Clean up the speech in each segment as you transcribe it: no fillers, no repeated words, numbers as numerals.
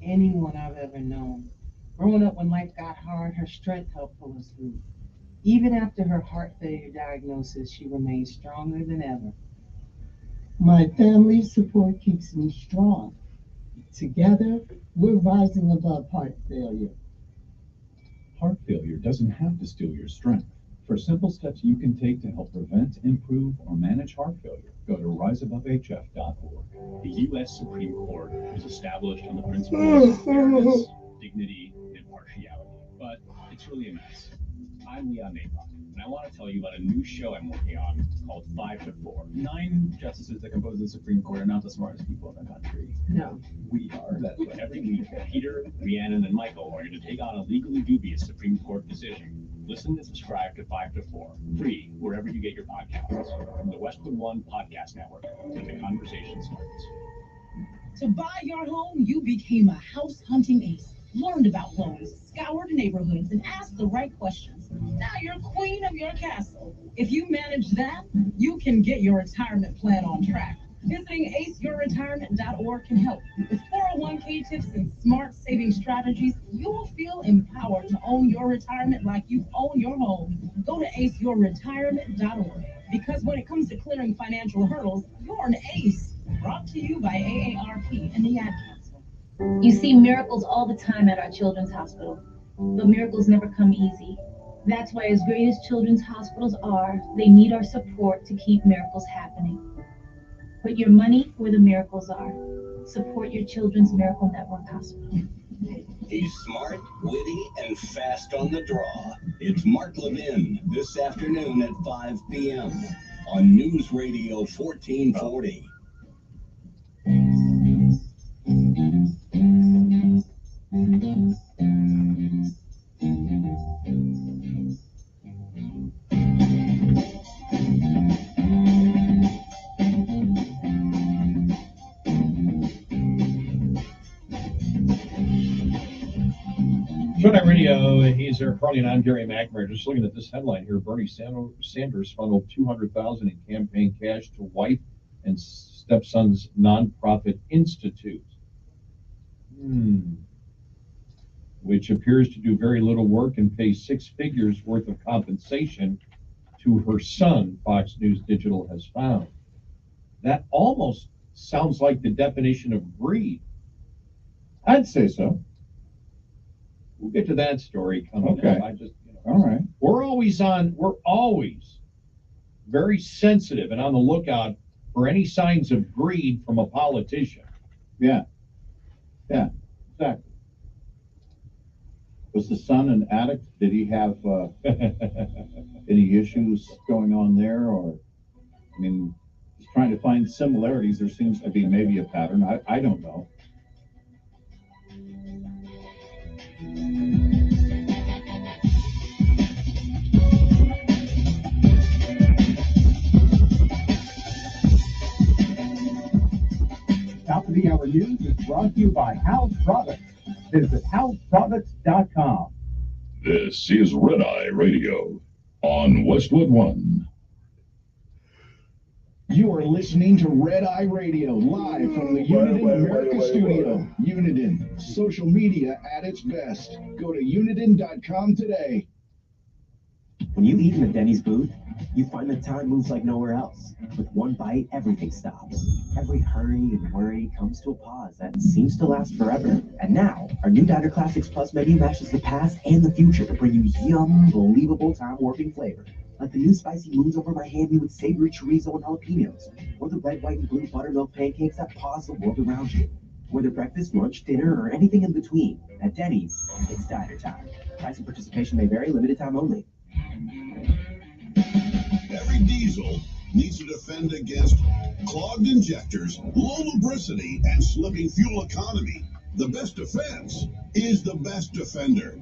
anyone I've ever known. Growing up when life got hard, her strength helped pull us through. Even after her heart failure diagnosis, she remained stronger than ever. My family's support keeps me strong. Together, we're rising above heart failure. Heart failure doesn't have to steal your strength. For simple steps you can take to help prevent, improve, or manage heart failure, go to riseabovehf.org. The U.S. Supreme Court was established on the principles of fairness, dignity, and impartiality, but it's really a mess. I'm Leon Napok, and I want to tell you about a new show I'm working on called 5 to 4. 9 justices that compose the Supreme Court are not the smartest people in the country. No. We are. That's what every week, Peter, Rhiannon, and Michael are going to take on a legally dubious Supreme Court decision. Listen and subscribe to 5 to 4, free wherever you get your podcasts, from the Westwood One Podcast Network, when the conversation starts. To buy your home, you became a house hunting ace, learned about loans, scoured neighborhoods, and asked the right questions. Now you're queen of your castle. If you manage that, you can get your retirement plan on track. Visiting aceyourretirement.org can help. With 401k tips and smart saving strategies, you'll feel empowered to own your retirement like you own your home. Go to aceyourretirement.org, because when it comes to clearing financial hurdles, you're an ace. Brought to you by AARP and the Ad Council. You see miracles all the time at our children's hospital, but miracles never come easy. That's why, as great as children's hospitals are, they need our support to keep miracles happening. Put your money where the miracles are. Support your Children's Miracle Network Hospital. He's smart, witty, and fast on the draw. It's Mark Levin this afternoon at 5 p.m. on News Radio 1440. Showtime Radio, he's Eric Carly, and I'm Gary McNamara. Just looking at this headline here, Bernie Sanders funneled $200,000 in campaign cash to wife and stepson's nonprofit institute, which appears to do very little work and pay 6 figures worth of compensation to her son, Fox News Digital has found. That almost sounds like the definition of greed. I'd say so. We'll get to that story coming Okay. up. All right. We're always very sensitive and on the lookout for any signs of greed from a politician. Yeah, exactly. Was the son an addict? Did he have any issues going on there? Or, I mean, just trying to find similarities. There seems to be maybe a pattern. I don't know. Top of the hour news is brought to you by House Products. Visit houseproducts.com. This is Red Eye Radio on Westwood One. You are listening to Red Eye Radio live from the Uniden America studio. Uniden, social media at its best. Go to uniden.com today. When you eat in a Denny's booth, you find that time moves like nowhere else. With one bite, everything stops. Every hurry and worry comes to a pause that seems to last forever. And now, our new Diner Classics Plus menu matches the past and the future to bring you yum, believable time-warping flavor. Like the new spicy moons over my handy with savory chorizo and jalapenos, or the red, white, and blue buttermilk pancakes that pause the world around you. Whether breakfast, lunch, dinner, or anything in between, at Denny's, it's diner time. Price and participation may vary, limited time only. Every diesel needs to defend against clogged injectors, low lubricity, and slipping fuel economy. The best defense is the best defender.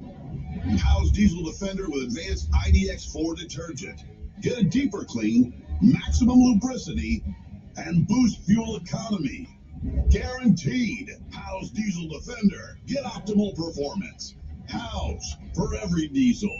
House Diesel Defender with advanced IDX4 detergent. Get a deeper clean, maximum lubricity, and boost fuel economy. Guaranteed. House Diesel Defender. Get optimal performance. House for every diesel.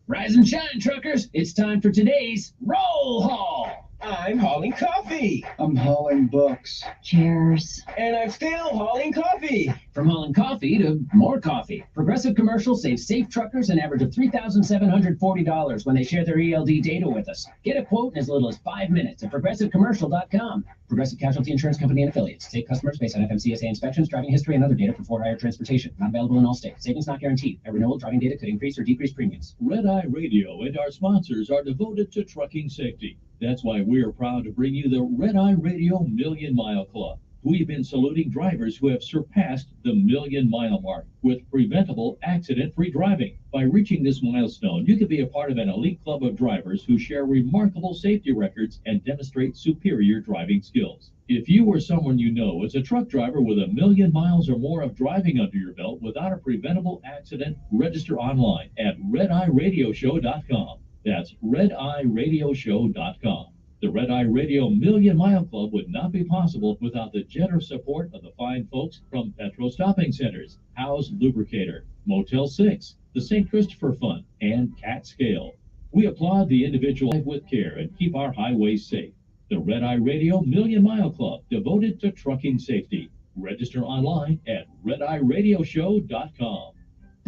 Rise and shine, truckers. It's time for today's Roll Haul. I'm hauling coffee. I'm hauling books. Chairs. And I'm still hauling coffee. From hauling coffee to more coffee, Progressive Commercial saves safe truckers an average of $3,740 when they share their ELD data with us. Get a quote in as little as 5 minutes at progressivecommercial.com. Progressive Casualty Insurance Company and Affiliates. Save customers based on FMCSA inspections, driving history, and other data for for-hire transportation. Not available in all states. Savings not guaranteed. At renewal, driving data could increase or decrease premiums. Red Eye Radio and our sponsors are devoted to trucking safety. That's why we are proud to bring you the Red Eye Radio Million Mile Club. We've been saluting drivers who have surpassed the million-mile mark with preventable, accident-free driving. By reaching this milestone, you can be a part of an elite club of drivers who share remarkable safety records and demonstrate superior driving skills. If you or someone you know is a truck driver with 1 million miles or more of driving under your belt without a preventable accident, register online at redeyeradioshow.com. That's redeyeradioshow.com. The Red Eye Radio Million Mile Club would not be possible without the generous support of the fine folks from Petro Stopping Centers, Howe's Lubricator, Motel 6, the St. Christopher Fund, and Cat Scale. We applaud the individual with care and keep our highways safe. The Red Eye Radio Million Mile Club, devoted to trucking safety. Register online at redeyeradioshow.com.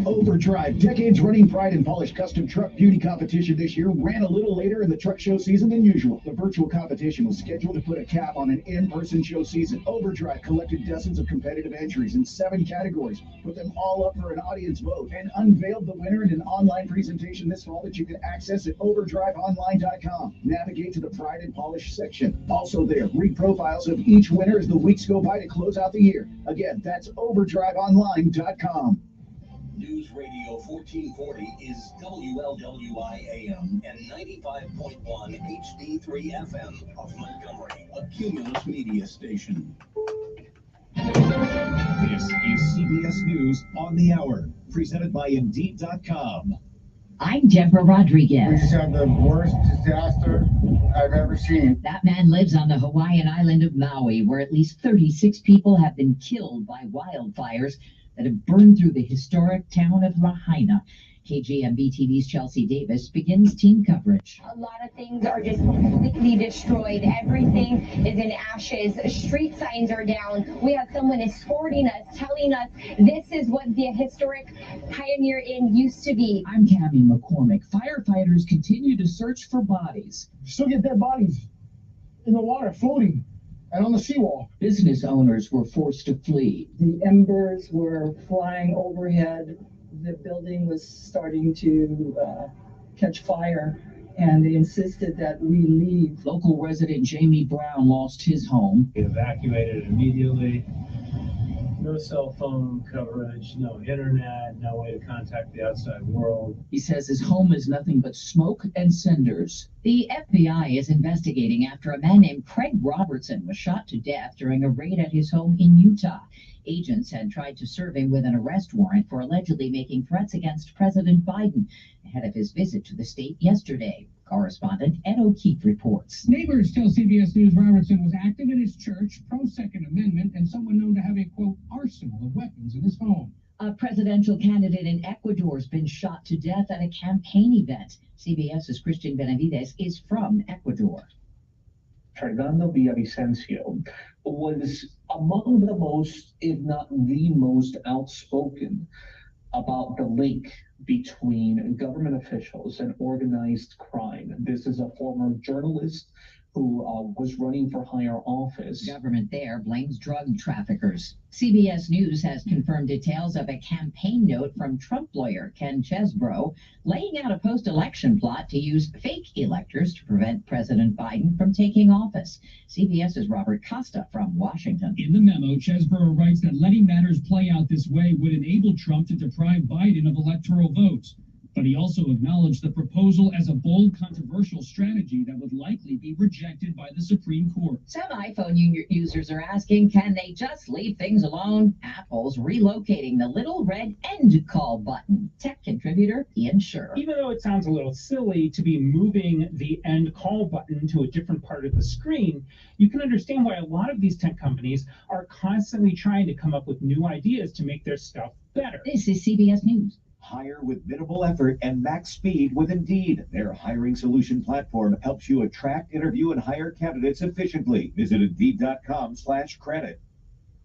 Overdrive, decades-running pride and polished custom truck beauty competition this year ran a little later in the truck show season than usual. The virtual competition was scheduled to put a cap on an in-person show season. Overdrive collected dozens of competitive entries in 7 categories, put them all up for an audience vote, and unveiled the winner in an online presentation this fall that you can access at overdriveonline.com. Navigate to the pride and polish section. Also there, read profiles of each winner as the weeks go by to close out the year. Again, that's overdriveonline.com. News Radio 1440 is WLWI AM and 95.1 HD3 FM of Montgomery, a Cumulus media station. This is CBS News on the Hour, presented by Indeed.com. I'm Deborah Rodriguez. We just had the worst disaster I've ever seen. That man lives on the Hawaiian island of Maui, where at least 36 people have been killed by wildfires that have burned through the historic town of Lahaina. KGMB TV's Chelsea Davis begins team coverage. A lot of things are just completely destroyed. Everything is in ashes. Street signs are down. We have someone escorting us, telling us this is what the historic Pioneer Inn used to be. I'm Cammie McCormick. Firefighters continue to search for bodies. Still get dead bodies in the water, floating, and on the seawall. Business owners were forced to flee. The embers were flying overhead. The building was starting to catch fire, and they insisted that we leave. Local resident Jamie Brown lost his home. We evacuated immediately. No cell phone coverage, no internet, no way to contact the outside world. He says his home is nothing but smoke and cinders. The FBI is investigating after a man named Craig Robertson was shot to death during a raid at his home in Utah. Agents had tried to serve him with an arrest warrant for allegedly making threats against President Biden ahead of his visit to the state yesterday. Correspondent Ed O'Keefe reports. Neighbors tell CBS News Robertson was active in his church, pro-Second Amendment, and someone known to have a, quote, arsenal of weapons in his home. A presidential candidate in Ecuador has been shot to death at a campaign event. CBS's Christian Benavides is from Ecuador. Fernando Villavicencio was among the most, if not the most, outspoken about the link between government officials and organized crime. This is a former journalist who was running for higher office. Government there blames drug traffickers. CBS News has confirmed details of a campaign note from Trump lawyer Ken Chesbrough laying out a post-election plot to use fake electors to prevent President Biden from taking office. CBS's Robert Costa from Washington. In the memo, Chesbrough writes that letting matters play out this way would enable Trump to deprive Biden of electoral votes. But he also acknowledged the proposal as a bold, controversial strategy that would likely be rejected by the Supreme Court. Some iPhone users are asking, can they just leave things alone? Apple's relocating the little red end call button. Tech contributor Ian Scher. Even though it sounds a little silly to be moving the end call button to a different part of the screen, you can understand why a lot of these tech companies are constantly trying to come up with new ideas to make their stuff better. This is CBS News. Hire with minimal effort and max speed with Indeed. Their hiring solution platform helps you attract, interview, and hire candidates efficiently. Visit Indeed.com/credit.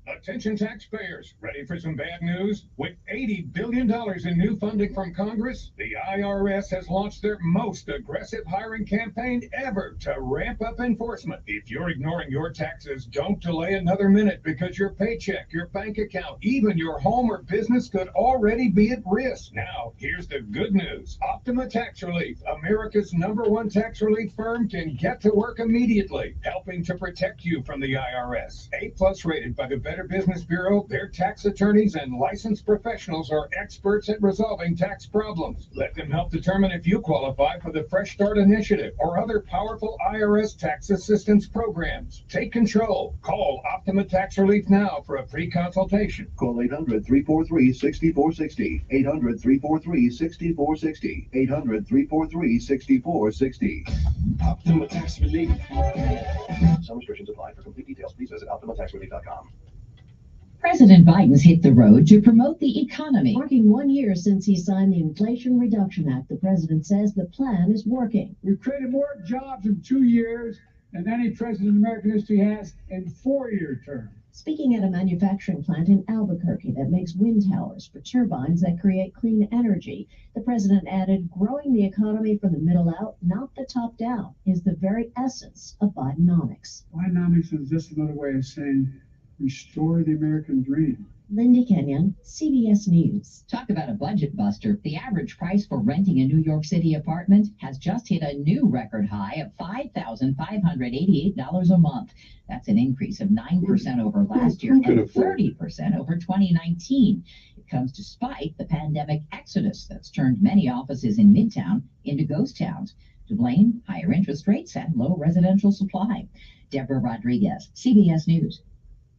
Attention taxpayers, ready for some bad news? With $80 billion in new funding from Congress, the IRS has launched their most aggressive hiring campaign ever to ramp up enforcement. If you're ignoring your taxes, don't delay another minute because your paycheck, your bank account, even your home or business could already be at risk. Now, here's the good news. Optima Tax Relief, America's #1 tax relief firm, can get to work immediately, helping to protect you from the IRS. A+ rated by the Better Business Bureau, their tax attorneys and licensed professionals are experts at resolving tax problems. Let them help determine if you qualify for the Fresh Start Initiative or other powerful IRS tax assistance programs. Take control. Call Optima Tax Relief now for a free consultation. Call 800-343-6460. 800-343-6460. 800-343-6460. Optima Tax Relief. Some restrictions apply. For complete details, please visit OptimaTaxRelief.com. President Biden's hit the road to promote the economy. Marking 1 year since he signed the Inflation Reduction Act, the president says the plan is working. We've created more jobs in 2 years than any president in American history has in 4-year terms. Speaking at a manufacturing plant in Albuquerque that makes wind towers for turbines that create clean energy, the president added, growing the economy from the middle out, not the top down, is the very essence of Bidenomics. Bidenomics is just another way of saying restore the American dream. Lindy Kenyon, CBS News. Talk about a budget buster. The average price for renting a New York City apartment has just hit a new record high of $5,588 a month. That's an increase of 9% over last year and 30% over 2019. It comes despite the pandemic exodus that's turned many offices in Midtown into ghost towns. To blame, higher interest rates and low residential supply. Deborah Rodriguez, CBS News.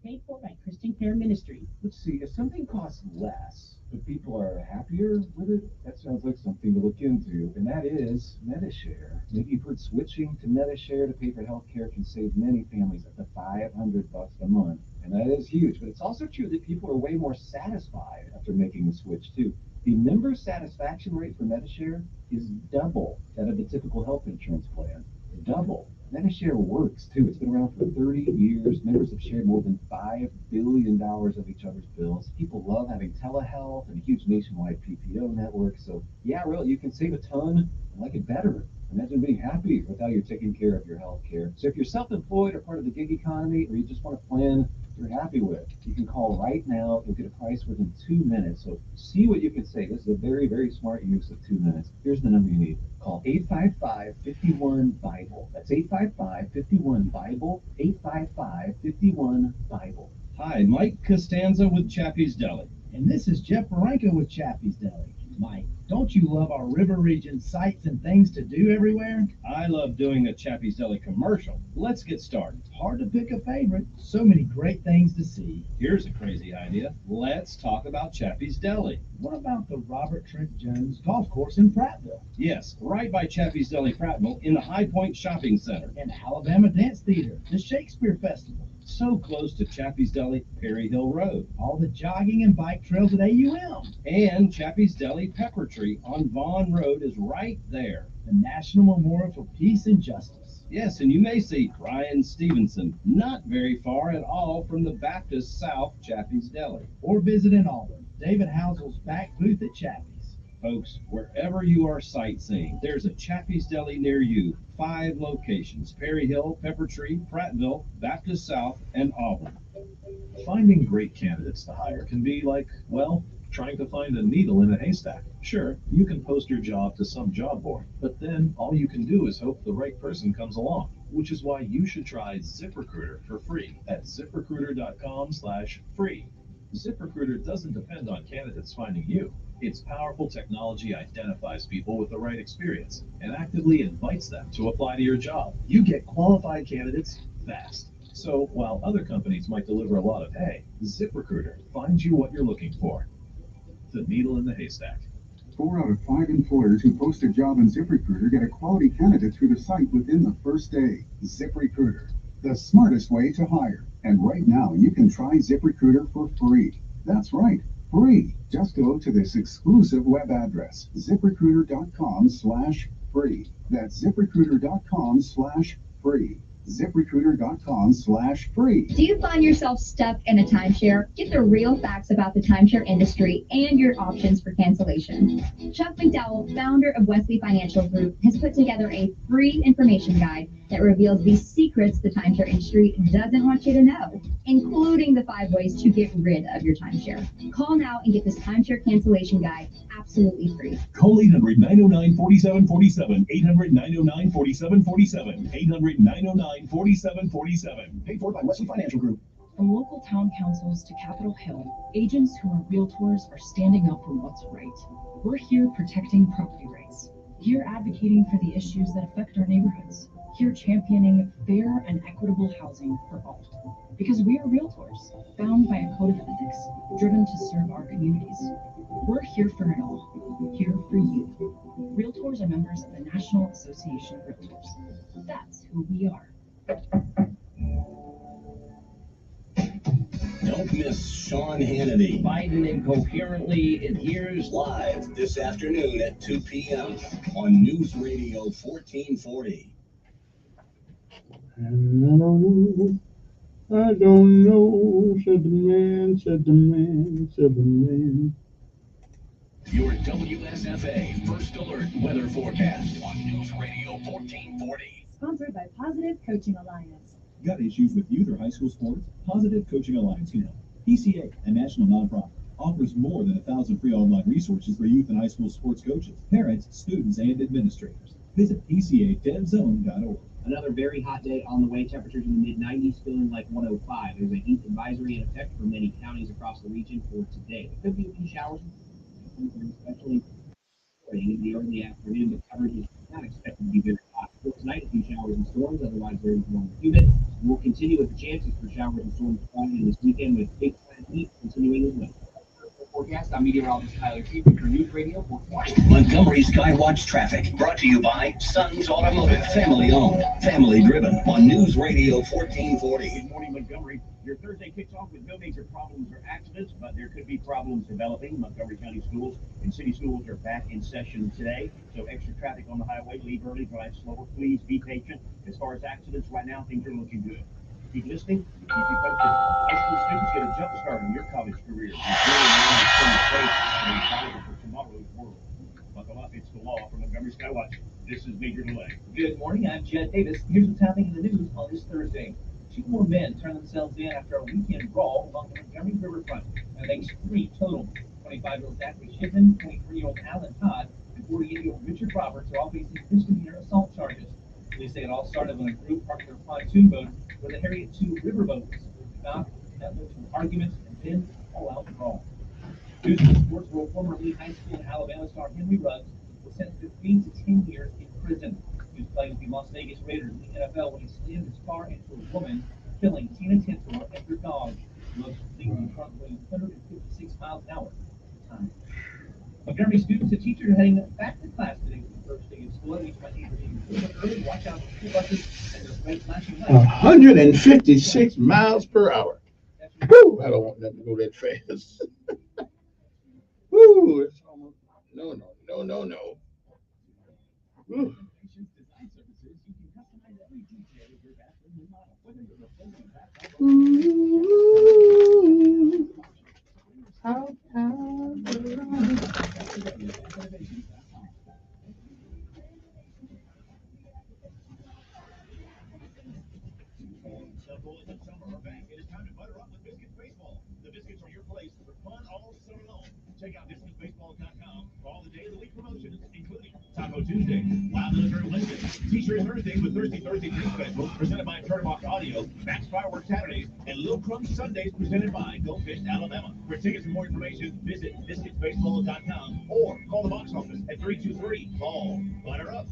Paid for by Christian Care Ministry. Let's see, if something costs less, but people are happier with it, that sounds like something to look into, and that is MediShare. Maybe you've heard switching to MediShare to pay for healthcare can save many families up to $500 a month, and that is huge. But it's also true that people are way more satisfied after making the switch too. The member satisfaction rate for MediShare is double that of the typical health insurance plan. Double. MediShare works too. It's been around for 30 years. Members have shared more than $5 billion of each other's bills. People love having telehealth and a huge nationwide PPO network. So yeah, really, you can save a ton and like it better. Imagine being happy with how you're taking care of your health care. So if you're self-employed or part of the gig economy, or you just want a plan you're happy with, you can call right now. You'll get a price within 2 minutes. So see what you can save. This is a very, very smart use of 2 minutes. Here's the number you need. Call 855-51-BIBLE. That's 855-51-BIBLE, 855-51-BIBLE. Hi, Mike Costanza with Chappie's Deli. And this is Jeff Baranka with Chappie's Deli. Mike, don't you love our river region sights and things to do everywhere? I love doing a Chappie's Deli commercial. Let's get started. Hard to pick a favorite. So many great things to see. Here's a crazy idea. Let's talk about Chappie's Deli. What about the Robert Trent Jones Golf Course in Prattville? Yes, right by Chappie's Deli Prattville in the High Point Shopping Center. And Alabama Dance Theater, the Shakespeare Festival. So close to Chappie's Deli, Perry Hill Road. All the jogging and bike trails at AUM. And Chappie's Deli Pepper Tree on Vaughn Road is right there. The National Memorial for Peace and Justice. Yes, and you may see Ryan Stevenson not very far at all from the Baptist South Chappie's Deli. Or visit in Auburn, David Housel's back booth at Chappie's. Folks, wherever you are sightseeing, there's a Chappie's Deli near you. 5 locations: Perry Hill, Pepper Tree, Prattville, Baptist South, and Auburn. Finding great candidates to hire can be like, well, trying to find a needle in a haystack. Sure, you can post your job to some job board, but then all you can do is hope the right person comes along, which is why you should try ZipRecruiter for free at ZipRecruiter.com/free. ZipRecruiter doesn't depend on candidates finding you. Its powerful technology identifies people with the right experience and actively invites them to apply to your job. You get qualified candidates fast. So while other companies might deliver a lot of hay, ZipRecruiter finds you what you're looking for. The needle in the haystack. 4 out of 5 employers who post a job on ZipRecruiter get a quality candidate through the site within the first day. ZipRecruiter, the smartest way to hire. And right now, you can try ZipRecruiter for free. That's right. free. Just go to this exclusive web address, ZipRecruiter.com/free. That's ZipRecruiter.com/free. ZipRecruiter.com/free. Do you find yourself stuck in a timeshare? Get the real facts about the timeshare industry and your options for cancellation. Chuck McDowell, founder of Wesley Financial Group, has put together a free information guide that reveals the secrets the timeshare industry doesn't want you to know, including the 5 ways to get rid of your timeshare. Call now and get this timeshare cancellation guide absolutely free. Call 800-909-4747, 800-909-4747, 800-909-4747. Paid for by Wesley Financial Group. From local town councils to Capitol Hill, agents who are realtors are standing up for what's right. We're here protecting property rights. Here advocating for the issues that affect our neighborhoods. Here championing fair and equitable housing for all. Because we are realtors, bound by a code of ethics, driven to serve our communities. We're here for it all. Here for you. Realtors are members of the National Association of Realtors. That's who we are. Don't miss Sean Hannity. Biden incoherently adheres Live this afternoon at 2 p.m. on News Radio 1440. I don't know, said the man, said the man, said the man. Your WSFA First Alert Weather Forecast on News Radio 1440. Sponsored by Positive Coaching Alliance. Got issues with youth or high school sports? Positive Coaching Alliance can help. PCA, a national nonprofit, offers more than 1,000 free online resources for youth and high school sports coaches, parents, students, and administrators. Visit PCADevZone.org. Another very hot day on the way. Temperatures in the mid-90s, feeling like 105. There's a heat advisory in effect for many counties across the region for today. There could be a few showers, especially in the early afternoon, but coverage is not expected to be very hot. For tonight, a few showers and storms, otherwise very warm and humid. We'll continue with the chances for showers and storms falling this weekend with big heat continuing as well. Forecast, I'm meteorologist Tyler Keeper for News Radio 420. Montgomery Skywatch Traffic, brought to you by Sons Automotive, family owned, family driven, on News Radio 1440. Good morning, Montgomery. Your Thursday kicks off with no major problems or accidents, but there could be problems developing. Montgomery County schools and city schools are back in session today, so extra traffic on the highway. Leave early, drive slower. Please be patient. As far as accidents right now, things are looking good. Keep listening. Keep you posted. High school students get a jump start in your college career. For tomorrow's world. Buckle up, it's the law from Montgomery Skywatch. This is Major Delay. Good morning, I'm Jed Davis. Here's what's happening in the news on this Thursday. 2 more men turned themselves in after a weekend brawl along the Montgomery riverfront. That makes 3 total. 25-year-old Zachary Shipman, 23-year-old Alan Todd, and 48-year-old Richard Roberts are all facing misdemeanor assault charges. Police say it all started when a group parked their pontoon boat where the Harriet II riverboat was stopped. That led to an argument and then all-out brawl. News from the sports world, former elite high school and Alabama star Henry Ruggs was sentenced to 3 to 10 years in prison. He was playing with the Las Vegas Raiders in the NFL when he slammed his car into a woman, killing Tina Tintor and her dog. Ruggs was leaving the front going 156 miles an hour at the time. Montgomery students and teachers are heading back to class today for the first day of school. Each might need to leave early. Watch out for school buses and their red flashing lights. 156 miles per hour. Woo! I don't want them to go that fast. Woo! It's almost no. Woo. Ooh, how Check out DistanceBaseball.com for all the day of the week promotions, including Taco Tuesday, Wild Military Wednesday, T-shirt Thursdays with Thursday Drink Specials presented by Turbox Audio, Max Fireworks Saturdays, and Lil Crumb Sundays presented by Go Fish Alabama. For tickets and more information, visit DistanceBaseball.com or call the box office at 323-BALL. Butter up.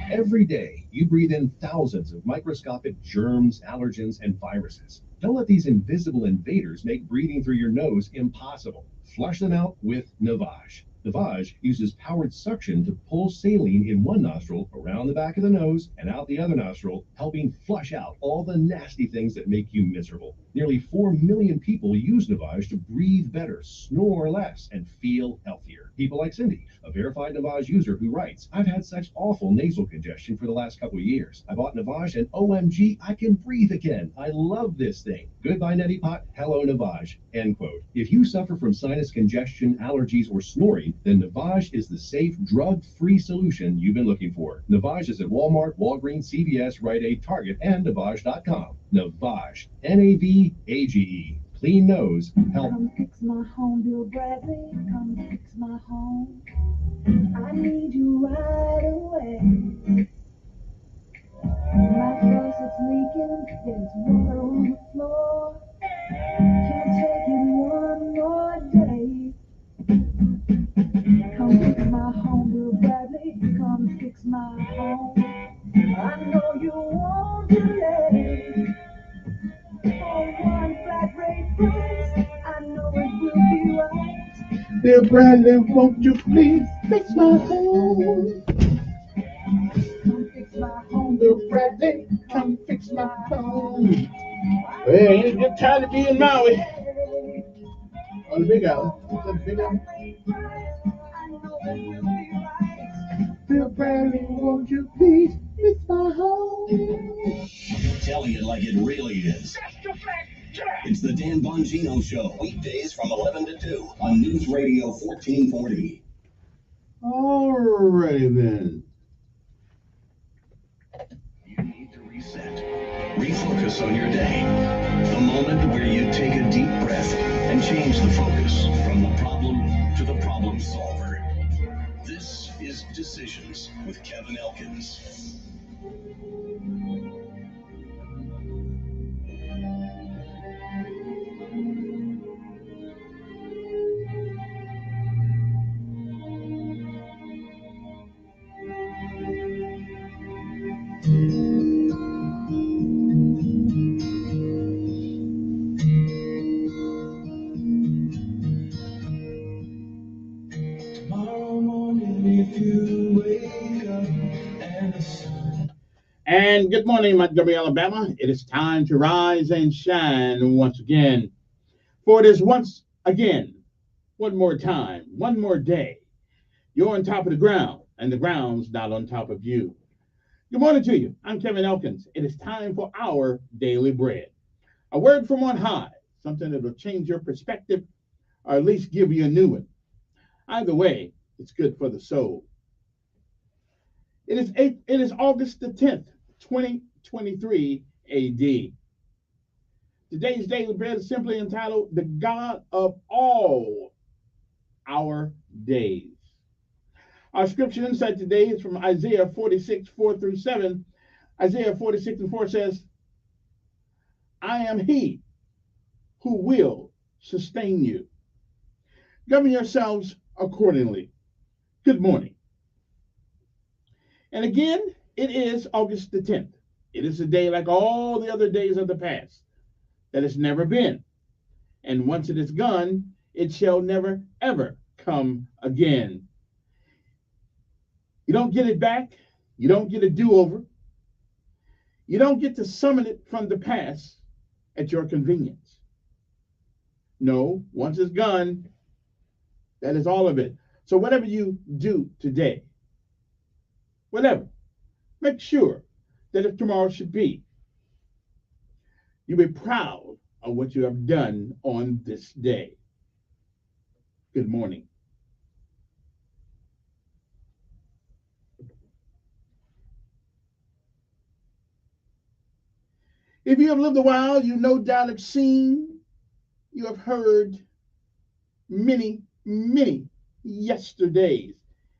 Every day, you breathe in thousands of microscopic germs, allergens, and viruses. Don't let these invisible invaders make breathing through your nose impossible. Flush them out with Navage. Navage uses powered suction to pull saline in one nostril around the back of the nose and out the other nostril, helping flush out all the nasty things that make you miserable. Nearly 4 million people use Navage to breathe better, snore less, and feel healthier. People like Cindy, a verified Navage user who writes, I've had such awful nasal congestion for the last couple of years. I bought Navage and OMG, I can breathe again. I love this thing. Goodbye, neti pot. Hello, Navage. End quote. If you suffer from sinus congestion, allergies, or snoring, then Navage is the safe, drug-free solution you've been looking for. Navage is at Walmart, Walgreens, CVS, Rite Aid, Target, and Navage.com. Navage. N-A-V-A-G-E. Clean nose, help. Come fix my home, Bill Bradley. Come fix my home. I need you right away. My faucet's leaking. There's water on the floor. Can't take it one more day. Come fix my home, Bill Bradley. Come fix my home. I know you won't delay. For one flat rate price, I know it will be right. Dear Bradley, won't you please fix my home? Come fix my home, Dear Bradley, come fix my home. Well, ain't it good time to be in Maui? On the Big Island. Is that the Big Island? Dear Bradley, won't you please fix my home? Telling it like it really is. It's the Dan Bongino Show, weekdays from 11 to 2 on News Radio 1440. Alrighty then. You need to reset. Refocus on your day. The moment where you take a deep breath and change the focus from the problem to the problem solver. This is Decisions with Kevin Elkins. Tomorrow morning, if you wake up and the sun. And good morning, Montgomery, Alabama. It is time to rise and shine once again. For it is once again, one more time, one more day. You're on top of the ground, and the ground's not on top of you. Good morning to you. I'm Kevin Elkins. It is time for our daily bread. A word from on high, something that will change your perspective, or at least give you a new one. Either way, it's good for the soul. It is August the 10th, 2023 AD. Today's daily bread is simply entitled The God of All Our Days. Our scripture insight today is from Isaiah 46, 4 through 7. Isaiah 46 and 4 says, I am he who will sustain you. Govern yourselves accordingly. Good morning. And again, it is August the 10th. It is a day like all the other days of the past that has never been. And once it is gone, it shall never, ever come again. You don't get it back. You don't get a do-over. You don't get to summon it from the past at your convenience. No, once it's gone, that is all of it. So whatever you do today, whatever, make sure that if tomorrow should be, you be proud of what you have done on this day. Good morning. If you have lived a while, you no doubt have seen, you have heard many, many yesterdays,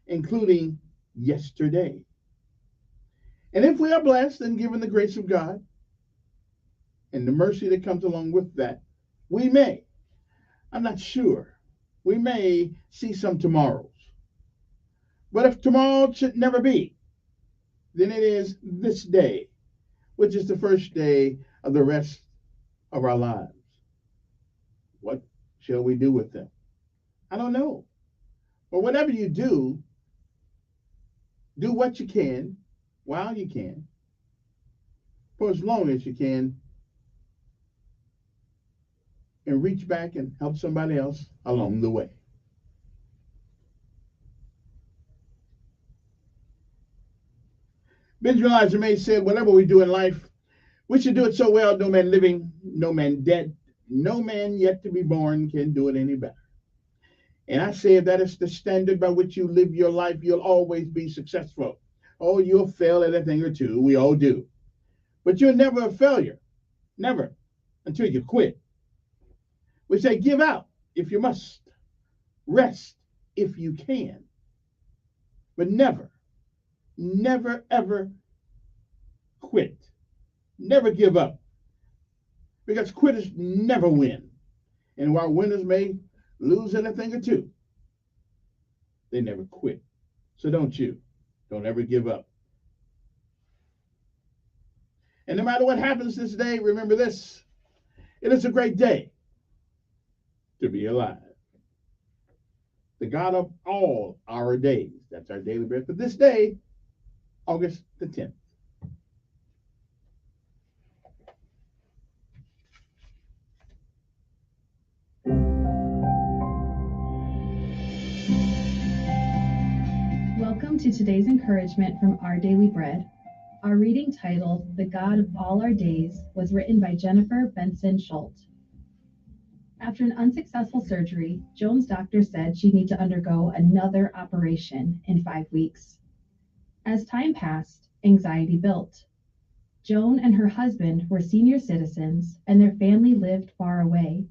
including yesterday. And if we are blessed and given the grace of God and the mercy that comes along with that, we may, I'm not sure, we may see some tomorrows. But if tomorrow should never be, then it is this day, which is the first day of the rest of our lives. What shall we do with them? I don't know. But whatever you do what you can while you can, for as long as you can, and reach back and help somebody else along the way. Benjamin Elijah May said, whatever we do in life, we should do it so well, no man living, no man dead, no man yet to be born can do it any better. And I say if that is the standard by which you live your life, you'll always be successful. Oh, you'll fail at a thing or two. We all do. But you're never a failure. Never. Until you quit. We say give out if you must. Rest if you can. But never, never, ever quit. Never give up. Because quitters never win. And while winners may lose in a thing or two, they never quit. So don't you. Don't ever give up. And no matter what happens this day, remember this. It is a great day to be alive. The God of all our days. That's our daily bread for this day, August the 10th. Welcome to today's encouragement from Our Daily Bread. Our reading titled, The God of All Our Days, was written by Jennifer Benson Schultz. After an unsuccessful surgery, Joan's doctor said she'd need to undergo another operation in 5 weeks. As time passed, anxiety built. Joan and her husband were senior citizens, and their family lived far away.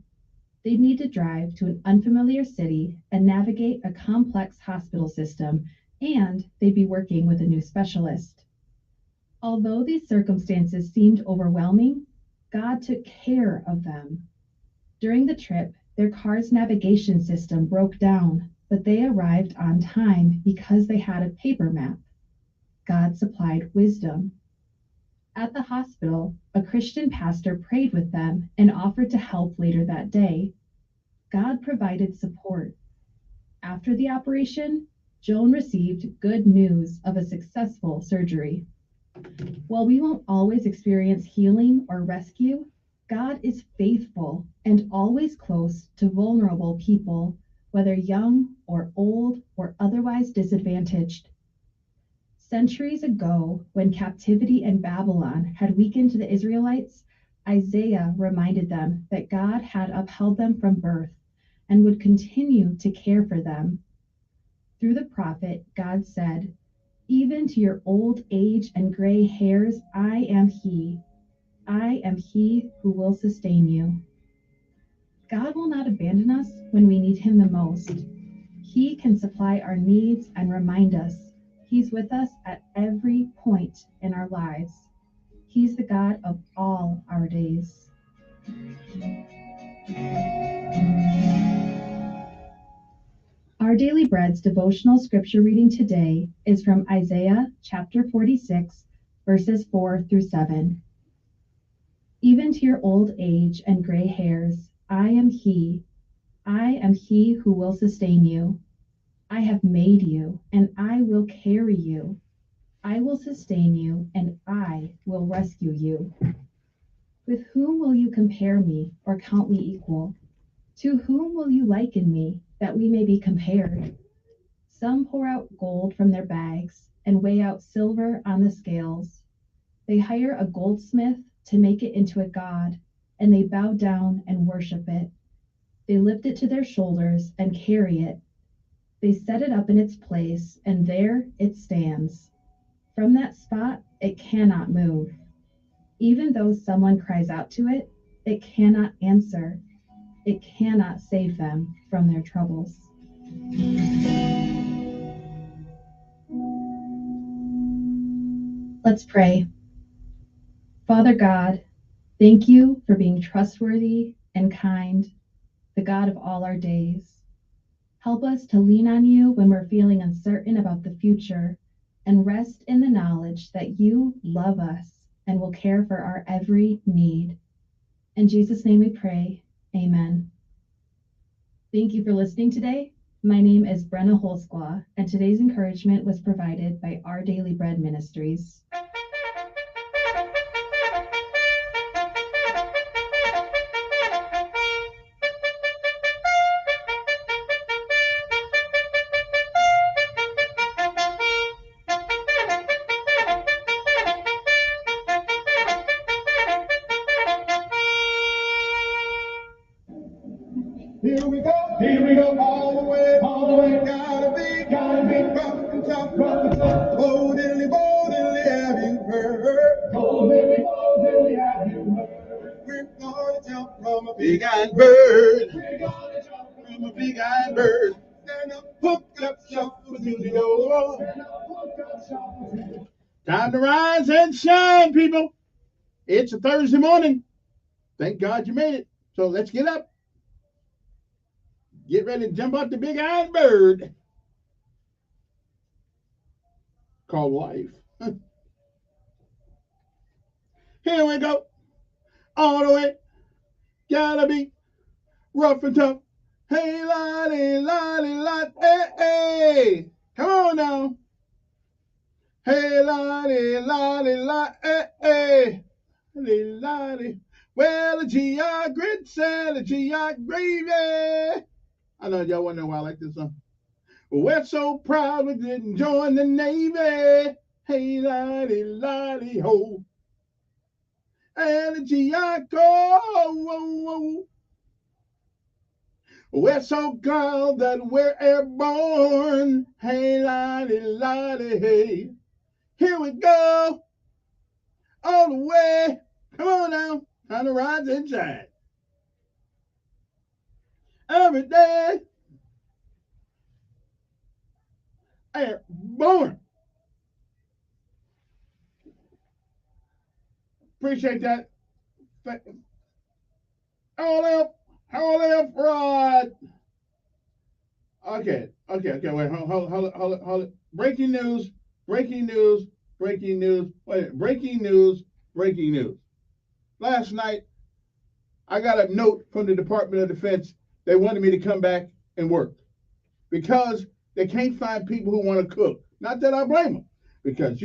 They'd need to drive to an unfamiliar city and navigate a complex hospital system, and they'd be working with a new specialist. Although these circumstances seemed overwhelming, God took care of them. During the trip, their car's navigation system broke down, but they arrived on time because they had a paper map. God supplied wisdom. At the hospital, a Christian pastor prayed with them and offered to help later that day. God provided support. After the operation, Joan received good news of a successful surgery. While we won't always experience healing or rescue, God is faithful and always close to vulnerable people, whether young or old or otherwise disadvantaged. Centuries ago, when captivity in Babylon had weakened the Israelites, Isaiah reminded them that God had upheld them from birth and would continue to care for them. Through the prophet, God said, "Even to your old age and gray hairs, I am He. I am He who will sustain you." God will not abandon us when we need Him the most. He can supply our needs and remind us He's with us at every point in our lives. He's the God of all our days. Our Daily Bread's devotional scripture reading today is from Isaiah chapter 46, verses 4 through 7. Even to your old age and gray hairs, I am He. I am He who will sustain you. I have made you, and I will carry you. I will sustain you, and I will rescue you. With whom will you compare me or count me equal? To whom will you liken me, that we may be compared? Some pour out gold from their bags and weigh out silver on the scales. They hire a goldsmith to make it into a god, and they bow down and worship it. They lift it to their shoulders and carry it. They set it up in its place, and there it stands. From that spot, it cannot move. Even though someone cries out to it, it cannot answer. It cannot save them from their troubles. Let's pray. Father God, thank you for being trustworthy and kind, the God of all our days. Help us to lean on you when we're feeling uncertain about the future and rest in the knowledge that you love us and will care for our every need. In Jesus' name we pray, amen. Thank you for listening today. My name is Brenna Holsqua, and today's encouragement was provided by Our Daily Bread Ministries. bird. I'm a big-eyed bird. And a hook-up shuffle to the door. Time to rise and shine, people. It's a Thursday morning. Thank God you made it. So let's get up. Get ready to jump out the big-eyed bird called life. Here we go. All the way. Gotta be rough and tough. Hey, lottie, lottie, lottie, hey, hey. Come on now. Hey, lottie, lottie, lottie, hey, hey. Lottie, lottie. Well, the GI grits and the GI gravy. I know y'all wonder why I like this song. We're so proud we didn't join the Navy. Hey, lottie, lottie, ho. And the GI go. We're so proud that we're airborne. Hey, lottie, lottie, hey. Here we go. All the way. Come on now. Time to rise and shine. Every day. Airborne. Appreciate that. All up, Rod. Okay, wait, hold it. Breaking news. Wait, breaking news. Last night, I got a note from the Department of Defense. They wanted me to come back and work because they can't find people who want to cook. Not that I blame them, because,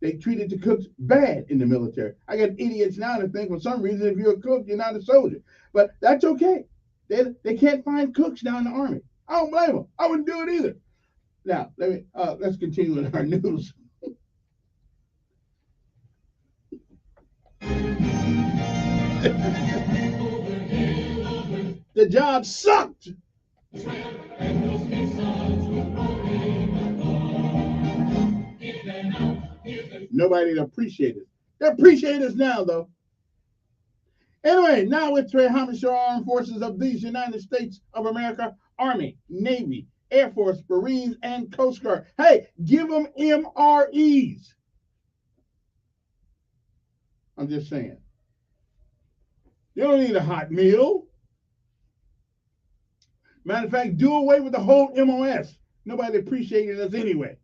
they treated the cooks bad in the military. I got idiots now that think for some reason if you're a cook, you're not a soldier. But that's okay. They can't find cooks now in the Army. I don't blame them. I wouldn't do it either. Now, let's continue with our news. The job sucked. Nobody appreciated it. They appreciate us now, though. Anyway, now let's pay homage to our armed forces of these United States of America, Army, Navy, Air Force, Marines, and Coast Guard. Hey, give them MREs. I'm just saying. You don't need a hot meal. Matter of fact, do away with the whole MOS. Nobody appreciated us anyway.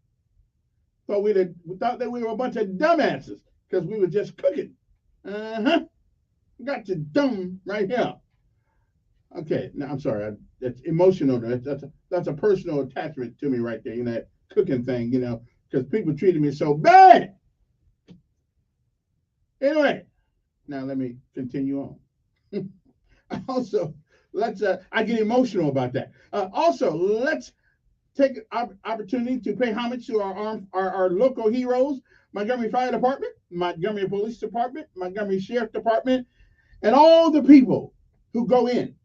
So we thought that we were a bunch of dumbasses because we were just cooking. Got you dumb right here. Okay, now I'm sorry. That's emotional. That's a personal attachment to me right there. That cooking thing. Because people treated me so bad. Anyway, now let me continue on. Also, I get emotional about that. Also, let's take an opportunity to pay homage to our local heroes, Montgomery Fire Department, Montgomery Police Department, Montgomery Sheriff Department, and all the people who go in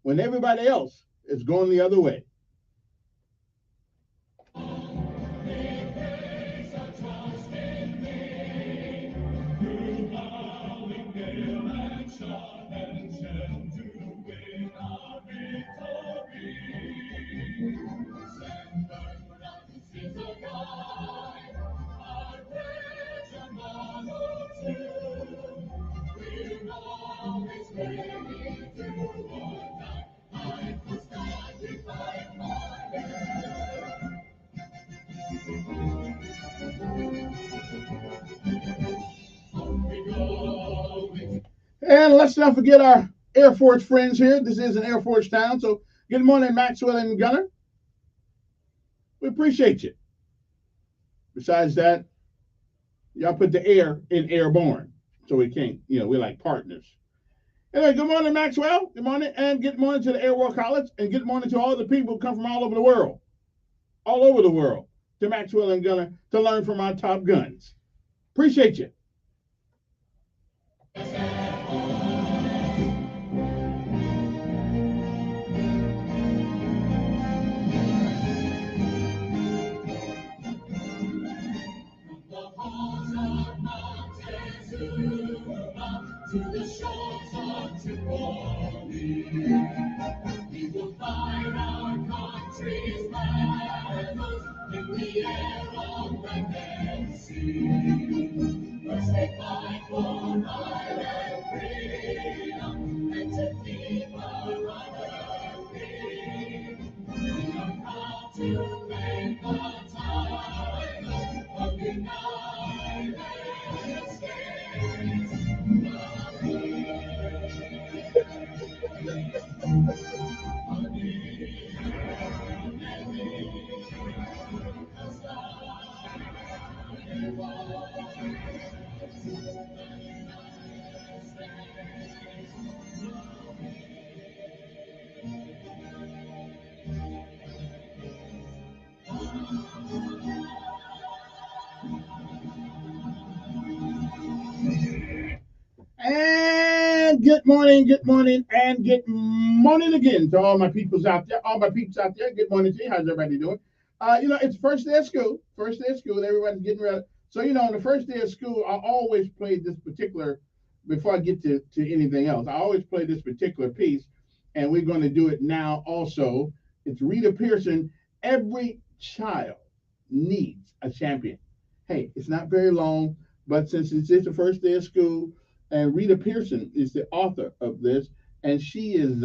when everybody else is going the other way. And let's not forget our Air Force friends here. This is an Air Force town, so good morning, Maxwell and Gunner. We appreciate you. Besides that, y'all put the air in airborne, so we can't, we're like partners. Anyway, good morning, Maxwell. Good morning, and good morning to the Air War College, and good morning to all the people who come from all over the world, to Maxwell and Gunner to learn from our top guns. Appreciate you. To the shores of Tripoli, country's banners in the air of the sea. First they fight for Ireland freedom, and to keep our honor free. We are proud to claim the title of the United States of And good morning, and good morning again to all my peoples out there. All my peeps out there, good morning to you. How's everybody doing? It's the first day of school. First day of school, everybody's getting ready. So, on the first day of school, I always play this particular, before I get to anything else, I always play this particular piece, and we're going to do it now also. It's Rita Pearson. Every child needs a champion. Hey, it's not very long, but since it's the first day of school, and Rita Pearson is the author of this, and she is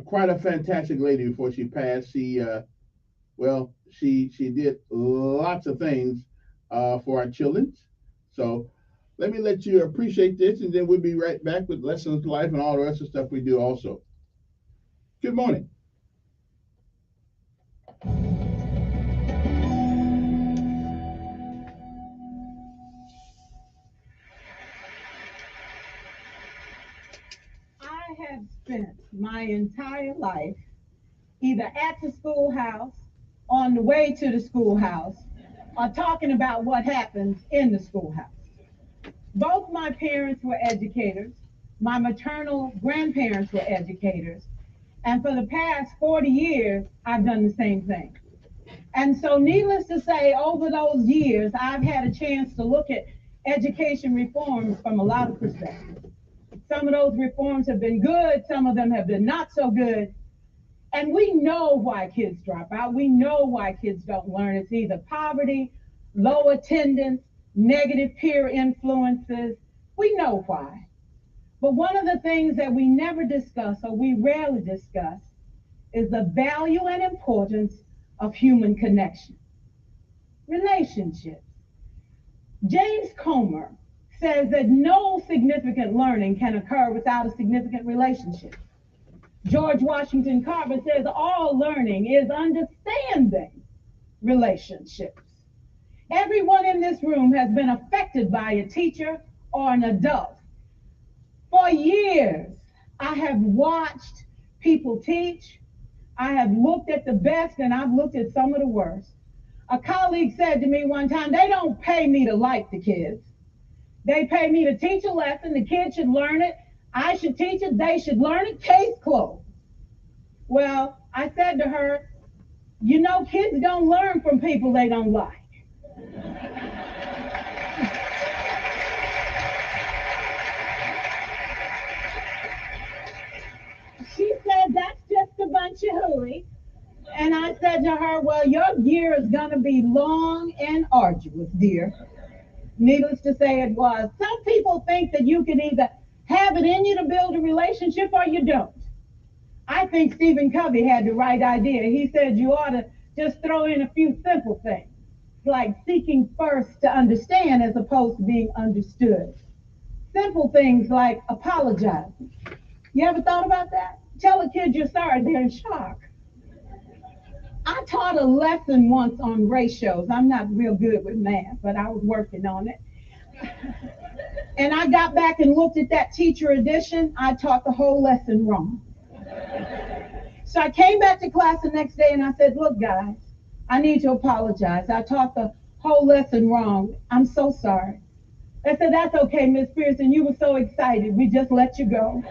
quite a fantastic lady. Before she passed, she did lots of things for our children. So let me let you appreciate this, and then we'll be right back with Lessons of Life and all the rest of the stuff we do also. Good morning. I have spent my entire life either at the schoolhouse, on the way to the schoolhouse, or talking about what happens in the schoolhouse. Both my parents were educators. My maternal grandparents were educators. And for the past 40 years, I've done the same thing. And so needless to say, over those years, I've had a chance to look at education reforms from a lot of perspectives. Some of those reforms have been good, some of them have been not so good. And we know why kids drop out. We know why kids don't learn. It's either poverty, low attendance, negative peer influences. We know why. But one of the things that we never discuss, or we rarely discuss, is the value and importance of human connection. Relationships. James Comer says that no significant learning can occur without a significant relationship. George Washington Carver says all learning is understanding relationships. Everyone in this room has been affected by a teacher or an adult. For years, I have watched people teach. I have looked at the best and I've looked at some of the worst. A colleague said to me one time, they don't pay me to like the kids. They pay me to teach a lesson. The kids should learn it. I should teach it. They should learn it. Case closed. Well, I said to her, kids don't learn from people they don't like. She said, that's just a bunch of hooey. And I said to her, well, your year is going to be long and arduous, dear. Needless to say, it was. Some people think that you can either have it in you to build a relationship or you don't. I think Stephen Covey had the right idea. He said you ought to just throw in a few simple things, like seeking first to understand as opposed to being understood. Simple things like apologizing. You ever thought about that? Tell a kid you're sorry, they're in shock. I taught a lesson once on ratios. I'm not real good with math, but I was working on it. And I got back and looked at that teacher edition. I taught the whole lesson wrong. So I came back to class the next day and I said, look, guys, I need to apologize. I taught the whole lesson wrong. I'm so sorry. They said, that's okay, Miss Pearson. You were so excited. We just let you go.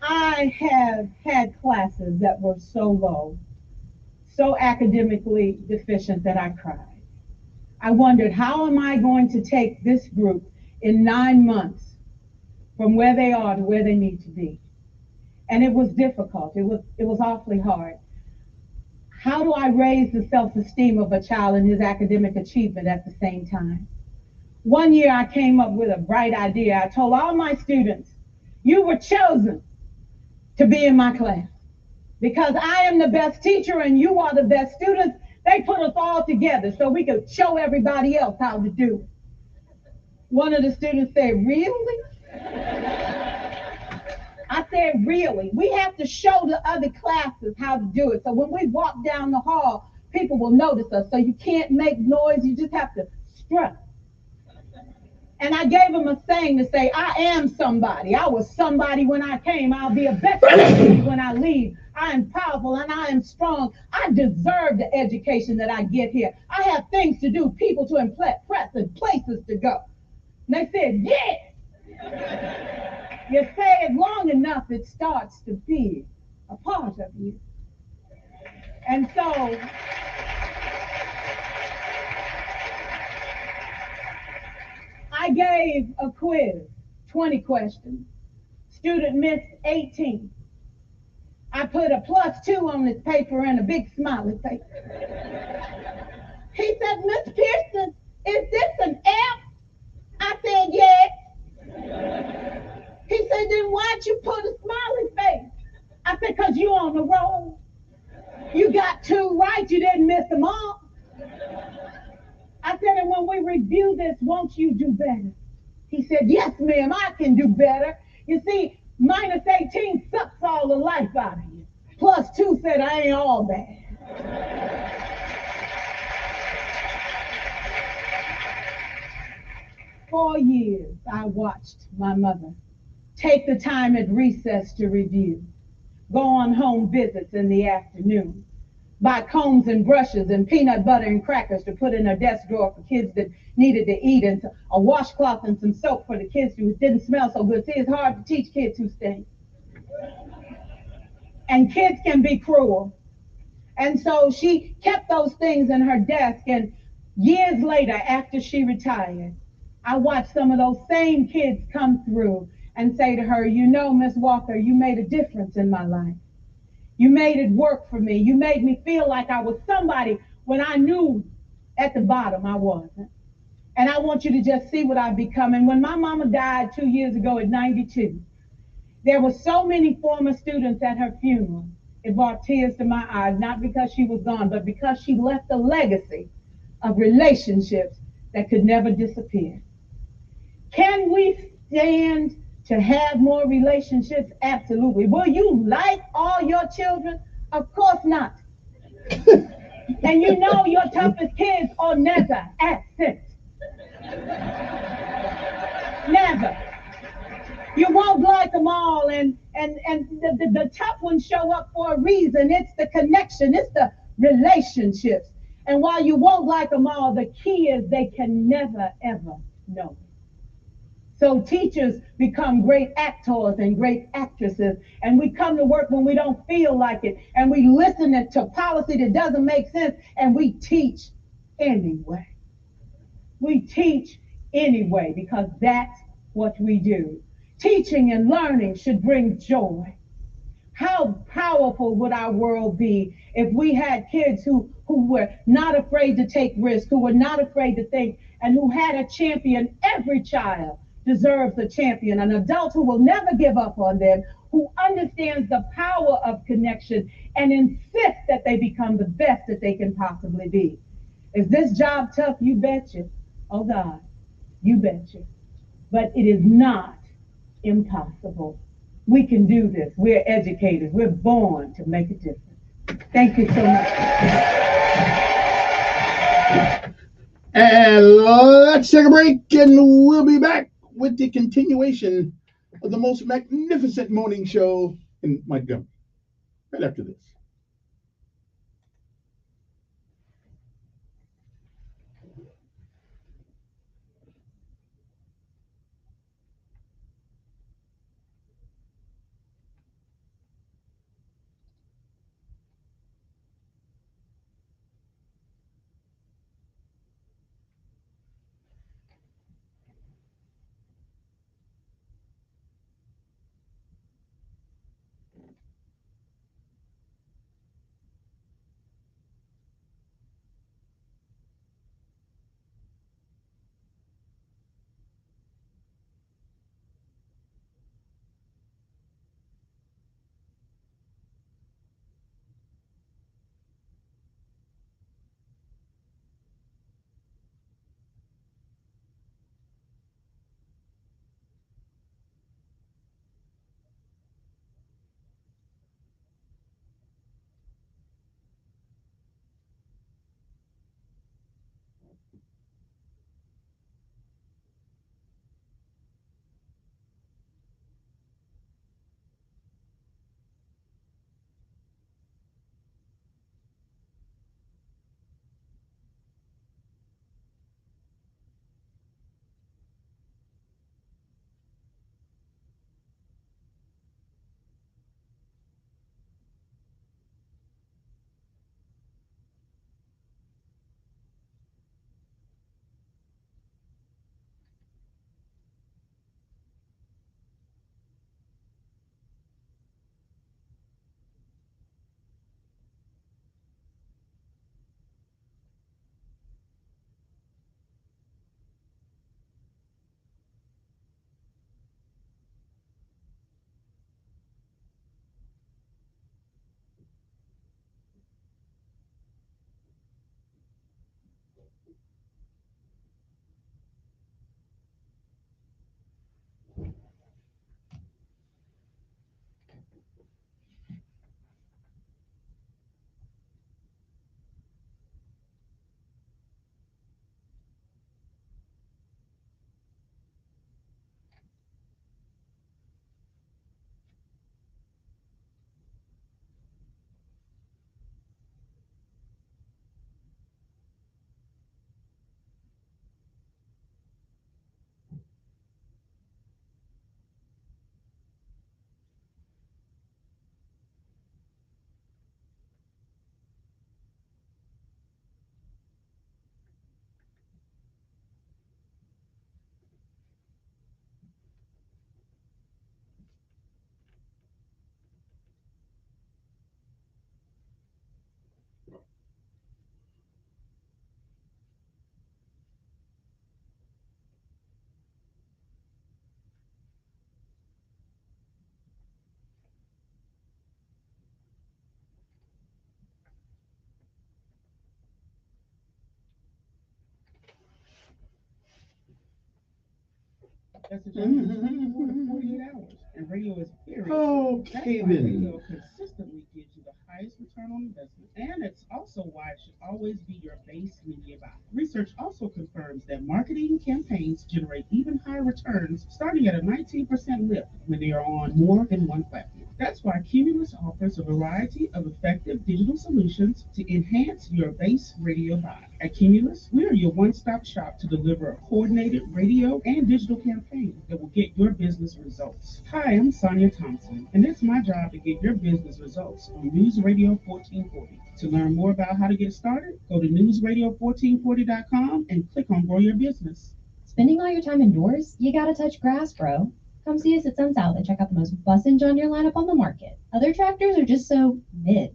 I have had classes that were so low, so academically deficient that I cried. I wondered, how am I going to take this group in 9 months from where they are to where they need to be. And it was difficult. It was awfully hard. How do I raise the self-esteem of a child and his academic achievement at the same time? One year I came up with a bright idea. I told all my students, you were chosen to be in my class because I am the best teacher and you are the best students. They put us all together so we could show everybody else how to do it. One of the students said, really? I said, really? We have to show the other classes how to do it. So when we walk down the hall, people will notice us. So you can't make noise. You just have to strut. And I gave them a saying to say, I am somebody. I was somebody when I came. I'll be a better somebody when I leave. I am powerful and I am strong. I deserve the education that I get here. I have things to do, people to impress, and places to go. And they said, yeah. You say it long enough, it starts to be a part of you. And so I gave a quiz, 20 questions. Student missed 18. I put a +2 on this paper and a big smiley face. He said, Miss Pearson, is this an F? I said, yes. He said, then why'd you put a smiley face? I said, because you on the roll. You got 2 right, you didn't miss them all. I said, and when we review this, won't you do better? He said, yes, ma'am, I can do better. You see, -18 sucks all the life out of you. +2 said, I ain't all bad. For years, I watched my mother take the time at recess to review, go on home visits in the afternoon, buy combs and brushes and peanut butter and crackers to put in her desk drawer for kids that needed to eat, and a washcloth and some soap for the kids who didn't smell so good. See, it's hard to teach kids who stink. And kids can be cruel. And so she kept those things in her desk, and years later, after she retired, I watched some of those same kids come through and say to her, you know, Miss Walker, you made a difference in my life. You made it work for me. You made me feel like I was somebody when I knew at the bottom I wasn't. And I want you to just see what I've become. And when my mama died 2 years ago at 92, there were so many former students at her funeral. It brought tears to my eyes, not because she was gone, but because she left a legacy of relationships that could never disappear. Can we stand to have more relationships? Absolutely. Will you like all your children? Of course not. And you know your toughest kids are never absent. Never. You won't like them all, and the tough ones show up for a reason. It's the connection, it's the relationships. And while you won't like them all, the key is they can never, ever know. So teachers become great actors and great actresses, and we come to work when we don't feel like it, and we listen to policy that doesn't make sense, and we teach anyway. We teach anyway because that's what we do. Teaching and learning should bring joy. How powerful would our world be if we had kids who were not afraid to take risks, who were not afraid to think, and who had a champion? Every child deserves a champion, an adult who will never give up on them, who understands the power of connection and insists that they become the best that they can possibly be. Is this job tough? You betcha. Oh God, you betcha. But it is not impossible. We can do this. We're educators. We're born to make a difference. Thank you so much. And let's take a break, and we'll be back with the continuation of the most magnificent morning show in Montgomery right after this. That's a job that's 24 to 48 hours. And radio is very Okay, that's why then. radio consistently gives you the highest return on investment. And it's also why it should always be your base media buy. Research also confirms that marketing campaigns generate even higher returns, starting at a 19% lift when they are on more than one platform. That's why Cumulus offers a variety of effective digital solutions to enhance your base radio buy. At Cumulus, we are your one-stop shop to deliver a coordinated radio and digital campaign that will get your business results. Hi, I'm Sonia Thompson, and it's my job to get your business results on News Radio 1440. To learn more about how to get started, go to newsradio1440.com and click on Grow Your Business. Spending all your time indoors? You gotta touch grass, bro. Come see us at Sun South and check out the most bussin' John Deere lineup on the market. Other tractors are just so mid.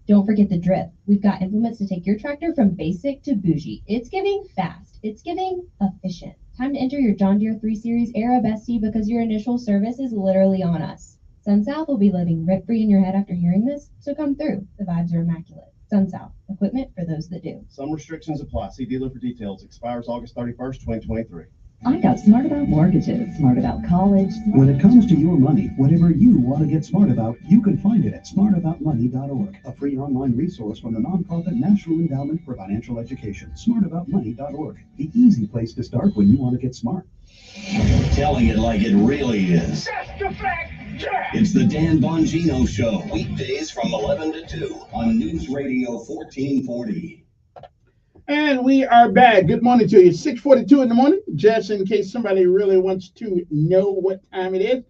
Don't forget the drip. We've got implements to take your tractor from basic to bougie. It's giving fast. It's giving efficient. Time to enter your John Deere 3 Series Era Bestie because your initial service is literally on us. Sun South will be living rent-free in your head after hearing this, so come through. The vibes are immaculate. Sun South, equipment for those that do. Some restrictions apply. See dealer for details. Expires August 31st, 2023. I got smart about mortgages, smart about college. When it comes to your money, whatever you want to get smart about, you can find it at smartaboutmoney.org, a free online resource from the nonprofit National Endowment for Financial Education. Smartaboutmoney.org, the easy place to start when you want to get smart. Telling it like it really is. It's the Dan Bongino Show, weekdays from 11 to 2 on News Radio 1440. And we are back. Good morning to you. 6:42 in the morning, just in case somebody really wants to know what time it is.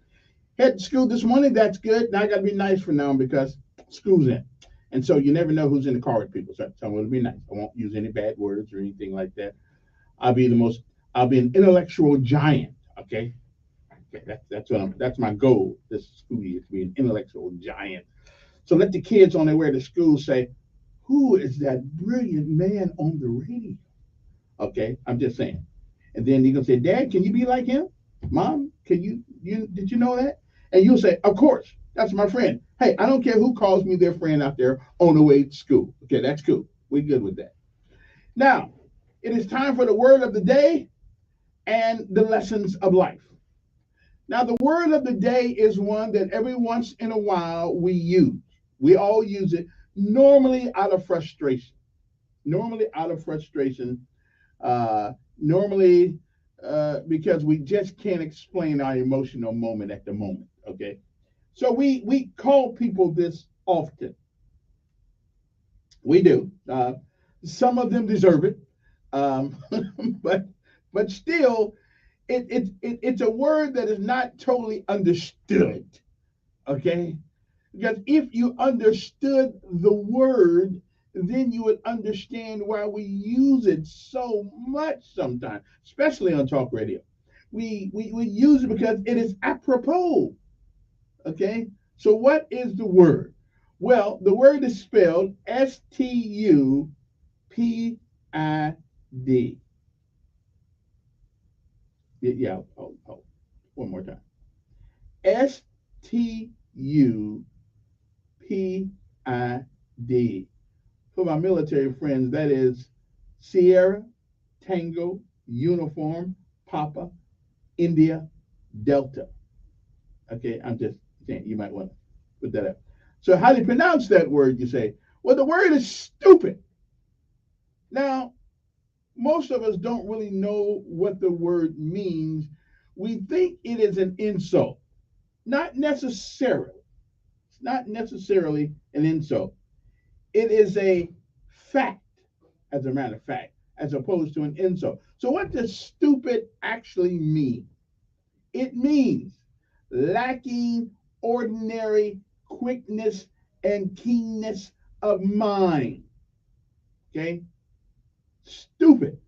Head to school this morning. That's good. Now I got to be nice for now because school's in. And so you never know who's in the car with people. So I'm going to be nice. I won't use any bad words or anything like that. I'll be an intellectual giant. Okay. That's my goal this school year, to be an intellectual giant. So let the kids on their way to school say, who is that brilliant man on the radio? Okay, I'm just saying. And then you're going to say, Dad, can you be like him? Mom, did you know that? And you'll say, of course, that's my friend. Hey, I don't care who calls me their friend out there on the way to school. Okay, that's cool. We're good with that. Now, it is time for the word of the day and the lessons of life. Now, the word of the day is one that every once in a while we use. We all use it. Normally out of frustration. Because we just can't explain our emotional moment at the moment, okay? So we call people this often. We do. Some of them deserve it, but still, it's a word that is not totally understood, okay? Because if you understood the word, then you would understand why we use it so much sometimes, especially on talk radio. We use it because it is apropos. Okay? So what is the word? Well, the word is spelled S-T-U-P-I-D. Yeah, one more time. S-T-U-P-I-D. For my military friends, that is Sierra, Tango, Uniform, Papa, India, Delta. Okay, I'm just saying, you might want to put that up. So how do you pronounce that word, you say? Well, the word is stupid. Now, most of us don't really know what the word means. We think it is an insult. Not necessarily. It's not necessarily an insult. It is a fact, as a matter of fact, as opposed to an insult. So what does stupid actually mean? It means lacking ordinary quickness and keenness of mind. Okay? Stupid.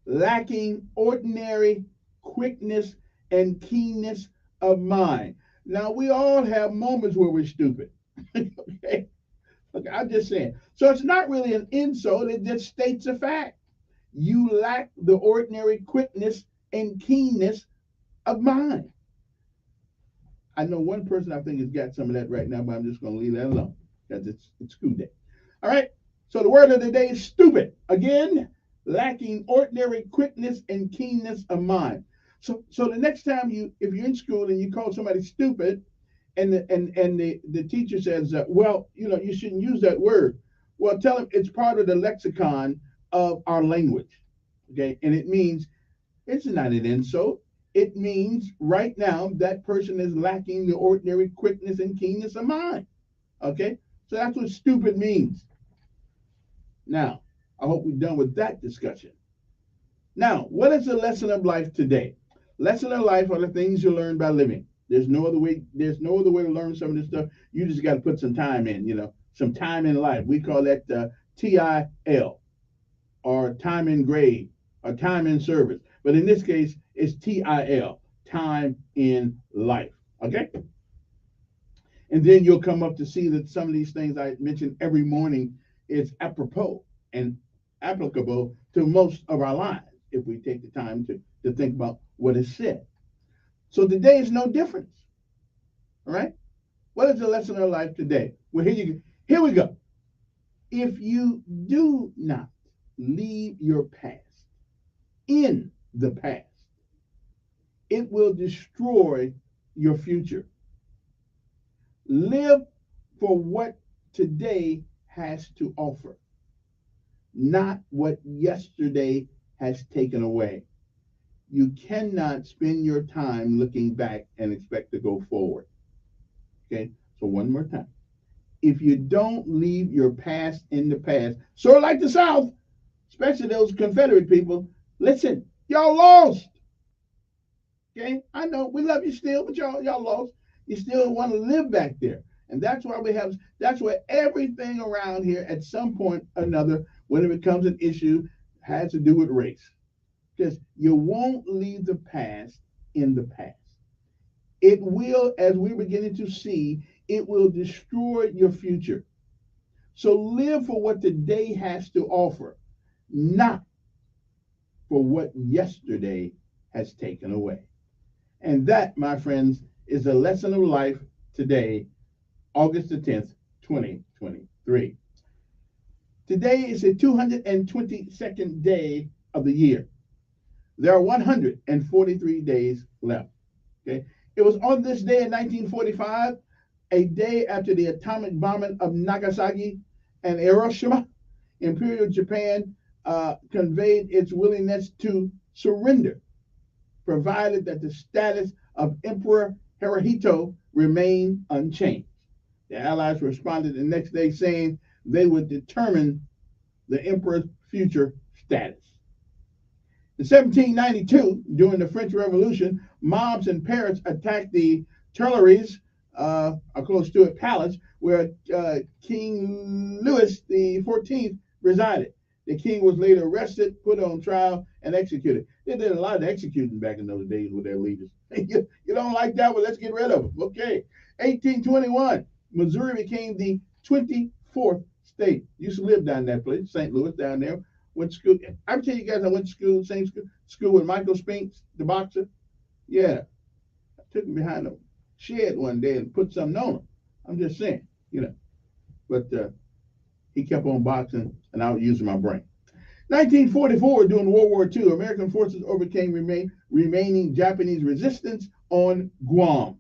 Lacking ordinary quickness and keenness of mind. Now, we all have moments where we're stupid. Okay? Okay, I'm just saying. So it's not really an insult. It just states a fact. You lack the ordinary quickness and keenness of mind. I know one person I think has got some of that right now, but I'm just going to leave that alone because it's school day. All right. So the word of the day is stupid. Again, lacking ordinary quickness and keenness of mind. So the next time if you're in school and you call somebody stupid, and the teacher says, well, you shouldn't use that word. Well, tell them it's part of the lexicon of our language, okay? And it means it's not an insult. It means right now that person is lacking the ordinary quickness and keenness of mind, okay? So that's what stupid means. Now, I hope we're done with that discussion. Now, what is the lesson of life today? Lesson of life are the things you learn by living. There's no other way to learn some of this stuff. You just got to put some time in, some time in life. We call that TIL, or time in grade, or time in service. But in this case, it's TIL, time in life. Okay? And then you'll come up to see that some of these things I mention every morning is apropos and applicable to most of our lives if we take the time to think about what is said. So today is no difference. All right? What is the lesson of life today? Well, here we go. If you do not leave your past in the past, it will destroy your future. Live for what today has to offer, not what yesterday has taken away. You cannot spend your time looking back and expect to go forward. Okay, so one more time. If you don't leave your past in the past, sort of like the South, especially those Confederate people, listen, y'all lost. Okay, I know we love you still, but y'all lost. You still want to live back there. And that's why that's where everything around here at some point or another, when it becomes an issue, has to do with race. Because you won't leave the past in the past. It will, as we're beginning to see, it will destroy your future. So live for what today has to offer, not for what yesterday has taken away. And that, my friends, is the lesson of life today, August the 10th, 2023. Today is the 222nd day of the year. There are 143 days left. Okay? It was on this day in 1945, a day after the atomic bombing of Nagasaki and Hiroshima, Imperial Japan conveyed its willingness to surrender, provided that the status of Emperor Hirohito remained unchanged. The Allies responded the next day saying they would determine the emperor's future status. In 1792, during the French Revolution, mobs in Paris attacked the Tuileries, close to it, palace, where King Louis XIV resided. The king was later arrested, put on trial, and executed. They did a lot of executing back in those days with their leaders. You don't like that? Well, let's get rid of them. Okay. 1821, Missouri became the 24th state. Used to live down that place, St. Louis, down there. Went to school. I tell you guys, I went to school, same school with Michael Spinks, the boxer. Yeah. I took him behind a shed one day and put something on him. I'm just saying, But he kept on boxing, and I was using my brain. 1944, during World War II, American forces overcame remaining Japanese resistance on Guam.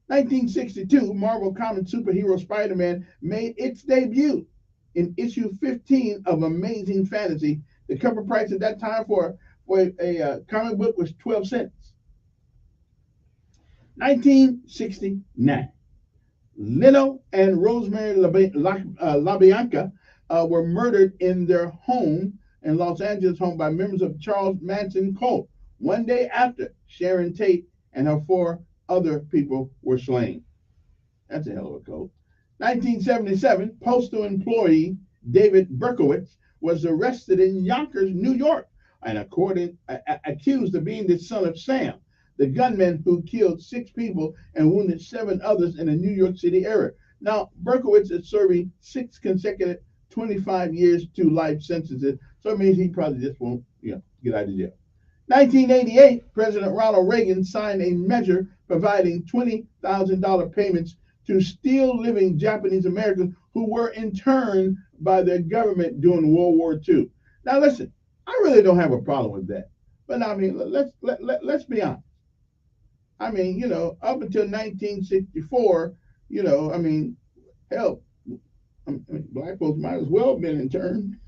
1962, Marvel Comics superhero Spider-Man made its debut in issue 15 of Amazing Fantasy. The cover price at that time for a comic book was 12 cents. 1969, Leno and Rosemary LaBianca were murdered in their home in Los Angeles home by members of Charles Manson cult. One day after, Sharon Tate and her 4 other people were slain. That's a hell of a cult. 1977, postal employee David Berkowitz was arrested in Yonkers, New York, and accused of being the son of Sam, the gunman who killed 6 people and wounded 7 others in the New York City area. Now, Berkowitz is serving 6 consecutive 25 years to life sentences, so it means he probably just won't, get out of jail. 1988, President Ronald Reagan signed a measure providing $20,000 payments to still living Japanese Americans who were interned by their government during World War II. Now listen, I really don't have a problem with that. But I mean, let's be honest. I mean, up until 1964, I mean, hell, black folks might as well have been interned.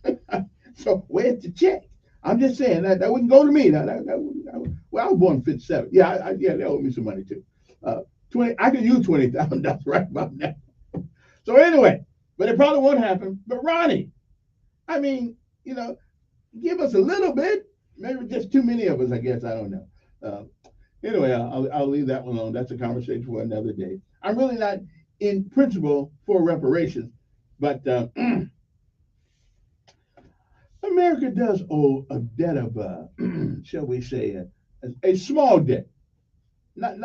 So where's the check? I'm just saying that wouldn't go to me. Well, I was born in 57. Yeah, yeah, they owe me some money too. 20. I could use $20,000 right about now. So anyway, but it probably won't happen. But Ronnie, I mean, give us a little bit. Maybe just too many of us, I guess. I don't know. Anyway, I'll leave that one alone. That's a conversation for another day. I'm really not in principle for reparations, but America does owe a debt of, shall we say, a small debt. Not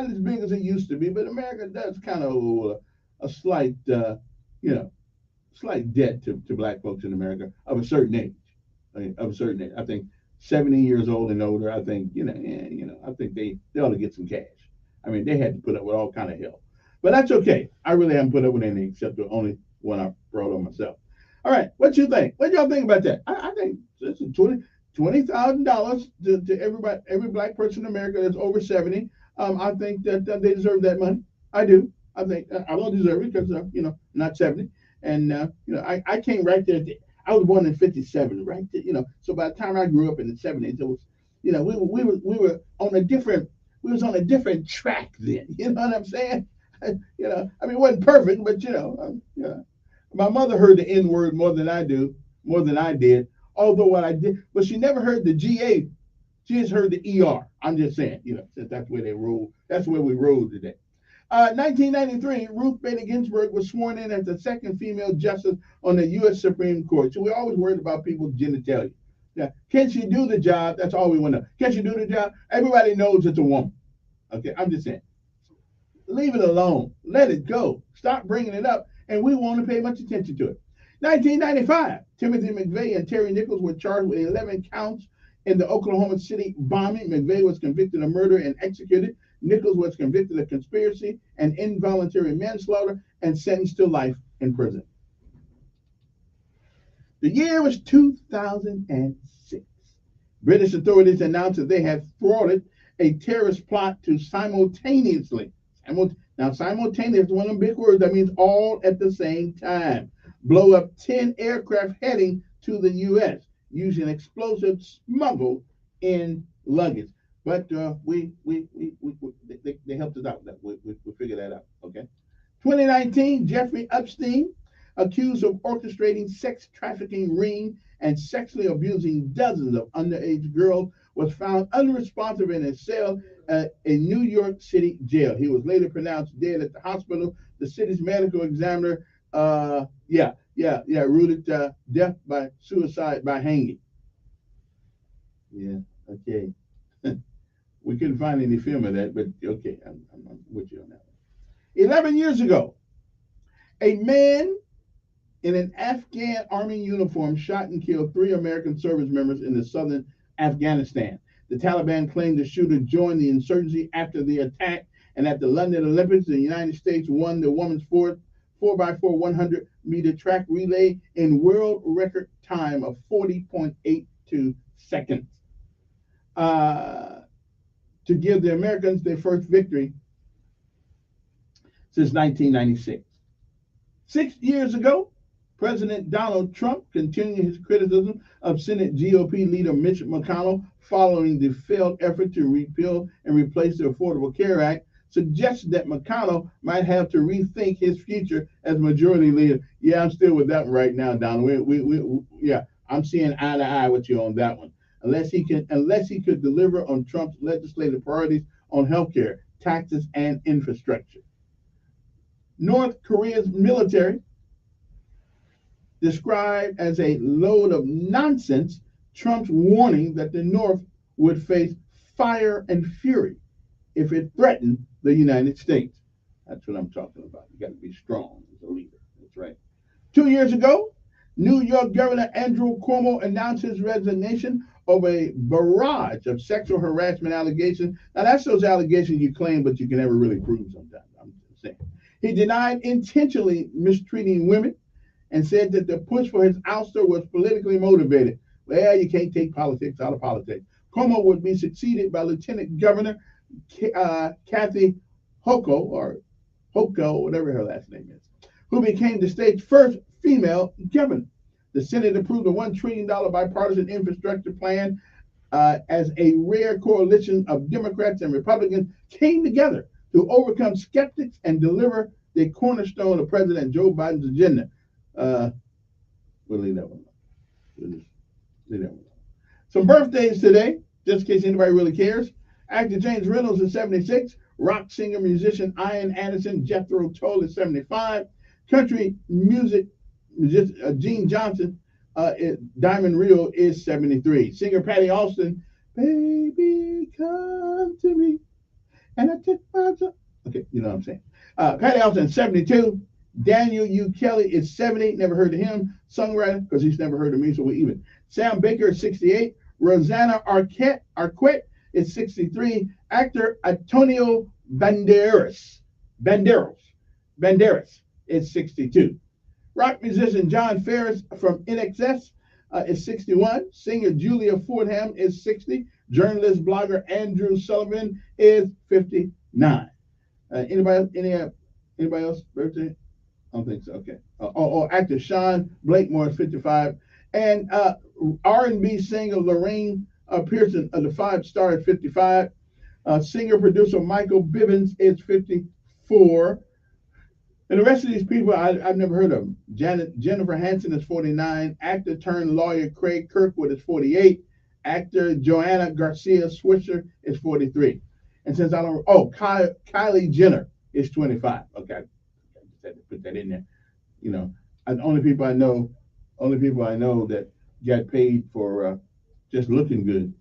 as big as it used to be, but America does kind of owe a slight, slight debt to black folks in America of a certain age. I think 70 years old and older. I think I think they ought to get some cash. I mean, they had to put up with all kind of hell, but that's okay. I really haven't put up with anything except the only one I brought on myself. All right, what you think? What y'all think about that? I think it's $20,000 to every black person in America that's over 70. I think that they deserve that money. I do. I think I don't deserve it because not 70, and I came right there. I was born in 57, right? So by the time I grew up in the 70s, it was, we were on a different track then. You know what I'm saying? I mean, it wasn't perfect, but my mother heard the N word more than I did. Although what I did, but she never heard the GA. She just heard the ER. I'm just saying, since that's where they roll. That's where we roll today. 1993, Ruth Bader Ginsburg was sworn in as the second female justice on the U.S. Supreme Court. So we're always worried about people's genitalia. Yeah. Can she do the job? That's all we want to know. Can she do the job? Everybody knows it's a woman. Okay, I'm just saying. Leave it alone. Let it go. Stop bringing it up, and we won't pay much attention to it. 1995, Timothy McVeigh and Terry Nichols were charged with 11 counts in the Oklahoma City bombing. McVeigh was convicted of murder and executed. Nichols was convicted of conspiracy and involuntary manslaughter and sentenced to life in prison. The year was 2006. British authorities announced that they had thwarted a terrorist plot to simultaneously, simultaneous is one of them big words, that means all at the same time, blow up 10 aircraft heading to the U.S. using explosives smuggled in luggage. But they helped us out. We figured that out. Okay. 2019, Jeffrey Epstein, accused of orchestrating sex trafficking ring and sexually abusing dozens of underage girls, was found unresponsive in his cell at a New York City jail. He was later pronounced dead at the hospital. The city's medical examiner, ruled it death by suicide by hanging. Yeah. Okay. We couldn't find any film of that, but okay, I'm with you on that one. 11 years ago, a man in an Afghan army uniform shot and killed 3 American service members in the southern Afghanistan. The Taliban claimed the shooter joined the insurgency after the attack, and at the London Olympics, the United States won the women's 4x4 100-meter track relay in world record time of 40.82 seconds. To give the Americans their first victory since 1996. 6 years ago, President Donald Trump continued his criticism of Senate GOP leader Mitch McConnell following the failed effort to repeal and replace the Affordable Care Act, suggested that McConnell might have to rethink his future as majority leader. Yeah, I'm still with that one right now, Donald. I'm seeing eye to eye with you on that one. Unless he could deliver on Trump's legislative priorities on healthcare, taxes, and infrastructure. North Korea's military, described as a load of nonsense, Trump's warning that the North would face fire and fury if it threatened the United States. That's what I'm talking about. You got to be strong as a leader. That's right. 2 years ago, New York Governor Andrew Cuomo announced his resignation over a barrage of sexual harassment allegations. Now, that's those allegations you claim, but you can never really prove sometimes. I'm just saying. He denied intentionally mistreating women and said that the push for his ouster was politically motivated. Well, you can't take politics out of politics. Cuomo would be succeeded by Lieutenant Governor Kathy Hochul, whatever her last name is, who became the state's first female governor. The Senate approved a $1 trillion bipartisan infrastructure plan as a rare coalition of Democrats and Republicans came together to overcome skeptics and deliver the cornerstone of President Joe Biden's agenda. We'll leave that one. We'll just leave that one. Some birthdays today, just in case anybody really cares. Actor James Reynolds is 76. Rock singer, musician Ian Anderson, Jethro Tull is 75. Country music Gene Johnson, Diamond Rio is 73. Singer Patty Austin, baby, come to me. And I took my time. Okay, you know what I'm saying. Patty Austin, 72. Daniel U. Kelly is 70. Never heard of him. Songwriter, because he's never heard of me, so we're even. Sam Baker is 68. Rosanna Arquette is 63. Actor Antonio Banderas is 62. Rock musician John Ferris from NXS is 61. Singer Julia Fordham is 60. Journalist blogger Andrew Sullivan is 59. Anybody else birthday? I don't think so. Okay. Actor Sean Blakemore is 55. And R&B singer Lorraine Pearson of the Five Star is 55. Singer-producer Michael Bivins is 54. And the rest of these people, I've never heard of them. Jennifer Hansen is 49. Actor turned lawyer Craig Kirkwood is 48. Actor Joanna Garcia Swisher is 43. And since I don't, Kylie Jenner is 25. Okay, I just had to put that in there. You know, the only people I know that got paid for just looking good.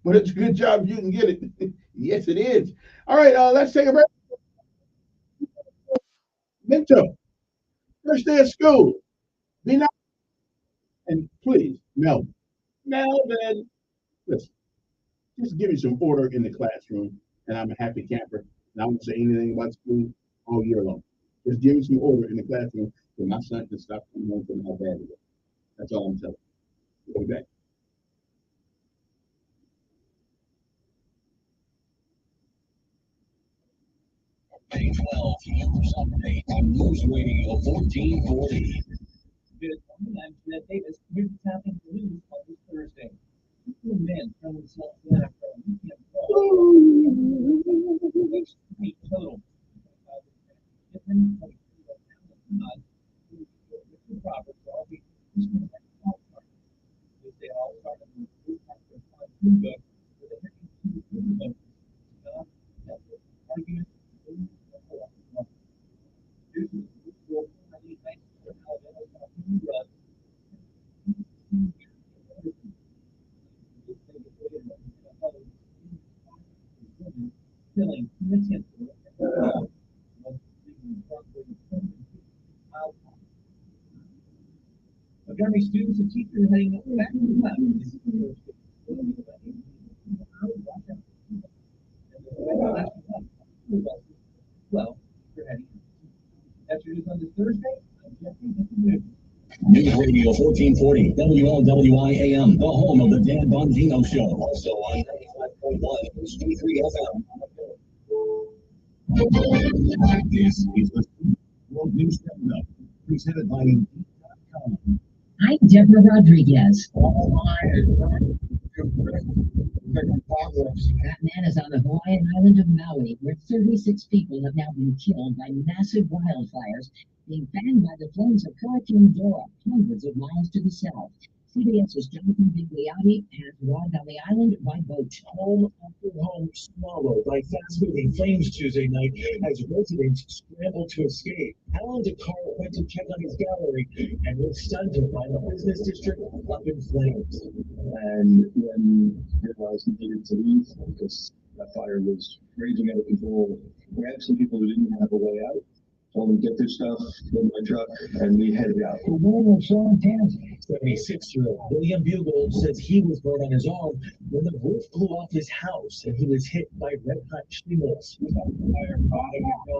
But it's a good job if you can get it. Yes, it is. All right, let's take a break. Minto, first day of school. Be nice. And please, Melvin, listen, just give me some order in the classroom, and I'm a happy camper. And I won't say anything about school all year long. Just give me some order in the classroom so my son can stop coming home from how bad it is. That's all I'm telling you. We'll be back. Page 12, News Update on News Radio 1440. Good morning, I'm Jeff Davis. Here's what's happening in the news on this Thursday. Two men thrown themselves in after a weekend brawl. Total. They all started with argument. Academy students and teachers heading back to the class. Well, you're heading. That's your news on this Thursday. News Radio 1440, WLWI AM, the home of the Dan Bongino Show. Also on 95.1 HD3 FM. This is the World News Roundup, presented by Indeed.com. I'm Deborah Rodriguez. That man is on the Hawaiian island of Maui, where 36 people have now been killed by massive wildfires being fanned by the flames of Hurricane Dora, hundreds of miles to the south. CBS's Jonathan Bigliotti has arrived on the island by boat. Home after home swallowed by fast-moving flames Tuesday night as residents scrambled to escape. Alan DeCarlo went to check on his gallery and was stunned to find the business district up in flames. And when he realized he needed to leave because that fire was raging out of control, grabbed some people who didn't have a way out, told them get their stuff, get my truck, and we headed out. The woman of Sean Townsend, 76-year-old William Bugle, says he was burned on his arm when the roof blew off his house and he was hit by red-hot shingles. Fire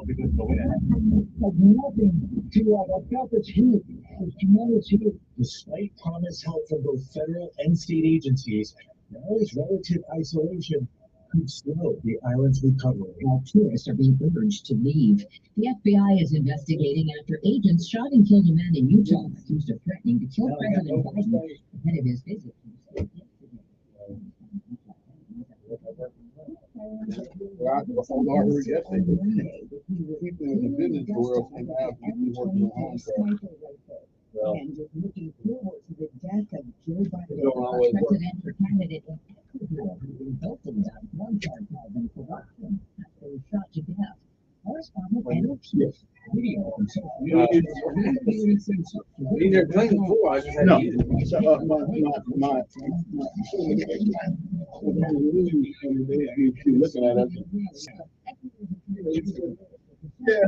because the wind. Like nothing to I felt this heat, this tremendous heat. Despite promised help from both federal and state agencies, Now its relative isolation could slow the island's recovery. While tourists are being urged to leave. The FBI is investigating after agents shot and killed a man in Utah accused of threatening to kill President Biden ahead of his visit. Well, I heard yesterday, people in the business world and now people working on home side. Well, And just looking forward to the death of Joe Biden, don't always work. president for candidate in Ecuador, who resulted in one charge of corruption after he was shot to death. Correspondent Andrew Pierce, video from social media. Either clean before, I just had No. to use it. So, You looking at it. Yeah.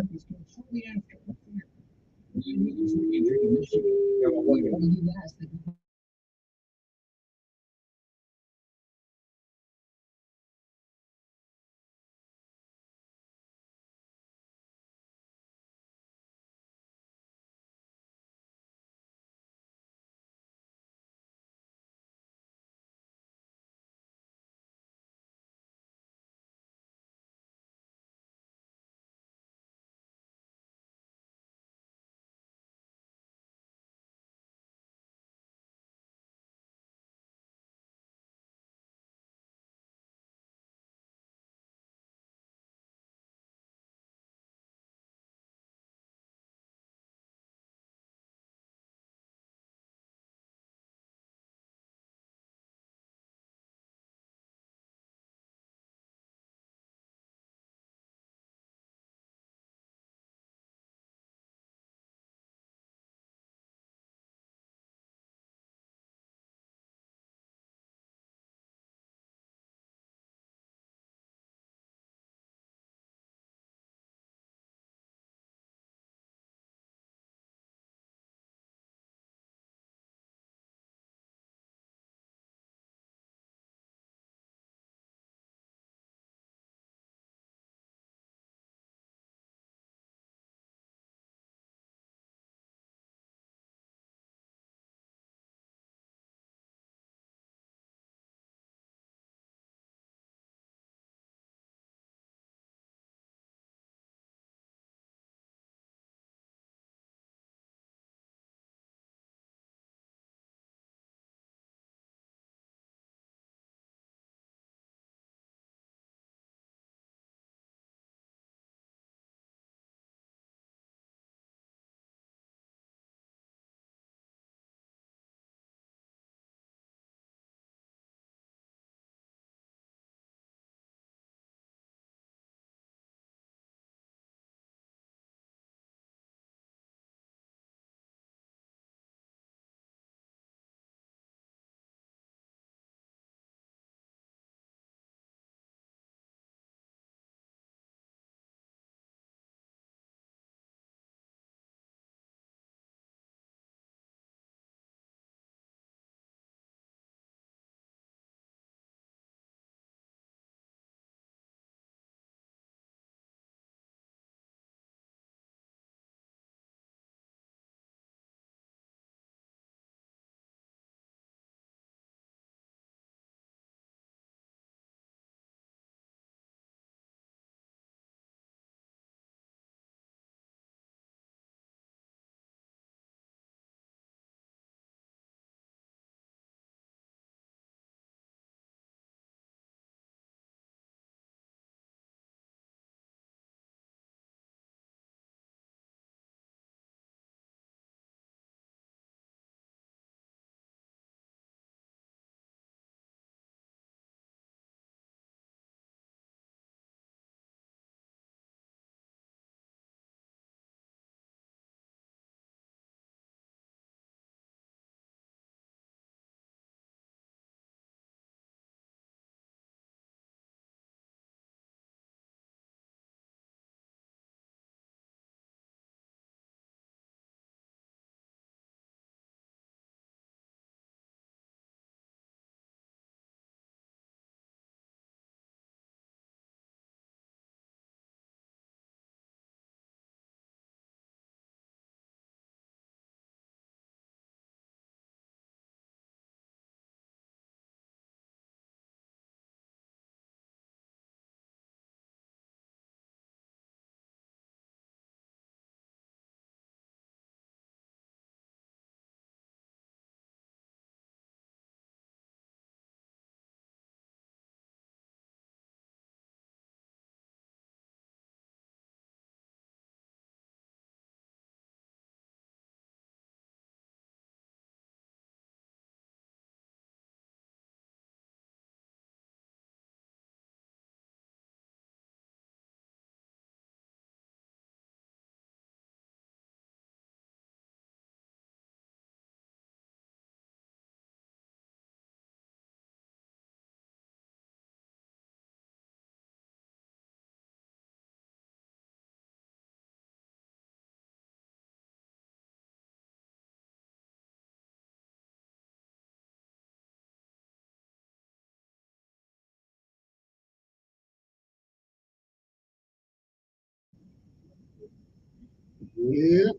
Yeah.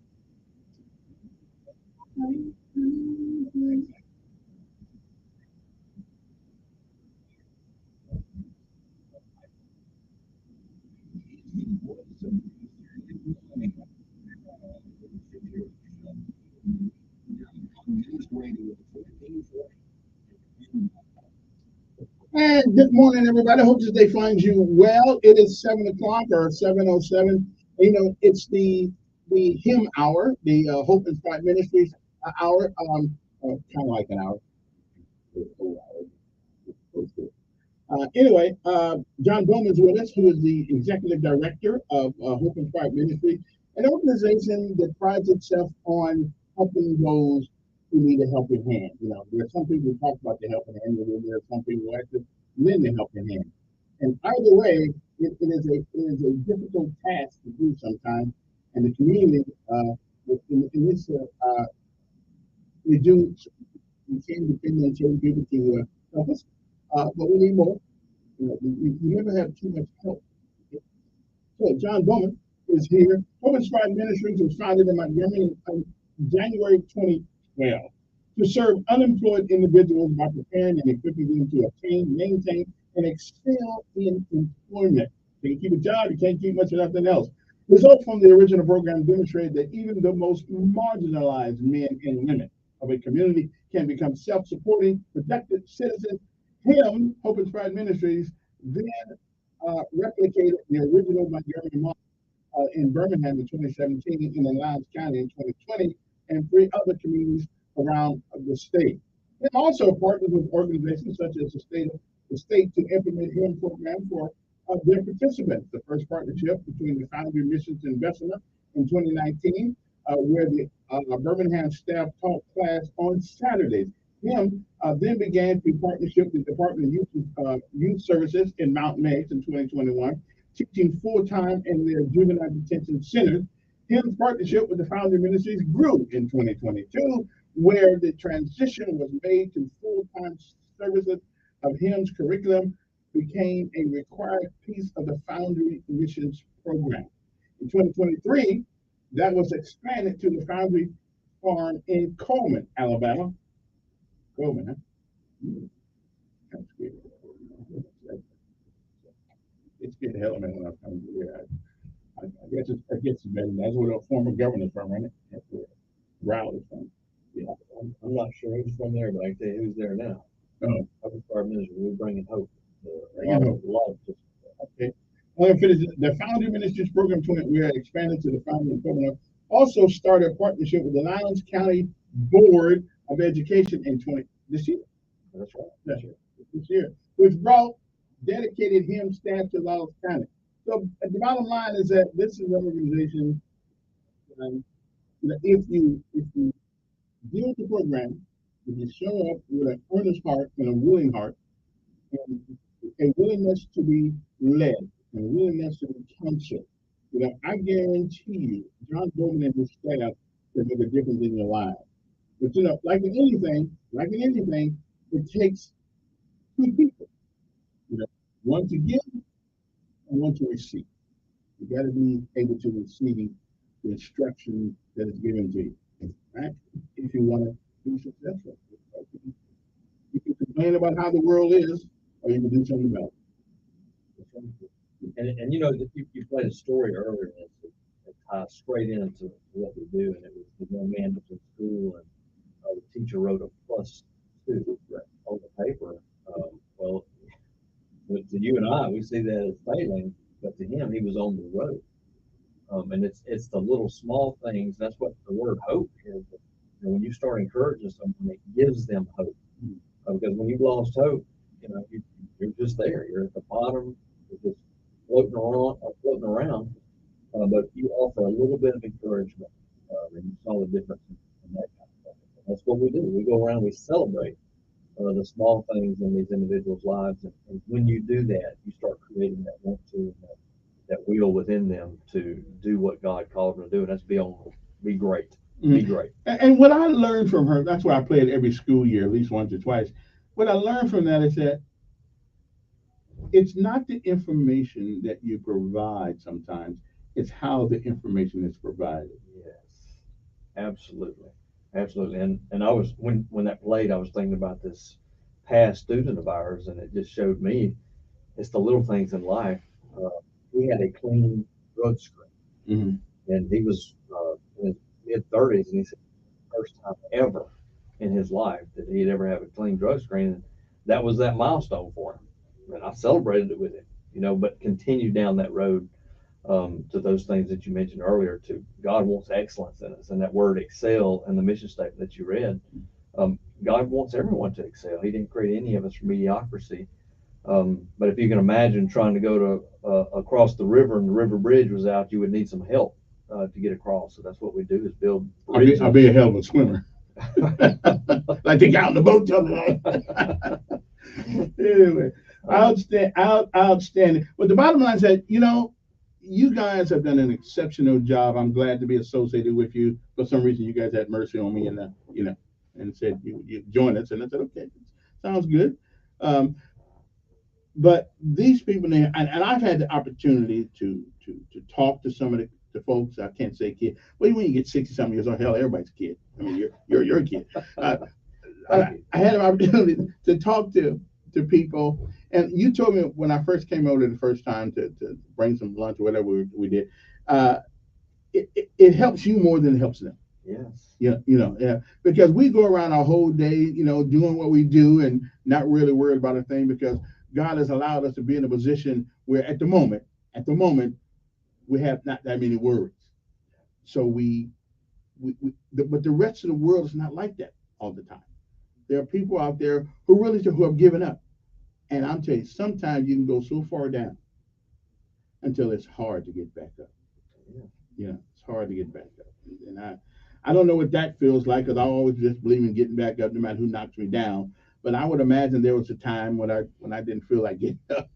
And good morning, everybody. Hope this day finds you well. It is 7 o'clock or 7:07. You know, it's the hymn hour, the Hope Inspired Ministries hour. Kind of like an hour. Anyway, John Bowman is with us, who is the executive director of Hope Inspired Ministry, an organization that prides itself on helping those who need a helping hand. You know, there are some people who talk about the helping hand, and then there are some people who actually lend the helping hand. And either way, it is a difficult task to do sometimes. And the community, in this, we do, we can depend on certain people to help us, but we need more. You know, you never have too much help. So John Bowman is here. Hope Inspired Ministries was founded in Montgomery in January 2012 to serve unemployed individuals by preparing and equipping them to obtain, maintain, and excel in employment. You can keep a job, you can't keep much of nothing else. Results from the original program demonstrated that even the most marginalized men and women of a community can become self-supporting, productive citizens. Him, Hope Inspired Ministries, then replicated the original Montgomery model in Birmingham in 2017, in Alliance County in 2020, and 3 other communities around the state. It also partnered with organizations such as the state to implement HIM program for their participants. The first partnership between the Foundry Missions and Bessemer in 2019, where the Birmingham staff taught class on Saturdays. Him then began through partnership with the Department of Youth Services in Mount Maize in 2021, teaching full-time in their juvenile detention centers. Him's partnership with the Foundry Ministries grew in 2022, where the transition was made to full-time services of Him's curriculum became a required piece of the Foundry Missions program. In 2023, that was expanded to the Foundry Farm in Coleman, Alabama. Coleman, huh? That's good. It's good to hell, man, when I come here. I guess it's better. That's where the former governor's from, right? That's where Rowley's from. Yeah. I'm not sure who's from there, but I can tell you who's there now. Oh. Hope Inspired Ministry, we're bringing hope. Bringing hope. A lot of just, okay. The Foundry Ministries program, we are expanded to the Foundry program. Also started a partnership with the Lyons County Board of Education in this year. That's right. This year, which brought dedicated HIM staff to Lyons County. So the bottom line is that this is an organization. If you deal with the program, if you show up with an earnest heart and a willing heart, and a willingness to be led, and a willingness to be counseled, I guarantee you, John Bowman and his staff can make a difference in your life. But like in anything, it takes 2 people. One to give and one to receive. You got to be able to receive the instruction that is given to you, right? If you want to be successful, you can complain about how the world is, or you can do something about it. and you know, you played a story earlier that ties straight into what we do, and it was the young man was in school, and the teacher wrote a +2 on the paper. Well, to you and I, we see that as failing, but to him, he was on the road. And it's the little small things. That's what the word hope is. When you start encouraging someone, it gives them hope. Because when you've lost hope, you're just there. You're at the bottom. You're just floating around. But you offer a little bit of encouragement, and you saw the difference in that kind of thing. And that's what we do. We go around. We celebrate the small things in these individuals' lives, and when you do that, you start creating that want to, that will within them to do what God called them to do, and that's be great. Be great. And what I learned from her, that's why I play it every school year, at least once or twice. What I learned from that is that it's not the information that you provide sometimes, it's how the information is provided. Yeah. Absolutely, absolutely. And I was when that played, I was thinking about this past student of ours, and it just showed me it's the little things in life. Uh, he had a clean drug screen, and he was in his mid 30s, and he said first time ever in his life that he'd ever have a clean drug screen. And that was that milestone for him, and I celebrated it with him. But continued down that road to those things that you mentioned earlier. To God wants excellence in us, and that word excel and the mission statement that you read. God wants everyone to excel. He didn't create any of us for mediocrity. But if you can imagine trying to go to across the river and the river bridge was out, you would need some help to get across. So that's what we do is build bridges. I'll be a hell of a swimmer. Like they got on the boat the other day. Anyway, outstanding. But the bottom line said, you guys have done an exceptional job. I'm glad to be associated with you. For some reason, you guys had mercy on me and and said you join us, and I said, okay, sounds good. But these people, and I've had the opportunity to talk to some of the folks. I can't say kid. Well, when you get 60-something years old, hell, everybody's a kid. I mean, you're a kid. I had an opportunity to talk to people, and you told me when I first came over the first time to bring some lunch or whatever we did. It helps you more than it helps them. Yes. Yeah, because we go around our whole day, doing what we do and not really worried about a thing, because God has allowed us to be in a position where at the moment, we have not that many worries. So but the rest of the world is not like that all the time. There are people out there who have given up. And I'm telling you, sometimes you can go so far down until it's hard to get back up. It's hard to get back up. And I don't know what that feels like, because I always just believe in getting back up no matter who knocks me down. But I would imagine there was a time when I didn't feel like getting up,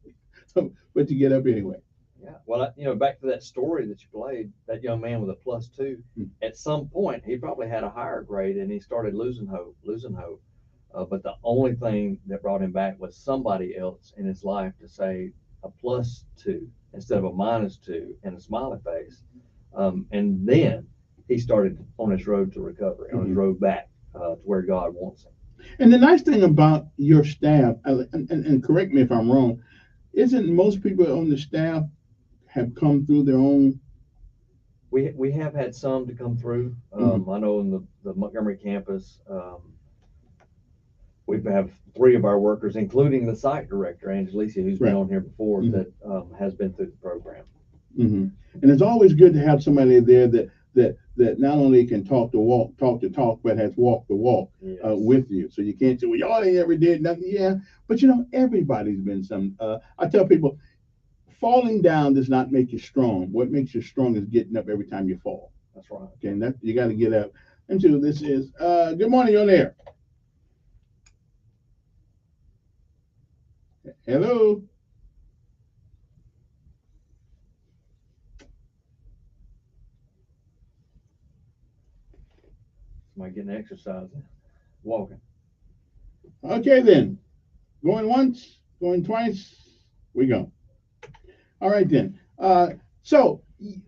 but to get up anyway. Yeah. Well, back to that story that you played, that young man with a +2, at some point, he probably had a higher grade and he started losing hope. But the only thing that brought him back was somebody else in his life to say a +2 instead of a -2 and a smiley face. And then he started on his road to recovery, on his road back to where God wants him. And the nice thing about your staff, and correct me if I'm wrong, isn't most people on the staff have come through their own? We have had some to come through. I know in the Montgomery campus, we have 3 of our workers, including the site director, Angelicia, who's been on here before, that has been through the program. And it's always good to have somebody there that not only can talk the talk, but has walked the walk with you. So you can't say, well, y'all ain't ever did nothing. Yeah, but everybody's been some. I tell people, falling down does not make you strong. What makes you strong is getting up every time you fall. That's right. Okay, and you got to get up. And so this is, good morning, you're there. Hello. Somebody getting exercise, walking. Okay, then. Going once, going twice, we go. All right, then. So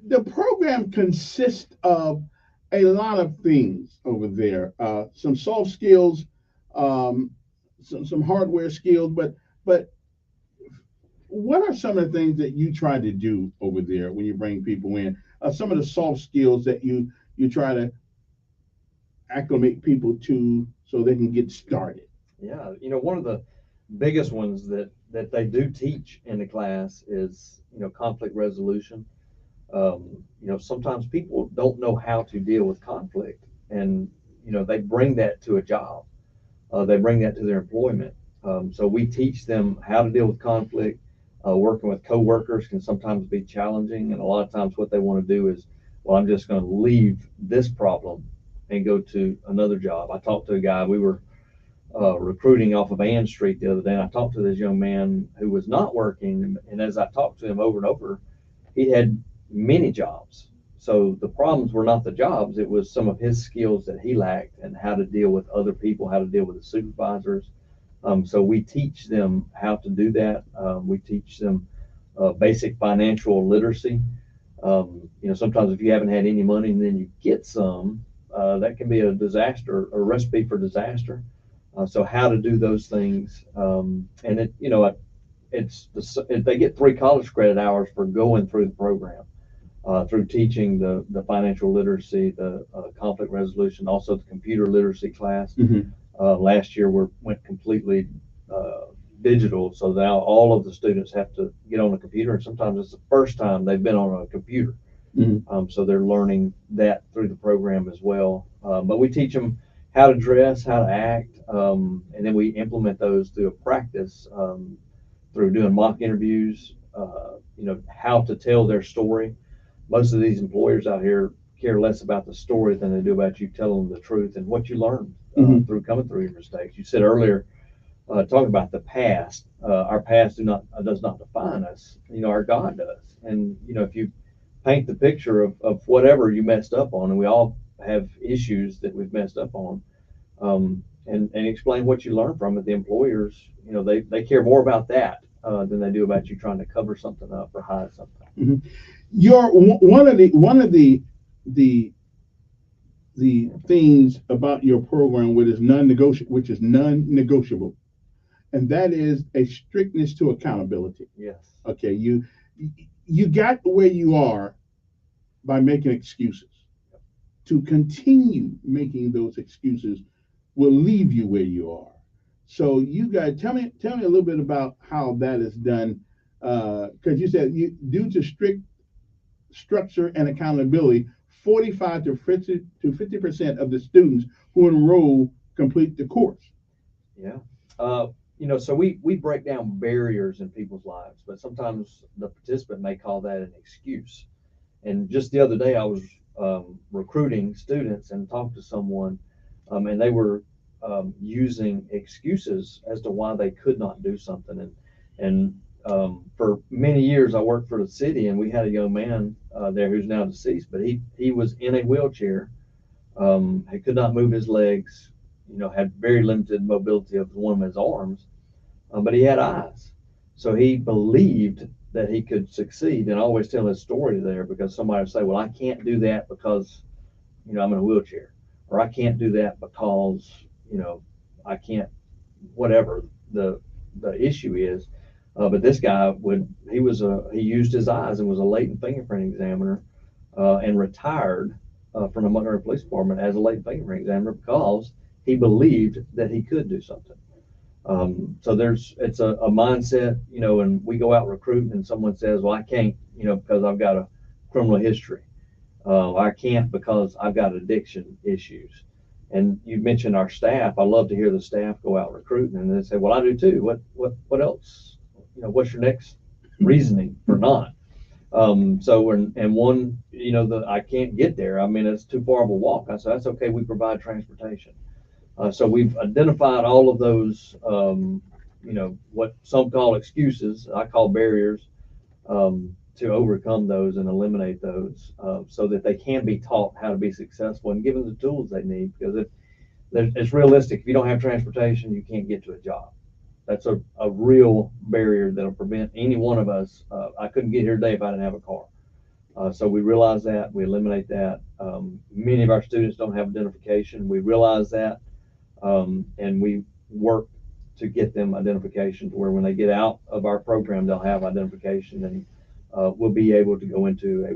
the program consists of a lot of things over there. Some soft skills, some hardware skills, but what are some of the things that you try to do over there when you bring people in? Some of the soft skills that you try to acclimate people to so they can get started. Yeah, one of the biggest ones that they do teach in the class is conflict resolution. Sometimes people don't know how to deal with conflict, and they bring that to a job. They bring that to their employment. So we teach them how to deal with conflict. Working with coworkers can sometimes be challenging, and a lot of times what they want to do is, well, I'm just going to leave this problem and go to another job. I talked to a guy, we were recruiting off of Ann Street the other day, and I talked to this young man who was not working, and as I talked to him over and over, he had many jobs. So the problems were not the jobs, it was some of his skills that he lacked and how to deal with other people, how to deal with the supervisors. So we teach them how to do that. We teach them basic financial literacy. Sometimes if you haven't had any money and then you get some, that can be a disaster, a recipe for disaster. So how to do those things, and it, you know, they get 3 college credit hours for going through the program, through teaching the financial literacy, the conflict resolution, also the computer literacy class. Last year went completely digital, so now all of the students have to get on a computer, and sometimes it's the first time they've been on a computer. So they're learning that through the program as well. But we teach them how to dress, how to act, and then we implement those through a practice, through doing mock interviews, you know, how to tell their story. Most of these employers out here care less about the story than they do about you telling them the truth and what you learned through coming through your mistakes. You said earlier, talking about the past, our past does not define us. You know, our God does. And, you know, if you paint the picture of whatever you messed up on, and we all have issues that we've messed up on, and explain what you learned from it, the employers, you know, they care more about that than they do about you trying to cover something up or hide something. One of the things about your program which is non-negotiable, and that is a strictness to accountability. Yes. Okay, you got where you are by making excuses. To continue making those excuses will leave you where you are. So you guys, tell me a little bit about how that is done, because you said due to strict structure and accountability, 45 to 50% of the students who enroll complete the course. Yeah. You know, so we break down barriers in people's lives, but sometimes the participant may call that an excuse. And just the other day, I was recruiting students and talked to someone, and they were using excuses as to why they could not do something. And for many years, I worked for the city, and we had a young man there who's now deceased, but he was in a wheelchair. He could not move his legs, you know, had very limited mobility of one of his arms, but he had eyes. So he believed that he could succeed. And I always tell his story there because somebody will say, well, I can't do that because, you know, I'm in a wheelchair, or I can't do that because, you know, I can't, whatever the issue is. But this guy he used his eyes and was a latent fingerprint examiner, and retired from the Montgomery Police Department as a latent fingerprint examiner because he believed that he could do something. So it's a mindset, you know, and we go out recruiting and someone says, well, I can't, you know, because I've got a criminal history. I can't because I've got addiction issues. And you mentioned our staff. I love to hear the staff go out recruiting and they say, well, I do too. What else? You know, what's your next reasoning for not? So, and one, you know, I can't get there. I mean, it's too far of a walk. I said, that's okay. We provide transportation. So we've identified all of those, you know, what some call excuses, I call barriers, to overcome those and eliminate those, so that they can be taught how to be successful and given the tools they need. Because it's realistic. If you don't have transportation, you can't get to a job. That's a real barrier that'll prevent any one of us. I couldn't get here today if I didn't have a car. So we realize that, we eliminate that. Many of our students don't have identification. We realize that. And we work to get them identification to where when they get out of our program, they'll have identification, and we'll be able to go into a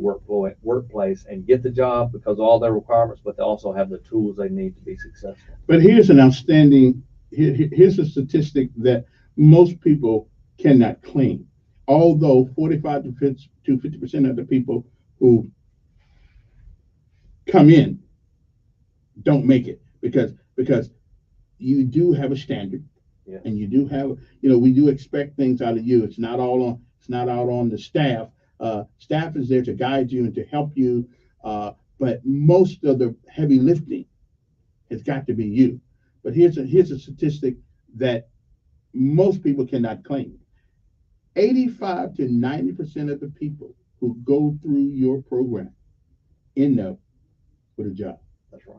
workplace and get the job because of all their requirements, but they also have the tools they need to be successful. But here's here's a statistic that most people cannot claim. Although 45 to 50% of the people who come in don't make it because you do have a standard. Yeah. And you do have, you know, we do expect things out of you. It's not out on the staff. Staff is there to guide you and to help you, but most of the heavy lifting has got to be you. But here's a statistic that most people cannot claim. 85 to 90% of the people who go through your program end up with a job. That's right.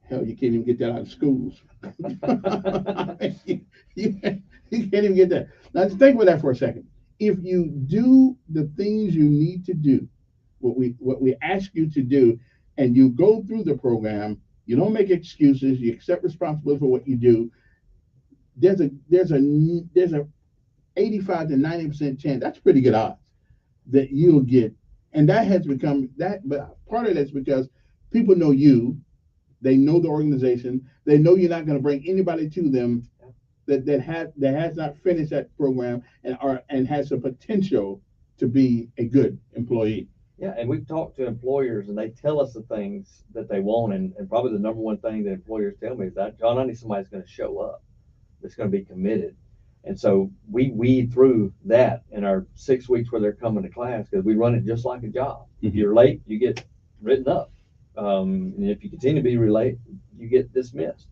Hell, you can't even get that out of schools. you can't even get that. Now, just think about that for a second. If you do the things you need to do, what we ask you to do, and you go through the program, you don't make excuses, you accept responsibility for what you do, there's a 85 to 90% chance, that's pretty good odds, that you'll get. And that has become that, but part of that's because people know you, they know the organization, they know you're not going to bring anybody to them that has not finished that program and has the potential to be a good employee. Yeah, and we've talked to employers and they tell us the things that they want, and probably the number one thing that employers tell me is that, John, I need somebody that's going to show up, that's going to be committed. And so we weed through that in our 6 weeks where they're coming to class, because we run it just like a job. If you're late, you get written up. And if you continue to be late, you get dismissed.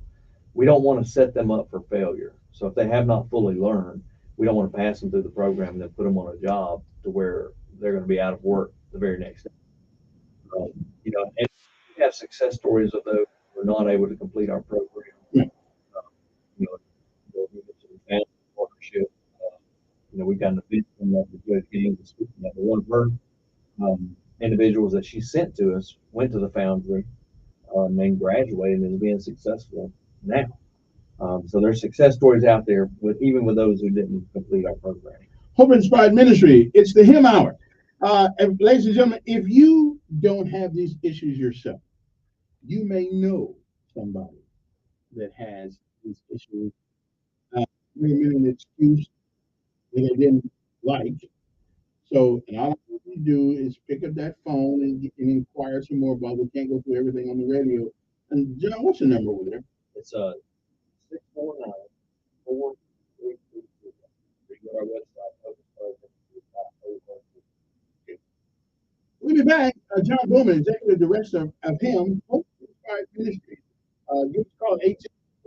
We don't want to set them up for failure. So if they have not fully learned, we don't want to pass them through the program and then put them on a job to where they're going to be out of work the very next day. And we have success stories of those who are not able to complete our program. You know, we mentioned family partnership. We got an event coming up with Judge Gaines this weekend. One of her individuals that she sent to us went to the foundry and graduated and is being successful now. So there's success stories out there even with those who didn't complete our program. Hope Inspired Ministry, it's the Hymn Hour. And ladies and gentlemen, if you don't have these issues yourself, you may know somebody that has these issues. Maybe an excuse that they didn't like. So, and all we do is pick up that phone and inquire some more about it. We can't go through everything on the radio. And John, what's the number over there? It's 649-433. Go to our website. We'll be back. John Bowman, Executive Director of HIM, Hope Inspired Ministries. Give us a call,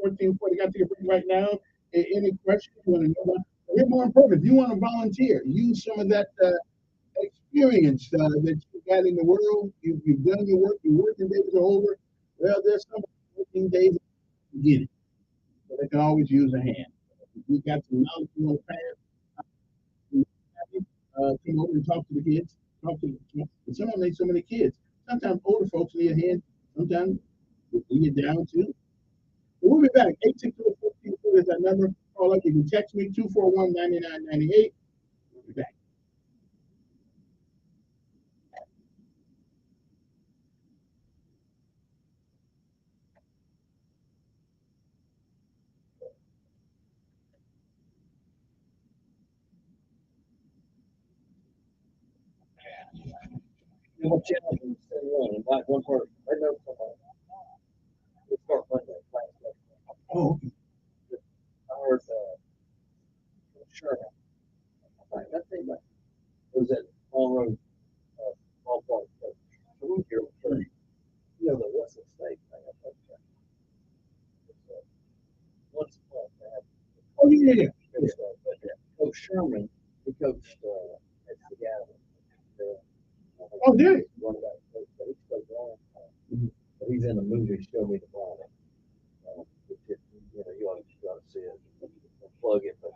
814-40. Got to your break right now. Any questions you want to know about? Or more important, if you want to volunteer, use some of that experience that you got in the world. You've done your work. Your working days are over. Well, there's some working days to get it. So they can always use a hand. If you got some knowledge you want to pass, come over and talk to the kids. And some of them need so many kids. Sometimes older folks need a hand. Sometimes we get down too. We'll be back. 864-14 is that number. Call up. You can text me 241-9998. We'll be back. What challenge is one? Invite one person. I know somebody. We'll start Monday. Oh, okay. I heard Sherman. That's it. It was at Long Road ballpark. So we here with 30. The West State thing. Once upon a time. Oh, yeah. Coach Sherman, he coached at Seattle. Oh, did he? One of that coach, but he's so long. But he's in the movie Show Me the Ball. You ought to see it. Plug it, but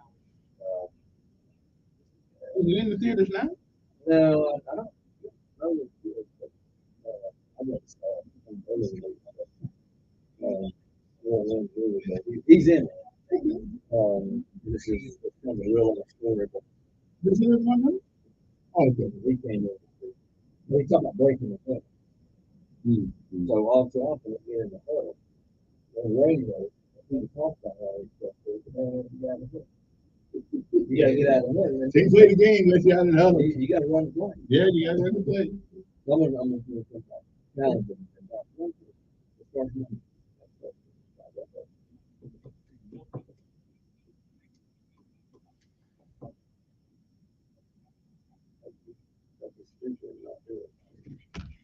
is it in the theaters now? No, I don't know. I went he's in it. This is kind of a real life story, but this is one. Oh, okay. He came in. We talk about breaking the huddle. So all too often here in the huddle, when the rain goes, we talk about how you gotta get out of the huddle. Can't play the game unless you're out of the huddle. You gotta run the play. Yeah, you gotta run the play. I'm gonna challenge them.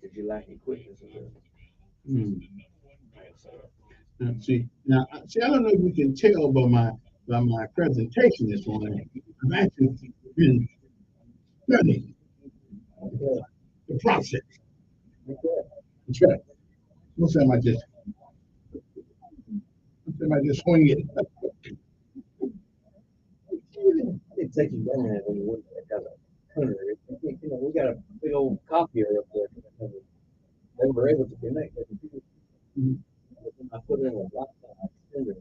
If you lack quickness in See, I don't know if you can tell by my presentation this morning. I've actually been studying the process. That's right. Most of them I just swing it. It takes you down there when you look at a printer. We got a big old copier up there. they were able to connect their computer. I put in a Wi-Fi extender.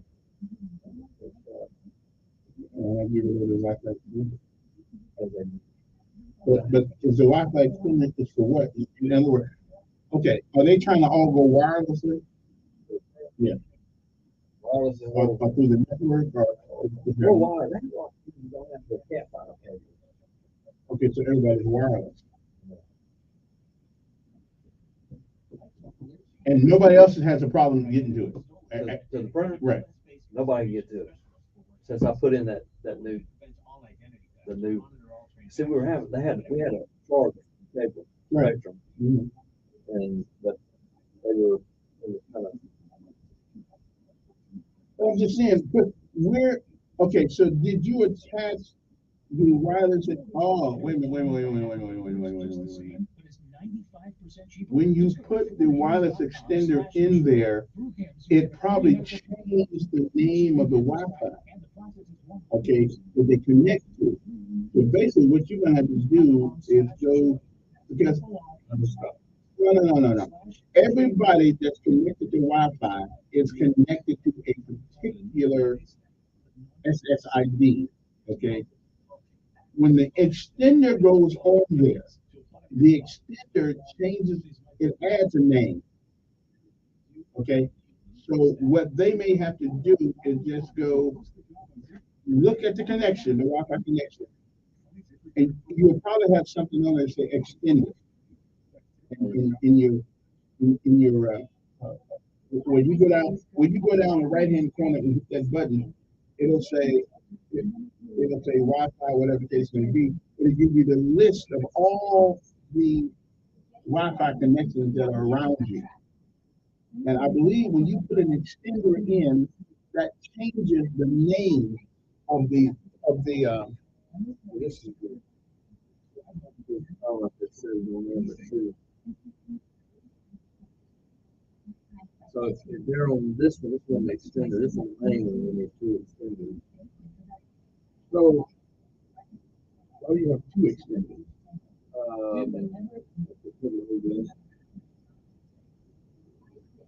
Have you ever heard of Wi-Fi extender? But is the Wi-Fi extender is for what? In other words, okay, are they trying to all go wirelessly? Yeah. Wireless Or through the network or wire. You don't have to cat file cable. Okay, so everybody's wireless. And nobody else has a problem getting to it. To the printer? Right. Nobody can get to it. Since I put in the new, see, we had a charge cable spectrum. And, but they were kind of. I'm just saying, but okay, so did you attach the wireless? Wait a minute. When you put the wireless extender in there, it probably changed the name of the Wi-Fi. Okay, so they connect to it. So basically what you're gonna have to do is go, because no. Everybody that's connected to Wi-Fi is connected to a particular SSID. Okay. When the extender goes on there, the extender changes, it adds a name. Okay. So what they may have to do is just go look at the connection, the Wi-Fi connection, and you'll probably have something on there that say extended in your when you go down the right hand corner and hit that button, it'll say Wi-Fi, whatever the case may be. It'll give you the list of all the Wi-Fi connections that are around you. And I believe when you put an extender in, that changes the name of the this is good. I don't know if it says on there, but too. So if they're on this one extender, this one main one, and there's two extenders. So why do you have two extenders?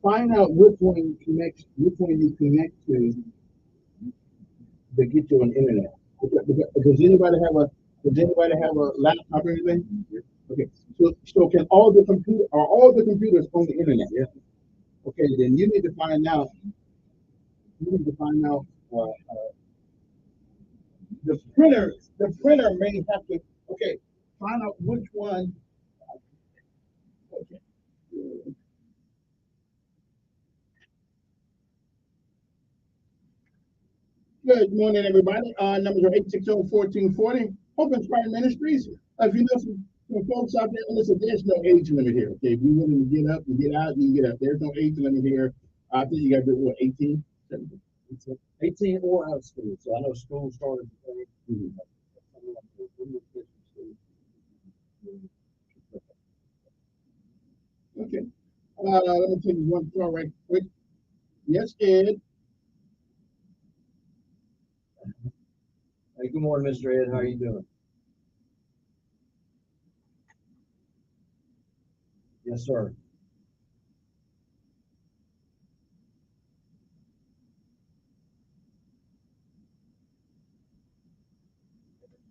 Find out which one you connect to get you on the internet. Does anybody have a laptop or anything? Okay. So can all the computers on the internet? Yeah. Okay, then you need to find out. The printer may have to. Okay, find out which one. Okay. Good morning, everybody. Numbers are 860-1440. Hope Inspired Ministries. If you know some folks out there, listen, there's no age limit here. Okay, if you're willing to get up and get out, you can get up. There's no age limit here. I think you got to do what, 18? 18 or out of school. So I know school started today. Okay. Let me take one call right quick. Yes, Ed. Hey, good morning, Mr. Ed. How are you doing? Yes, sir.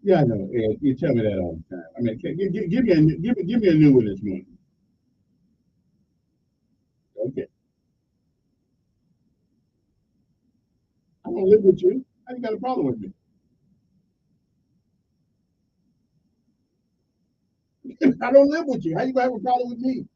Yeah, I know, Ed. You tell me that all the time. I mean, give me a new one this morning. Okay. I don't live with you. How you got a problem with me? I don't live with you. How you gonna have a problem with me?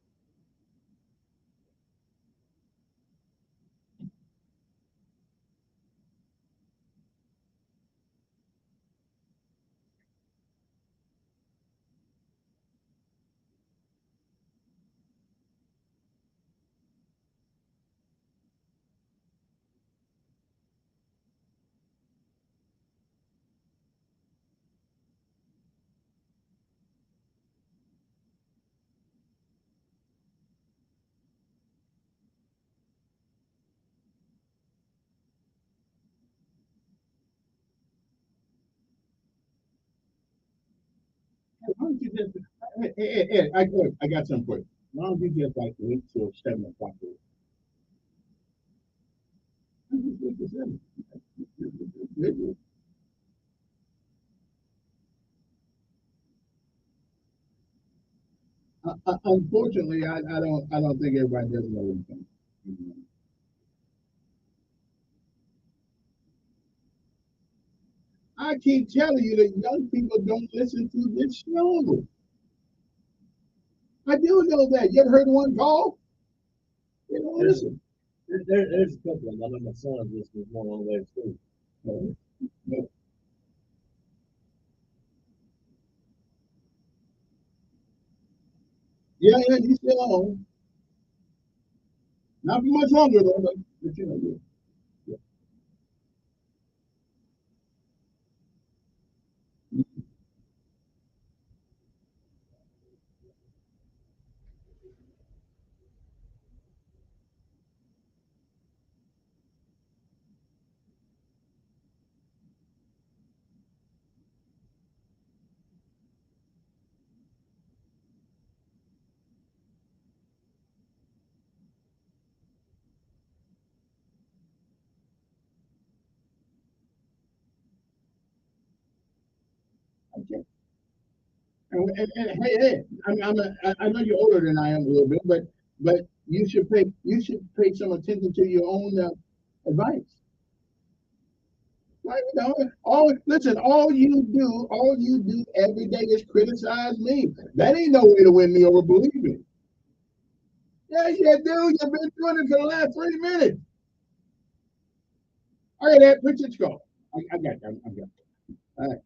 Ed, I got something for you. Why don't you just like wait till 7 o'clock? Wait till 7. Unfortunately, I don't think everybody does know anything. I keep telling you that young people don't listen to this show. I do know that. You ever heard one call? They don't listen. There's a couple of them. I know my son is listening more on the way to school. No. Yeah, he's still on. Not for much longer though, but you know, yeah. Okay. And hey, I know you're older than I am a little bit, but you should pay some attention to your own advice. Right? You know, all you do every day is criticize me. That ain't no way to win me over, believe me. Yeah, you do. You've been doing it for the last 3 minutes. All right, Ed, Richard's go. I got you. I got you. All right.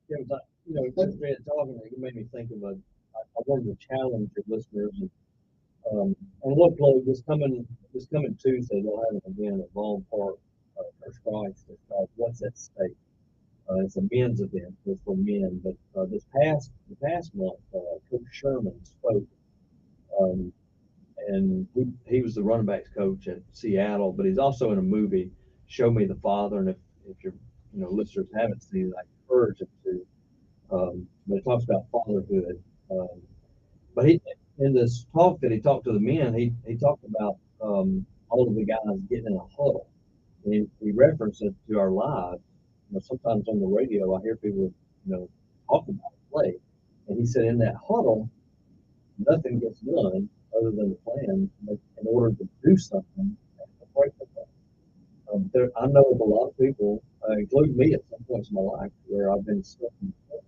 Yeah, but, you know, since we had talking, it made me think of I wanted to challenge your listeners and look, Chloe, this coming Tuesday, they'll have an event at Long Park, First Christ. It's called What's at Stake. It's a men's event. It's for men. But the past month, Coach Sherman spoke, um, and he was the running backs coach at Seattle, but he's also in a movie, Show Me the Father. And if your listeners haven't seen it, I encourage them to. But it talks about fatherhood. But in this talk that he talked to the men, he talked about all of the guys getting in a huddle. And he referenced it to our lives. Sometimes on the radio, I hear people, talk about play. And he said in that huddle, nothing gets done other than the plan. But in order to do something, to break the plan. I know of a lot of people, including me at some points in my life, where I've been stuck in the plan.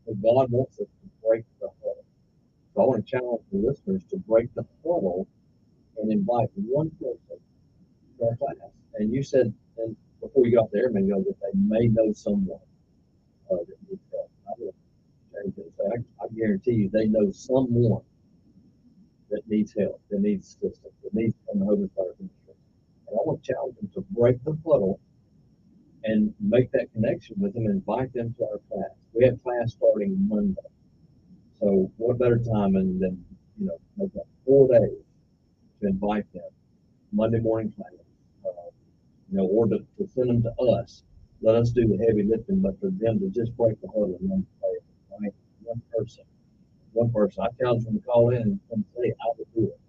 But God wants us to break the huddle. So I want to challenge the listeners to break the huddle and invite one person to our class. And you said, and before you got there, maybe that they may know someone that needs help. I will change it. So I guarantee you, they know someone that needs help, that needs assistance, that needs to come home and start ministry. And I want to challenge them to break the huddle and make that connection with them, and invite them to our class. We have class starting Monday. So what better time than make that 4 days to invite them, Monday morning class, or to send them to us. Let us do the heavy lifting, but for them to just break the huddle and one player, right? One person. I challenge them to call in and say, I will do it.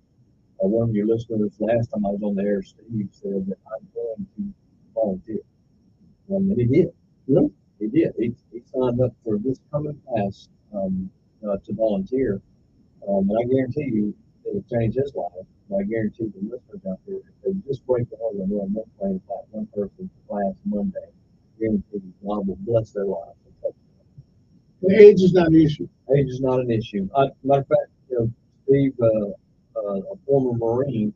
One of your listeners last time I was on the air, Steve, said that I'm going to volunteer. And he did. Really? He did. He signed up for this coming class to volunteer. And I guarantee you, it'll change his life. And I guarantee the listeners out there, if they just break the huddle and run one plane class, one person class Monday, I guarantee you, God will bless their lives. The age is not an issue. Age is not an issue. Matter of fact, Steve, a former Marine,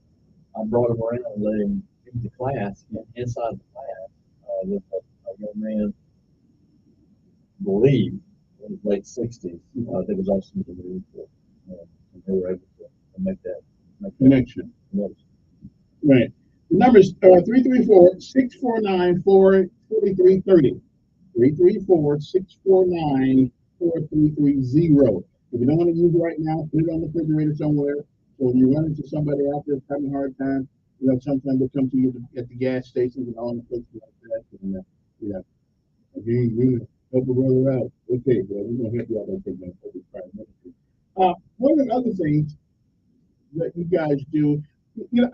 I brought him around and let him do the class. And inside the class, with a young man, I believe, in his late 60s, that was also in the Marine Corps. And they were able to make that Connection. Right. The number is 334-649-4330. 334-649-4330. If you don't want to use it right now, put it on the refrigerator somewhere. So if you run into somebody out there having a hard time, sometimes they'll come to you at the gas stations and all the places like that. And, if you help a brother out, okay, well, we're going to help you out. Take that every 5 minutes. One of the other things that you guys do,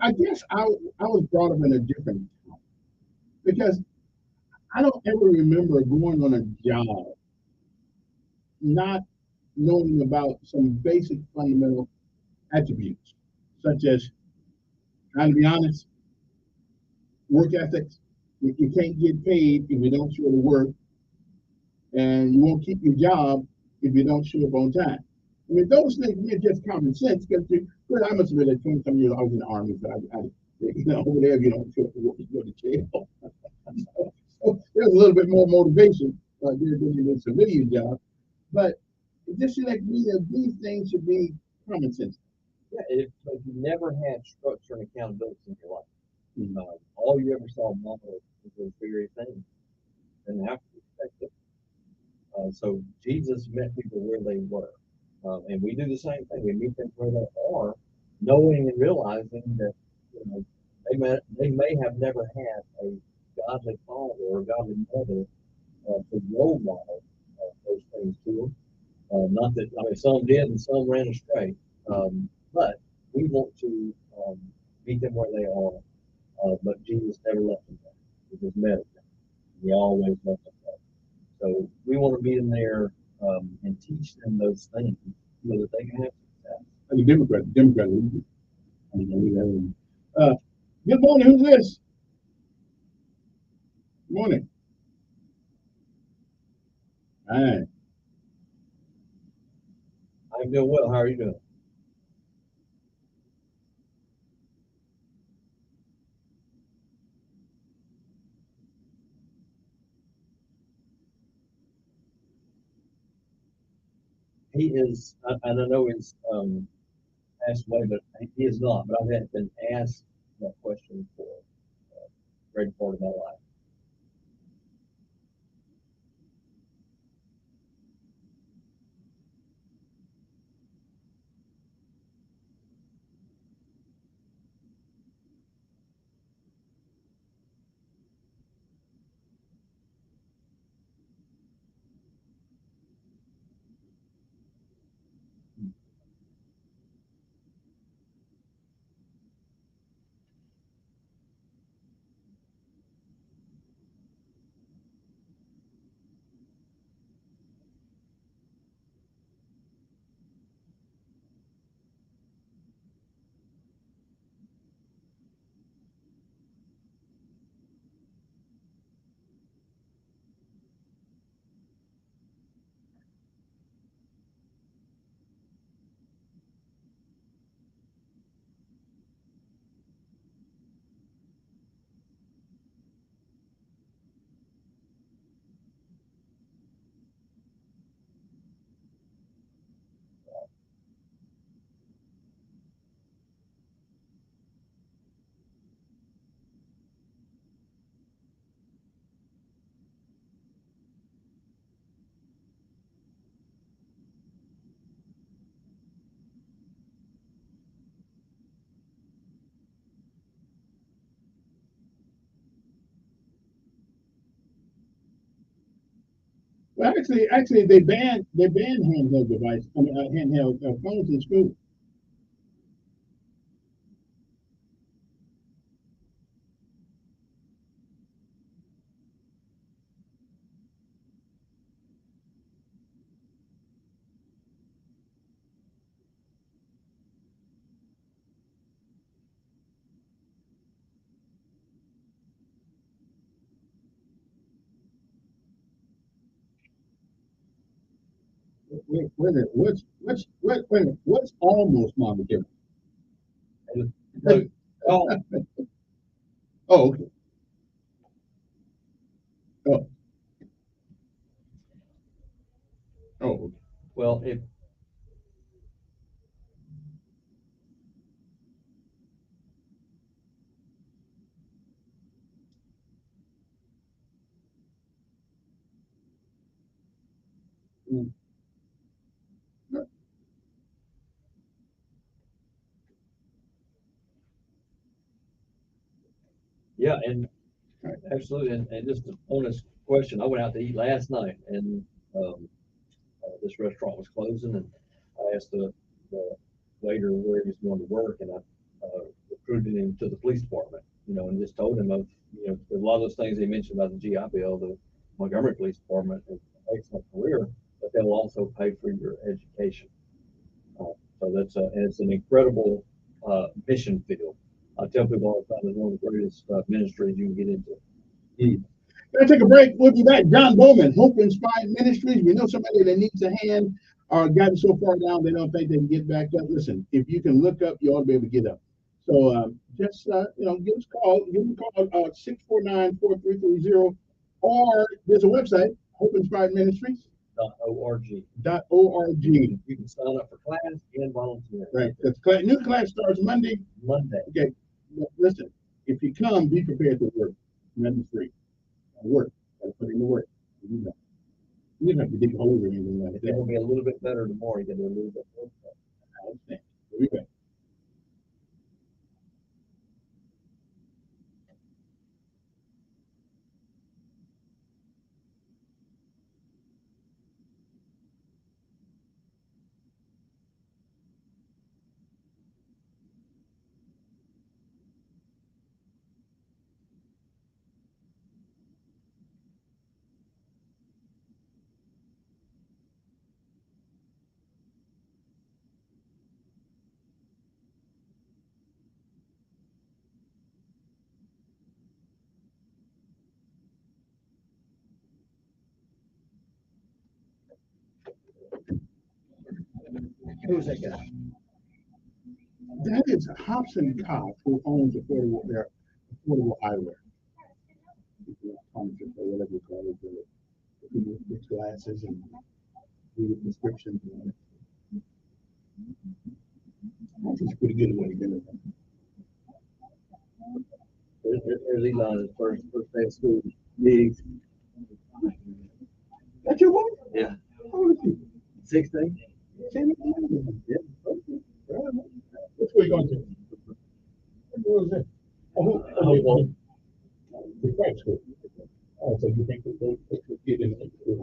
I guess I was brought up in a different town because I don't ever remember going on a job not knowing about some basic fundamental attributes, such as, trying to be honest, work ethics. You can't get paid if you don't show the work, and you won't keep your job if you don't show up on time. I mean, those things are just common sense because I must have been at 20 some years. I was in the army, so over there, if you don't show up to work, you go to jail. So there's a little bit more motivation there than in a civilian job. But it just seems like to me that these things should be common sense. Yeah, if you never had structure and accountability in your life, all you ever saw modeled was those very things, and how could you expect it? So Jesus met people where they were, and we do the same thing. We meet them where they are, knowing and realizing that they may have never had a godly father or a godly mother to role model those things to them. Not that some did and some ran astray, but we want to meet them where they are. But Jesus never left them there. He just met them. He always left them there. So we want to meet them there and teach them those things so that they can have success. Like a Democrat. Good morning. Who's this? Good morning. Hi. I'm doing well. How are you doing? He is, and I know he's passed away, but he is not. But I have been asked that question for a great part of my life. Well, actually, they banned handheld devices. I mean, handheld phones in school. Wait a minute. What's almost non-different? Oh, Oh, okay. Oh, oh. Well, if Mm. yeah, and absolutely, and just an honest question. I went out to eat last night, and this restaurant was closing, and I asked the waiter where he was going to work, and I recruited him to the police department, and just told him of, a lot of those things they mentioned about the GI Bill, the Montgomery Police Department is an excellent career, but they will also pay for your education. So it's an incredible mission field. I tell people all the time, it's one of the greatest ministries you can get into. Gonna take a break. We'll be back. John Bowman, Hope Inspired Ministries. We know somebody that needs a hand or gotten so far down they don't think they can get back up. Listen, if you can look up, you ought to be able to get up. So just give us a call. Give them a call 649-4330, or there's a website, Hope Inspired Ministries. .org. .org. You can sign up for class and volunteer. Right. New class starts Monday. Okay. Listen, if you come, be prepared to work. Nothing's free. Work. Gotta put in the work. You don't have to dig a hole or anything like that. It's gonna be a little bit better tomorrow. You can do a little bit more. I understand. Here we go. Who's that guy? That is Hobson Cobb, who owns affordable eyewear. Or whatever you call it, the glasses and the prescriptions. He's pretty good at what he does. There's Elon's first day of school. Gigs. That's your boy? Yeah. How old is he? 16. Yeah. Which way you going to? What was that? Oh, the private school. Oh, so you think that they could get in the school?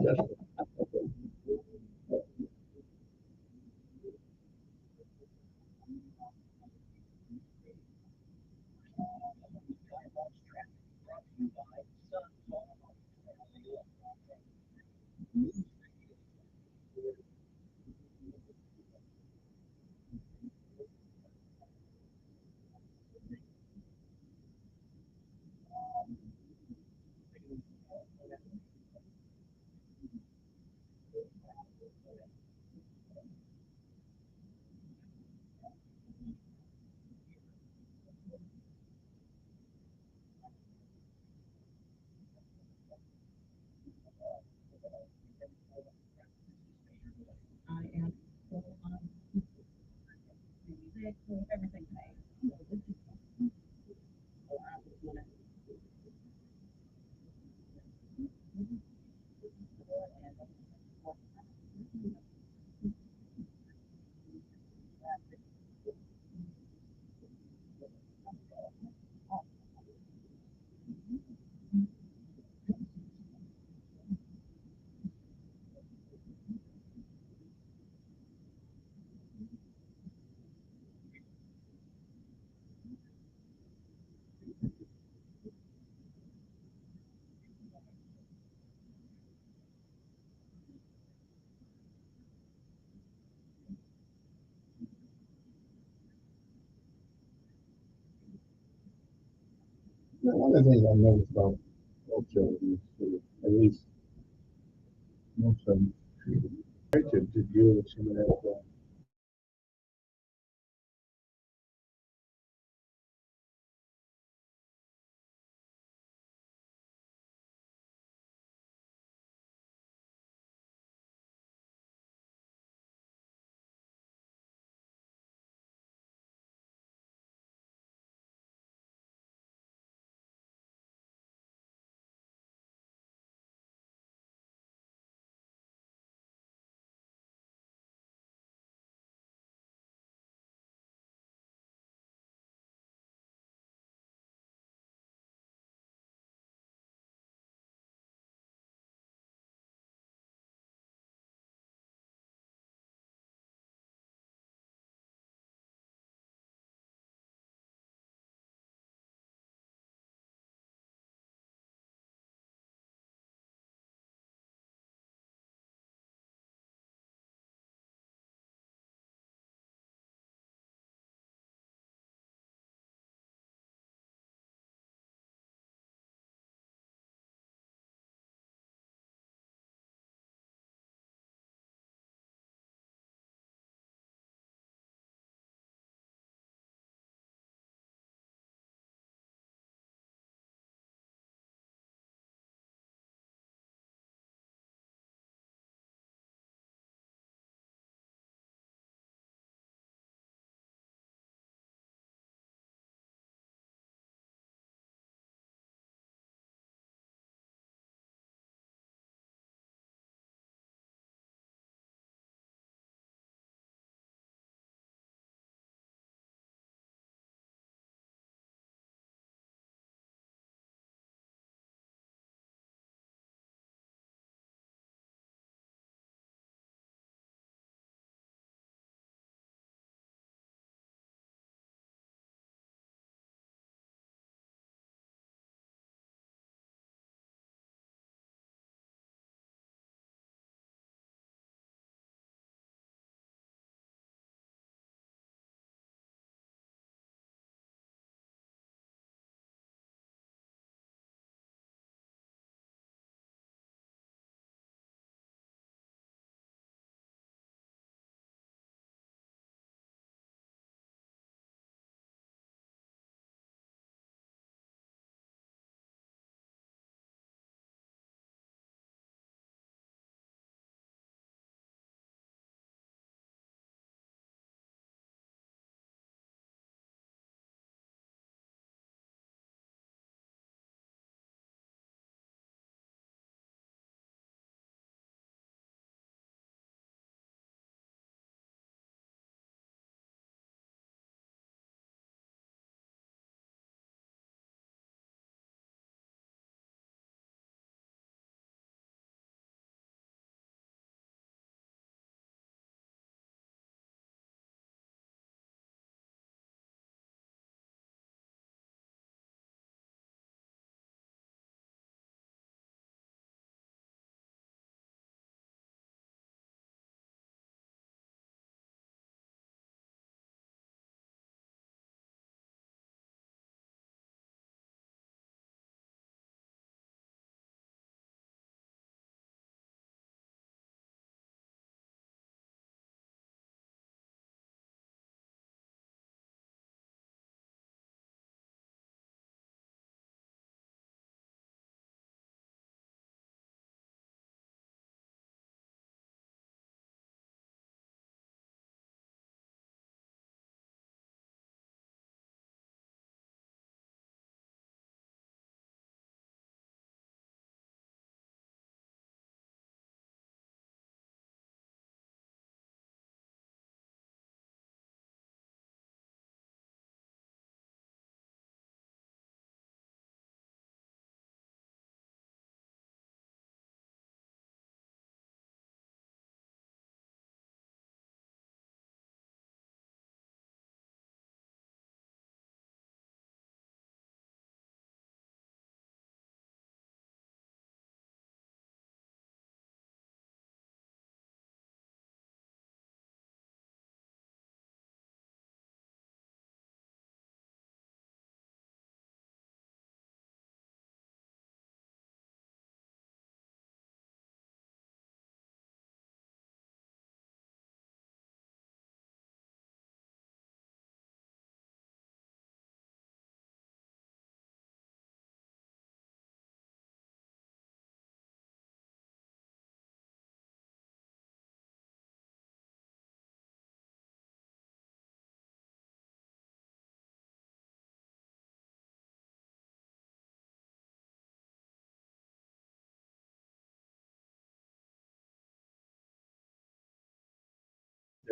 One of the things I noticed about culture is at least most of them to deal with some of that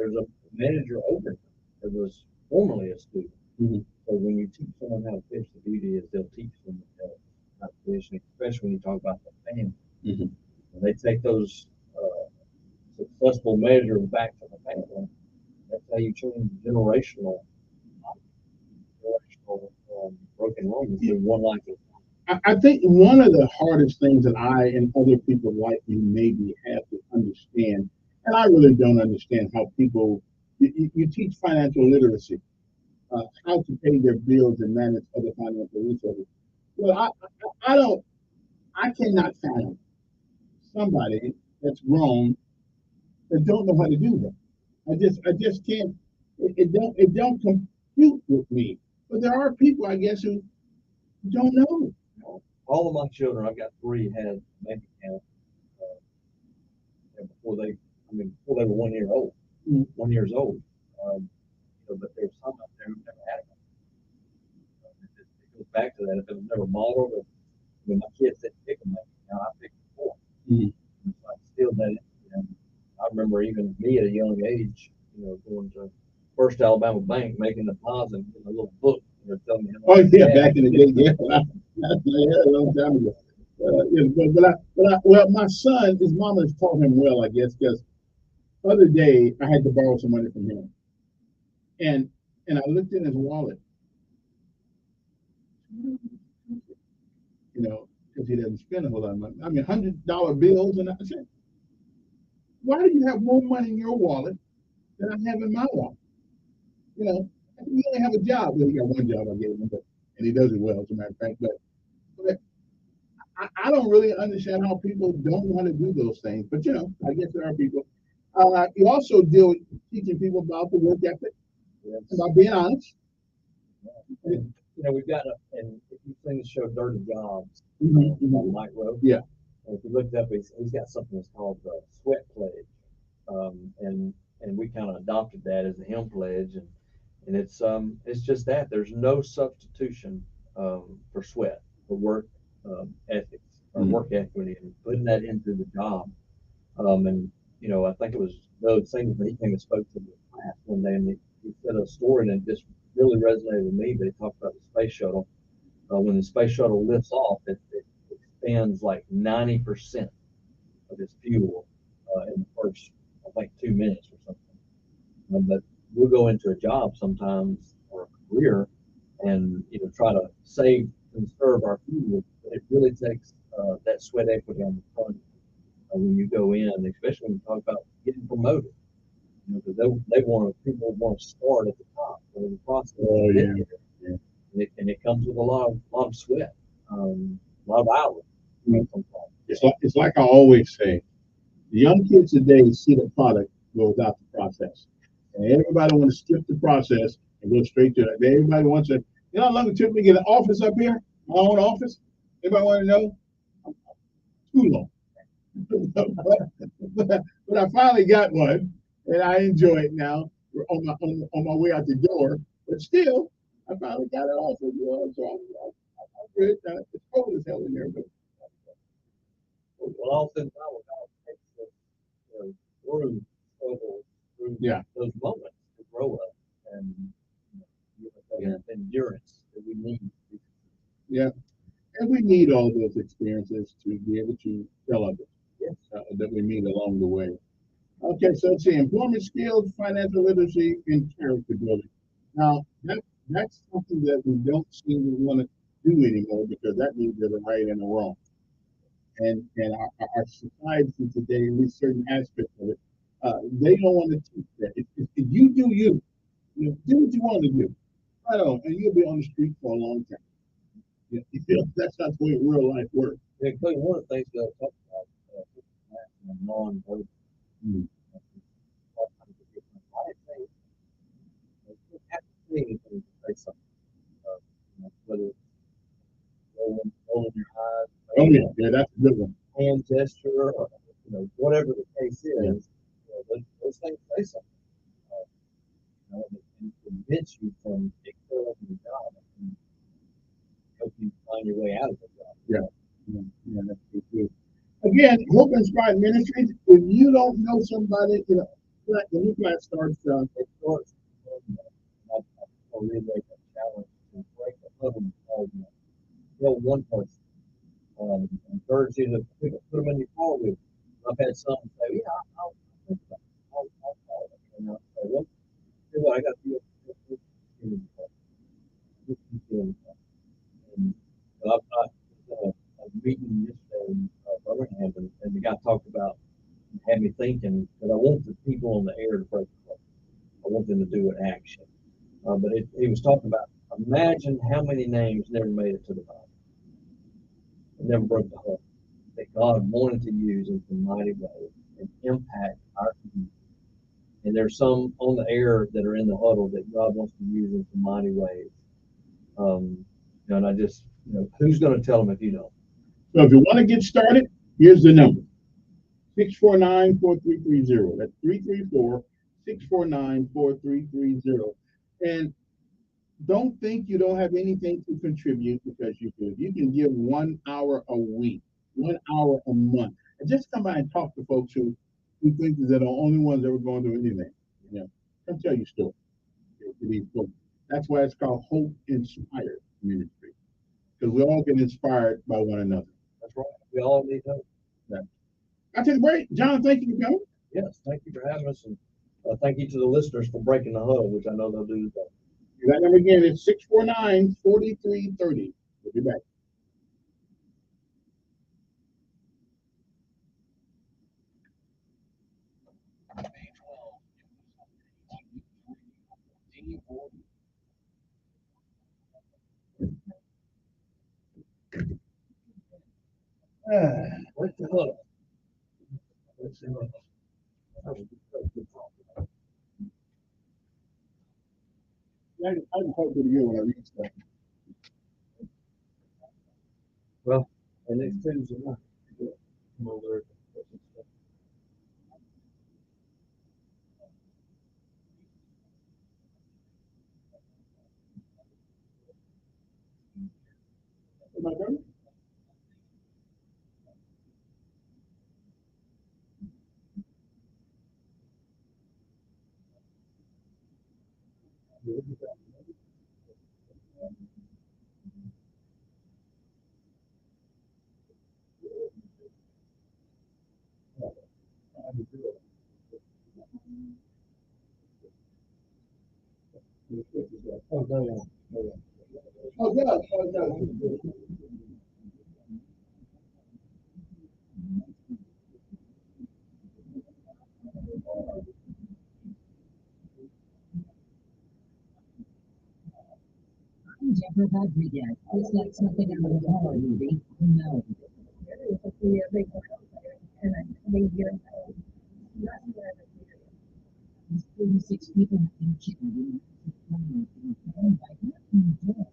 there's a manager over him that was formerly a student. Mm-hmm. So when you teach someone how to fish, the beauty is they'll teach them how to fish, and especially when you talk about the family. Mm-hmm. And they take those successful measures back to the family. That's how you change generational broken homes through one life. I think one of the hardest things that I and other people like me maybe have to understand, and I really don't understand how people, you teach financial literacy, how to pay their bills and manage other financial resources. Well, I cannot find somebody that's grown that don't know how to do that. I just can't. It don't compute with me. But there are people, I guess, who don't know. All of my children, I've got 3, had a bank account before they were 1 year old. 1 year old. But there's some out there who never had it. It goes back to that. If it was never modeled, my kids didn't pick them. Now I picked them for them. So I instilled that in them. I remember even me at a young age, going to First Alabama Bank, making a deposit, and getting a little book, telling me. Oh yeah, back in the day, yeah, a long time ago. Well, my son, his mama has taught him well, I guess, because the other day I had to borrow some money from him, and I looked in his wallet, because he doesn't spend a whole lot of money. I mean, $100 bills, and I said, "Why do you have more money in your wallet than I have in my wallet?" He only have a job. Well, he got one job I gave him, and he does it well, as a matter of fact. But I don't really understand how people don't want to do those things. But I guess there are people. You also deal with teaching people about the work ethic, about being honest. We've got and if you've seen the show Dirty Jobs, Mm-hmm. Mike Rowe. Yeah. And if you look it up, he's got something that's called the Sweat Pledge, and we kind of adopted that as the Him Pledge, and it's just that there's no substitution for sweat, for work ethics or work equity, and putting that into the job. And I think it was those things that he came and spoke to the class one day, and he said a story, and it just really resonated with me. But he talked about the space shuttle. When the space shuttle lifts off, it expends like 90% of its fuel in the first, I think, 2 minutes or something. But we'll go into a job sometimes or a career and try to save and conserve our fuel. But it really takes that sweat equity on the front when you go in, especially when you talk about getting promoted. Because people want to start at the top of the process. Oh yeah. And it comes with a lot of sweat, a lot of hours. It's like I always say, the young kids today see the product go without the process, and everybody want to skip the process and go straight to it. Everybody wants to, how long it took me to get an office up here, my own office. Anybody want to know? Too long. but I finally got one, and I enjoy it now. We're on my way out the door, but still, I finally got it off. So I'm good. It's cold as hell in there, but. Well, oftentimes it takes through those moments to grow up and give us that endurance that we need. Yeah, and we need all those experiences to be able to tell others that we meet along the way. Okay, so let's see, employment skills, financial literacy, and character building. Now, that's something that we don't seem to want to do anymore because that means there's a right and a wrong. And our society today, at least certain aspects of it, they don't want to teach that. If you do you, do what you want to do, right on, and you'll be on the street for a long time. That's not the way real life works. Yeah, one of the things they'll talk about non-verbal. Say something, whether it's rolling your eyes. Oh yeah, that's a good one. Hand gesture, or whatever the case is, those things say something. And convince you from excelling in the job and help you find your way out of the job. Yeah, that's good. Again, Hope Inspired Ministries. If you don't know somebody, new class starts, It starts, I'll reiterate that challenge to break the huddle of, one person. Encourage you to put them in your car with you. I've had some say, yeah, I'll think about it. I'll call it. And I'll say, well, you know what, I got to do it. And I was a meeting yesterday in Birmingham, and the guy talked about, had me thinking, that I want the people on the air to break the code. I want them to do an action. But he was talking about, imagine how many names never made it to the Bible. Never broke the heart. That God wanted to use in some mighty way and impact our community. And there's some on the air that are in the huddle that God wants to use in some mighty ways. And I just, who's going to tell them if you don't? So if you want to get started, here's the number. 649-4330. That's 334-649-4330. And don't think you don't have anything to contribute, because you do. You can give 1 hour a week, 1 hour a month, and just come by and talk to folks who think that they're the only ones that were going through anything. Come tell your story to these folks. That's why it's called Hope Inspired Ministry, because we all get inspired by one another. That's right. We all need hope. Yeah. I'll take a break. John, thank you for coming. Yes, thank you for having us, and thank you to the listeners for breaking the huddle, which I know they'll do today. That number again is 649-4330. We'll be back. Break the huddle. I can talk to you when I read stuff. Well, and next Tuesday night, come over. Am I done? Oh, yeah. Jennifer Rodriguez. It's like something out of a horror movie. No. These 36 people have been killed in by hurricane dead.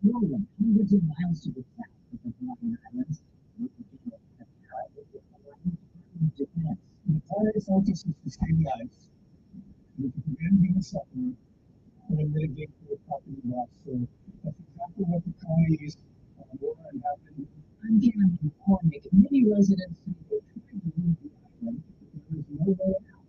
Swollen hundreds of miles to the south of the Hawaiian Islands. Defense. The fire scientists is the same guys. With the preventing suffering and mitigate the property loss. So that's exactly what the county is happening. I'm John McCormick. Many residents say they're trying to leave the island, but there is no way out.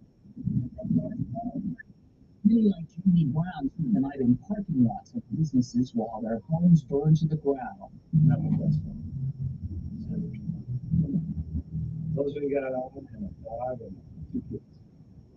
Many like Jamie Brown spend the night in parking lots of businesses while their homes burn to the ground. Those who got on and 5 and 2 kids.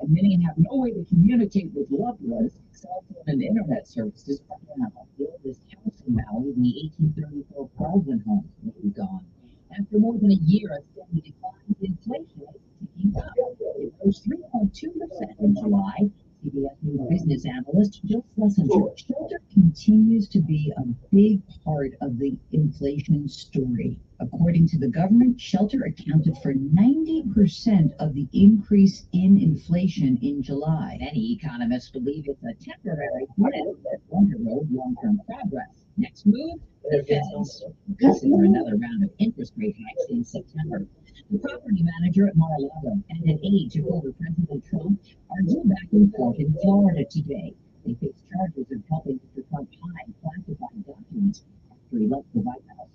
And many have no way to communicate with loved ones. Cell phone and internet services are down. The oldest house in Maui, the 1834 Baldwin home, will be gone. After more than a year of steady decline, inflation is ticking up. It rose 3.2% in July. CBS News business analyst Jill Schlesinger. Shelter continues to be a big part of the inflation story. According to the government, shelter accounted for 90% of the increase in inflation in July. Many economists believe it's a temporary blip that won't erode long-term progress. Next move, the Feds. Consider another round of interest rate hikes in September. The property manager at Mar-a-Lago and an aide to former President Trump are due back in court in Florida today. They face charges of helping Mr. Trump hide classified documents after he left the White House.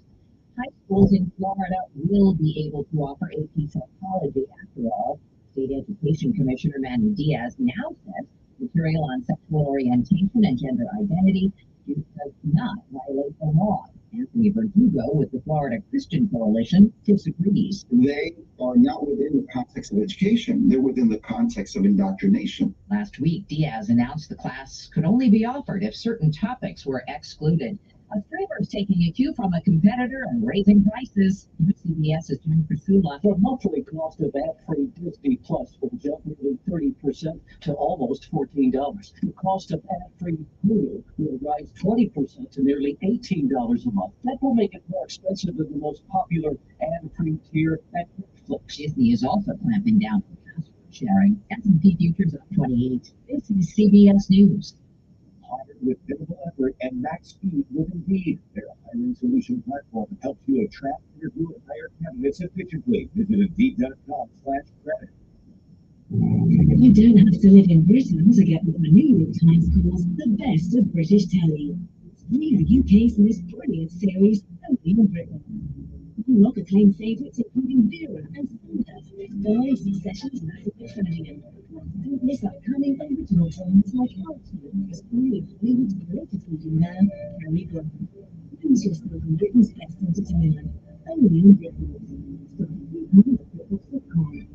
High schools in Florida will be able to offer AP psychology after all. State County Education Commissioner Manny Diaz now says material on sexual orientation and gender identity does not violate the law. Anthony Verdugo with the Florida Christian Coalition disagrees. They are not within the context of education. They're within the context of indoctrination. Last week, Diaz announced the class could only be offered if certain topics were excluded. A streamer is taking a cue from a competitor and raising prices. CBS's Jim Priscilla. The monthly cost of ad-free Disney Plus will jump nearly 30% to almost $14. The cost of ad-free Hulu will rise 20% to nearly $18 a month. That will make it more expensive than the most popular ad-free tier at Netflix. Disney is also clamping down on password sharing. S&P futures up 28. This is CBS News. Hire with minimal effort and max speed with Indeed. Their hiring solution platform helps you attract, interview, and hire candidates efficiently. Visit Indeed.com/credit. You don't have to live in Britain to get what the New York Times calls the best of British telly. It's new UK's most brilliant series, only in Britain. Unlock acclaimed favourites including Vera and Sanders, 5 successions massive Birmingham. Don't miss upcoming original dramas like Ultimate, as only Hollywood's greatest leading man, Harry Grant. Lose yourself in Britain's best entertainment, only in Britain. Starting with sitcom.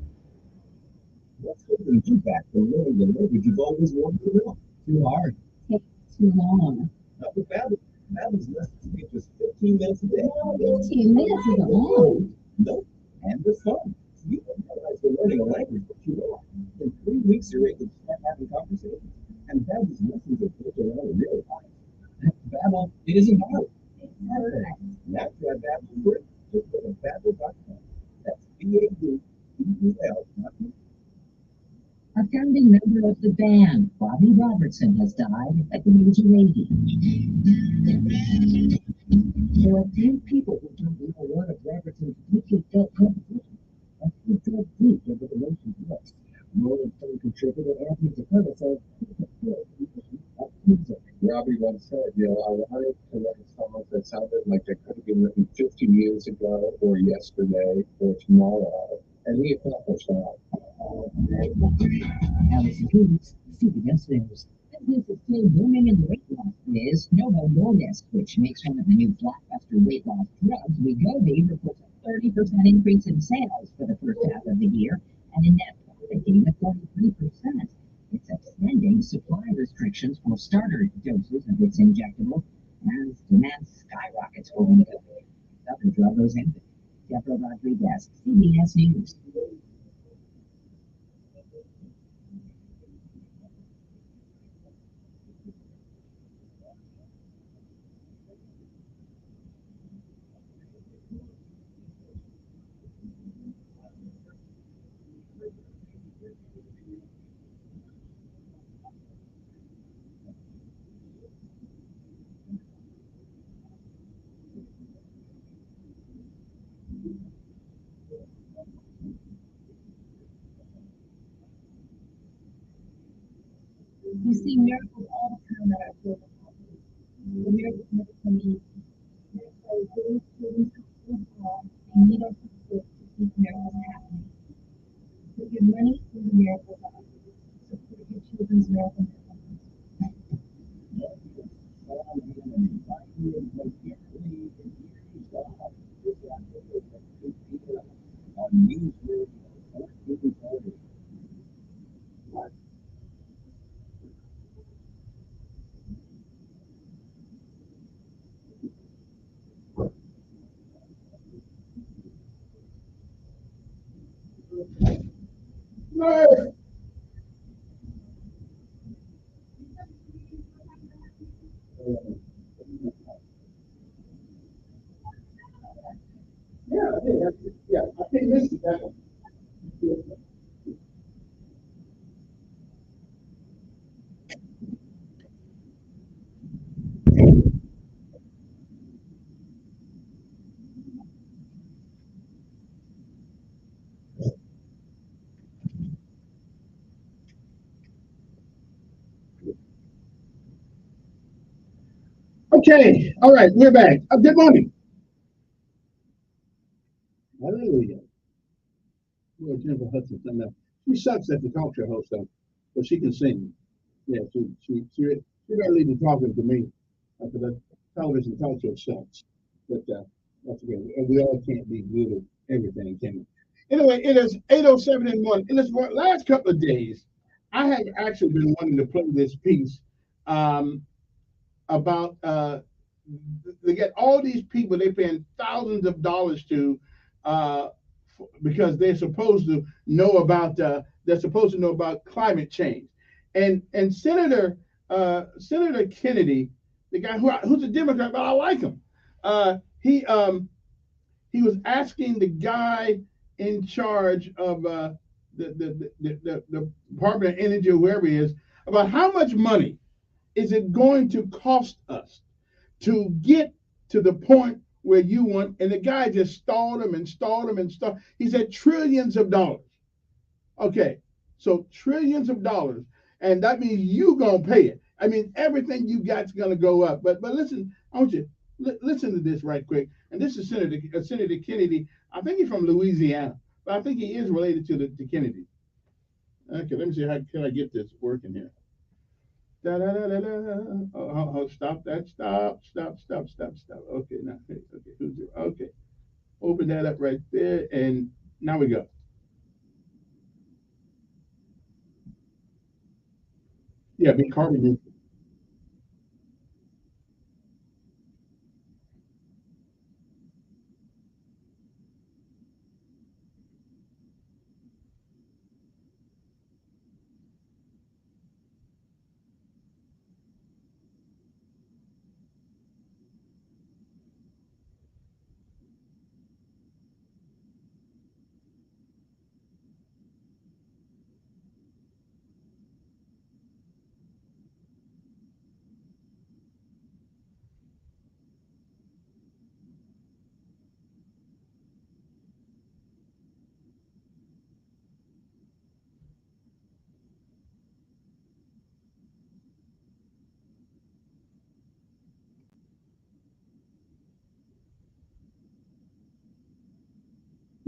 What's holding you back from learning the language you've always wanted to know? Too hard. Takes too long. Not with Babbel. Babbel's lessons take just 15 minutes a day. 15 minutes isn't long. Nope. And they're fun. You don't realize you're learning a language, but you are. In 3 weeks, you're able to start having conversations. And Babbel's lessons are built around real life. Babbel, it isn't hard. Now try Babbel free. Just go to Babbel.com. That's BABBEL.com. A founding member of the band, Bobby Robertson, has died at the age of 80. There are 10 people who don't know one of Robertson's deeply felt compositions. And he dug deep into the nation's rest. Rolling Stone contributor Anthony DePerna said, Robbie once said, I wanted to write songs that sounded like they could have been written 50 years ago, or yesterday, or tomorrow. And he accomplished that. Allison Hughes, CBS News. Business is still booming in the weight loss biz. Novo Nordisk, which makes one of the new blockbuster weight loss drugs, Wegovy, reports a 30% increase in sales for the first half of the year and a net profit gain of 43%. It's extending supply restrictions for starter doses of its injectable as demand skyrockets for Wegovy. Other drug goes in. Deborah Rodriguez, CBS News. You see miracles all the time that are so the miracles never come easy. So those students who they need our support to keep miracles happening. Put your money where the miracles are. Support your children's miracle I think this is that one. Okay, all right, we're back. Good morning. Hallelujah. Well, Jennifer Hudson's done that. She sucks at the talk show host stuff, but she can sing. Yeah, she better leave the talking to me. After the television talk show sucks. But that's okay. We all can't be good at everything, can we? Anyway, it is 8:07 in the morning. In this last couple of days, I have actually been wanting to play this piece about they get all these people they paying thousands of dollars to because they're supposed to know about climate change, and Senator Kennedy, the guy who's a Democrat, but I like him. He was asking the guy in charge of the Department of Energy or whoever he is about how much money is it going to cost us to get to the point where you want, and the guy just stalled him and stalled him and stalled. He said trillions of dollars. Okay, so trillions of dollars, and that means you gonna pay it. I mean, everything you got's gonna go up. But listen, I want you listen to this right quick. And this is Senator Kennedy. I think he's from Louisiana, but I think he is related to Kennedy. Okay, let me see how can I get this working here. Da, da, da, da, da. Stop that. Stop. Okay, now, okay. Open that up right there, and now we go. Yeah, be carbon neutral.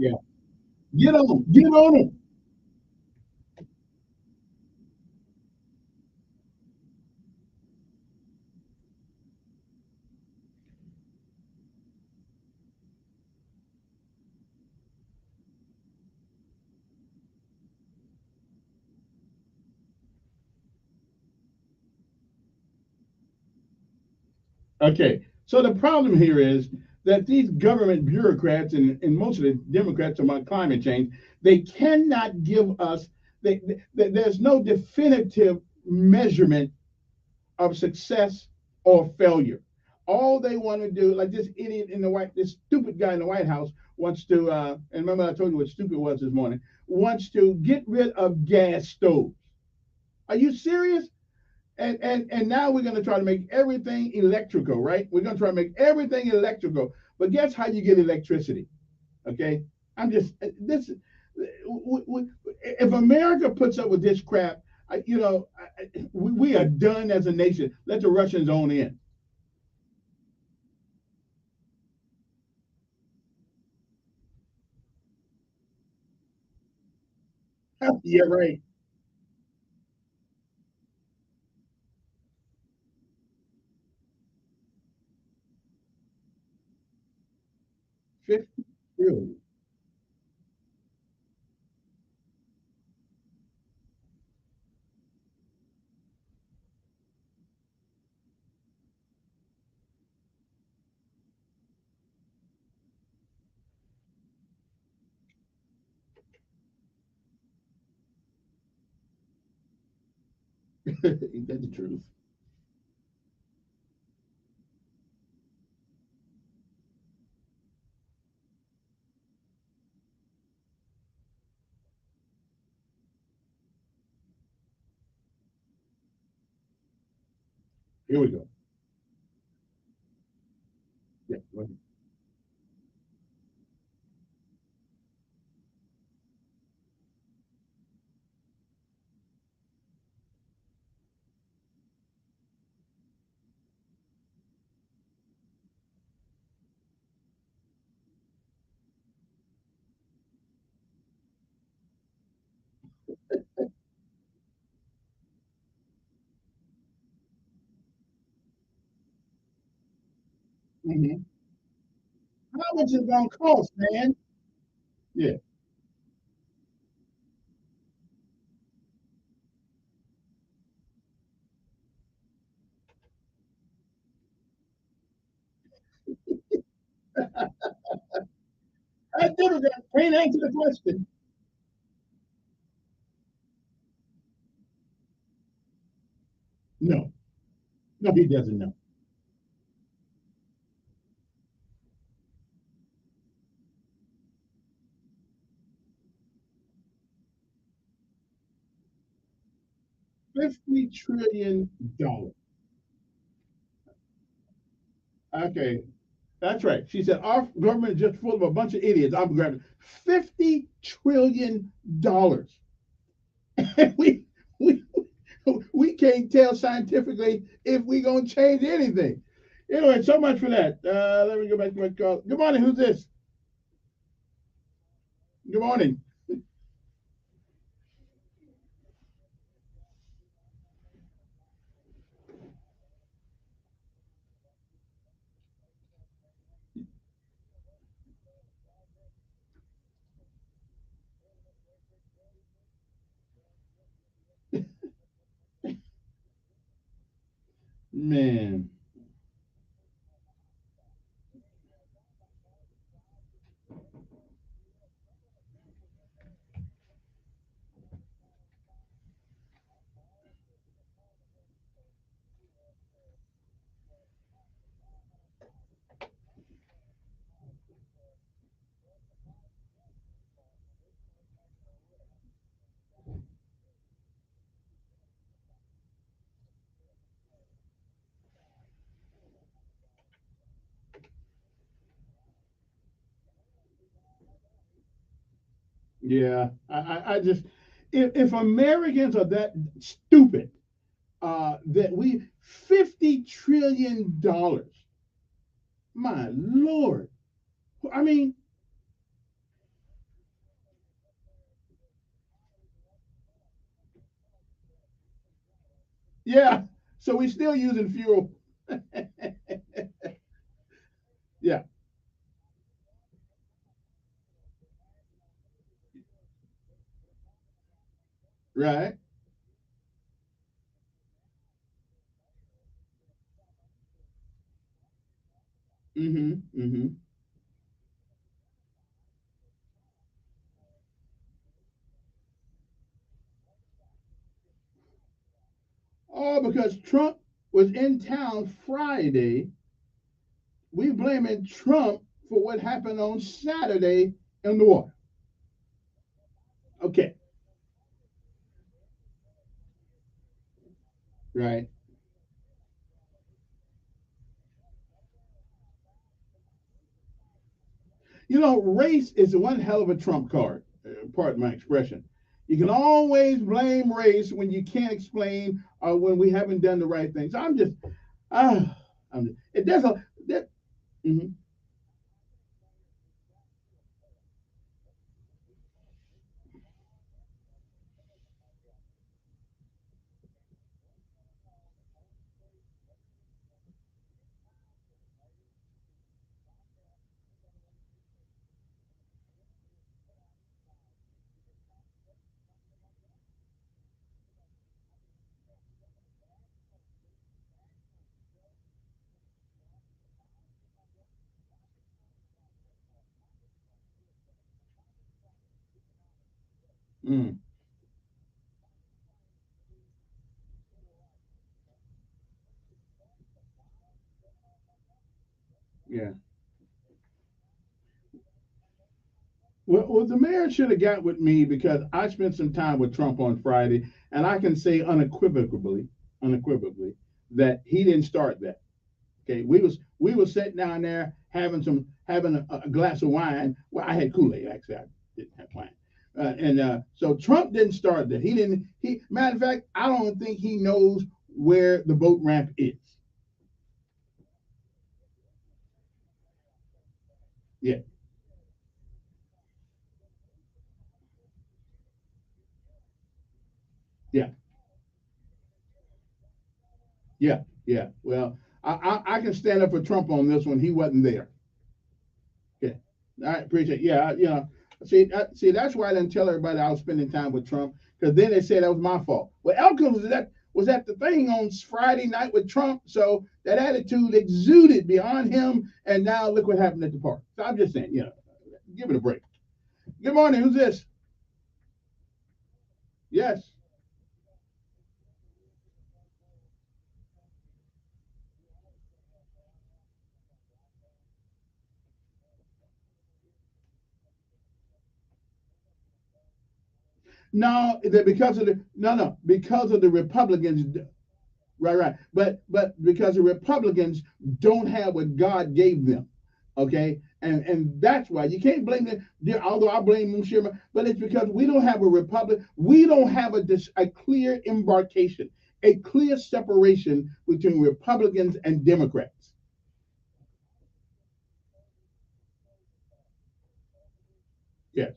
Yeah, get on them. Okay, so the problem here is that these government bureaucrats and most of the Democrats about climate change, they cannot give us, there's no definitive measurement of success or failure. All they want to do, like this idiot in the this stupid guy in the White House wants to, and remember I told you what stupid was this morning, wants to get rid of gas stoves. Are you serious? And now we're going to try to make everything electrical, right? We're going to try to make everything electrical. But guess how you get electricity? Okay, I'm just this. If America puts up with this crap, we are done as a nation. Let the Russians own in. Yeah, right. 50 trillion. Ain't that the truth? Here we go. Yeah. Mhm. How much is it gonna cost, man? Yeah. That Democrat can't answer the question. No, no, he doesn't know. 50 trillion dollars. Okay, that's right. She said our government is just full of a bunch of idiots. I'm grabbing $50 trillion. we we we can't tell scientifically if we're gonna change anything. Anyway, so much for that. Let me go back to my call. Good morning. Who's this? Good morning. Man. Yeah. I just if Americans are that stupid, that we $50 trillion. My lord. I mean, yeah. So we're still using fuel. Yeah. Right. Mm-hmm. Mm-hmm. All because Trump was in town Friday. We blaming Trump for what happened on Saturday in the water. Okay. Right. You know, race is one hell of a trump card. Pardon my expression. You can always blame race when you can't explain or when we haven't done the right things. I'm just, ah, it does a that. Mhm. Mm, yeah. Well, the mayor should have got with me because I spent some time with Trump on Friday, and I can say unequivocally, that he didn't start that. Okay, we was sitting down there having a glass of wine. Well, I had Kool Aid actually. I didn't have wine, and so Trump didn't start that. He didn't. He matter of fact, I don't think he knows where the boat ramp is. Yeah. Yeah, yeah. Well, I can stand up for Trump on this one. He wasn't there. Yeah, I appreciate. Yeah, you know. See, that's why I didn't tell everybody I was spending time with Trump because then they said that was my fault. Well, Elkins was at the thing on Friday night with Trump, so that attitude exuded beyond him, and now look what happened at the park. So I'm just saying, you know, give it a break. Good morning. Who's this? Yes. No, because of the because of the Republicans. Right, right. But because the Republicans don't have what God gave them, okay, and that's why you can't blame them. Although I blame them, sure, but it's because we don't have a republic. We don't have a clear embarkation, a clear separation between Republicans and Democrats. Yes.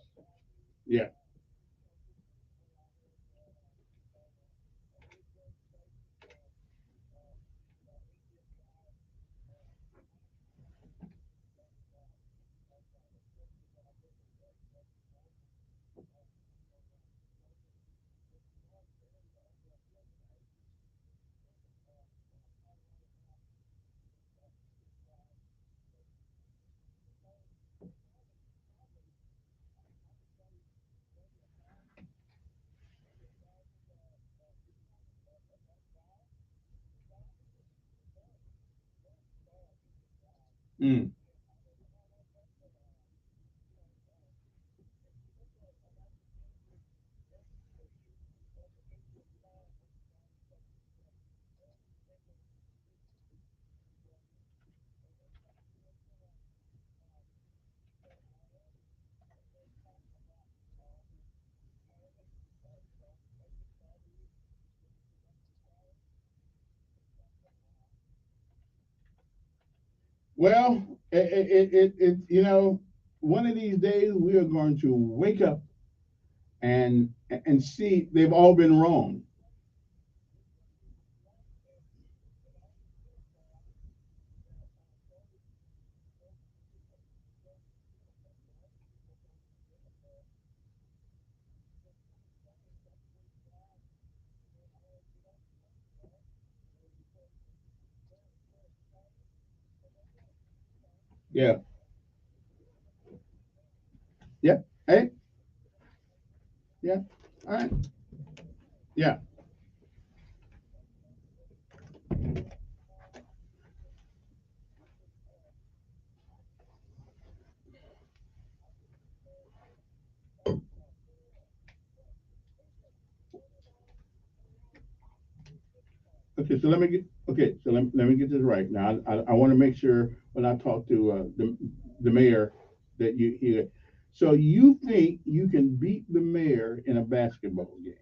Yeah. Mm. Well, you know, one of these days we are going to wake up and see they've all been wrong. Yeah. Yeah. Hey. Yeah. All right. Yeah. Okay. So let me get. Okay. So let me get this right. Now I want to make sure when I talk to the mayor that you hear. So you think you can beat the mayor in a basketball game?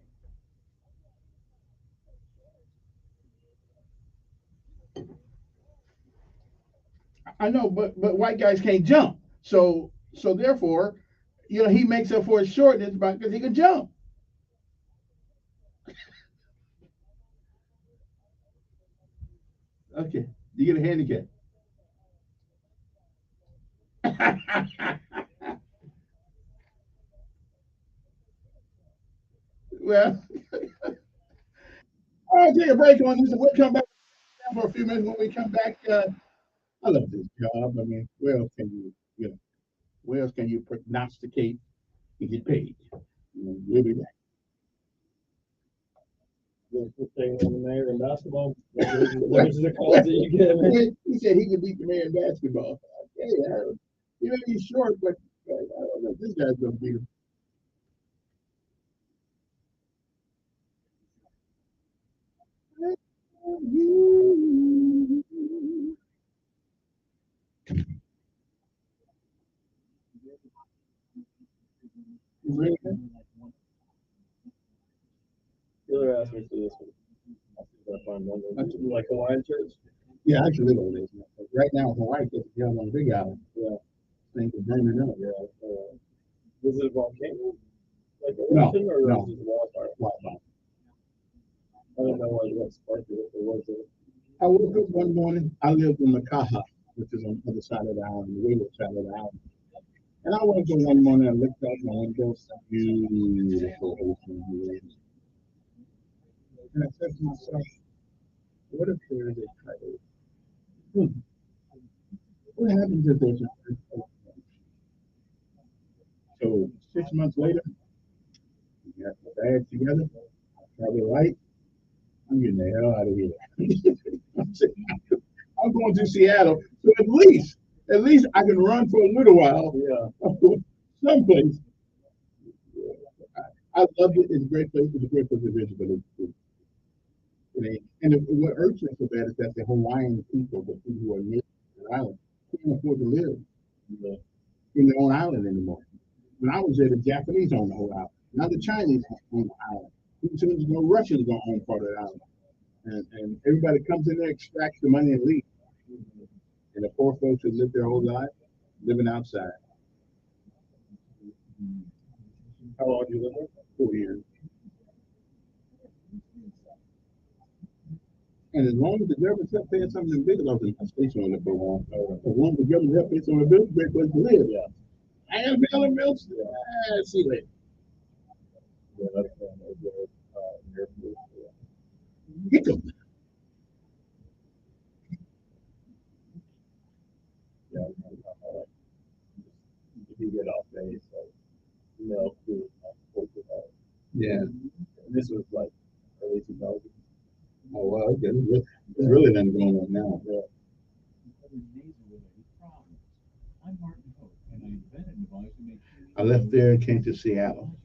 I know, but white guys can't jump. So therefore, you know, he makes up for his shortness because he can jump. Okay. You get a handicap. Well, I'll take a break on this and we'll come back for a few minutes. When we come back, I love this job. I mean, where else can you know, where else can you prognosticate and get paid? You know, we'll be back. Thing on the mayor in basketball. Those are the calls that you get. He said he could beat the man in basketball. Okay, he may be short, but I don't know if this guy's gonna beat him. Taylor asked me to do this one. I find one like Hawaiian shirts. Yeah, I actually live over there. Right now, Hawaii gets a job on the Big Island. Yeah. Things are burning up. Yeah. Was it a volcano? Like No, eruption or no. was it a wildfire? Wildfire. I don't know like what sparked it. If it was it. I woke up one morning. I lived in Makaha, which is on the other side of the island, the windward side of the island. And I woke up one morning and looked out my window, beautiful ocean view. And I said to myself, what if there is a title? What happens if there's a title? So 6 months later, we got my bag together, travel light. I'm getting the hell out of here. I'm going to Seattle, so at least I can run for a little while. Yeah. Someplace. I love it. It's a great place. It's a great place to visit, but what irks me so bad is that the Hawaiian people, the people who are near the island, can't afford to live in their own island anymore. When I was there, the Japanese owned the whole island. Now the Chinese own the island. So there's no Russians going to own part of the island. And everybody comes in there, extracts the money, and leaves. And the poor folks who live their whole life living outside. How long do you live there? 4 years. And as long as the government's up paying something big, I was in a station on it for a while. As long as the government's up paying something big, it's a great place to live. Yeah. I am Bella Mills. See you later. Yeah, that's Get them. Yeah, you get off days, so yeah. And this was like early 2000s. Oh wow, okay. There's really nothing going on now. Yeah. I left there and came to Seattle.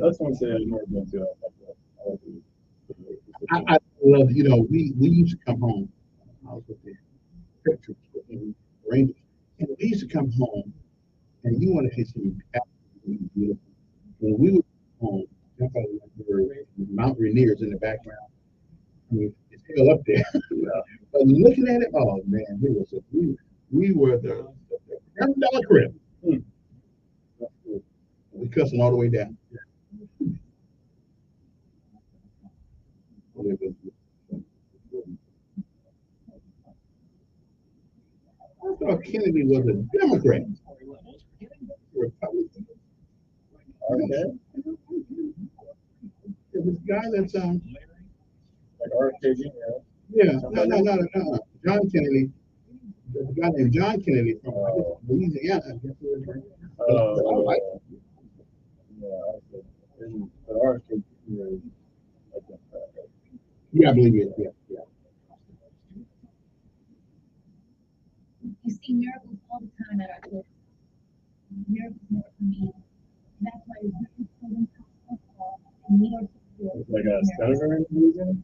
That's one city I've never been to. I love, we used to come home. I was with the pictures with the Rangers. And we used to come home, and you want to hit some absolutely beautiful. When we would come home, Mount Rainier's in the background. I mean, it's still up there. But looking at it, oh man, we were the $100 crib. We cussing all the way down. I thought Kennedy was a Democrat. Republican. Okay. It was a guy that's like RFK Jr. Yeah, no. John Kennedy. There's a guy named John Kennedy from Louisiana. Oh, but RFK Jr. is a Democrat. Yeah, I believe it. Yeah. You see miracles all the time at our church. Miracles more for me. That's why it's really important in New York City. It's like a senator in Louisiana?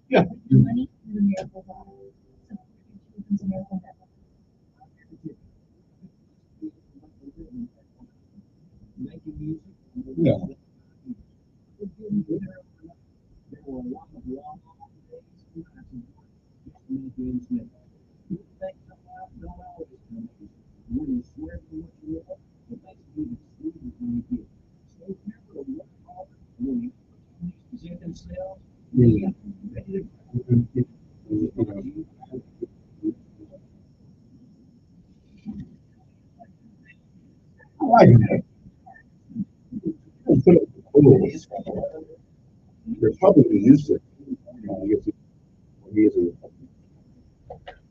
Yeah. Money for the miracle God. Support your children's miracle network. Yeah. I like that. Republican used to.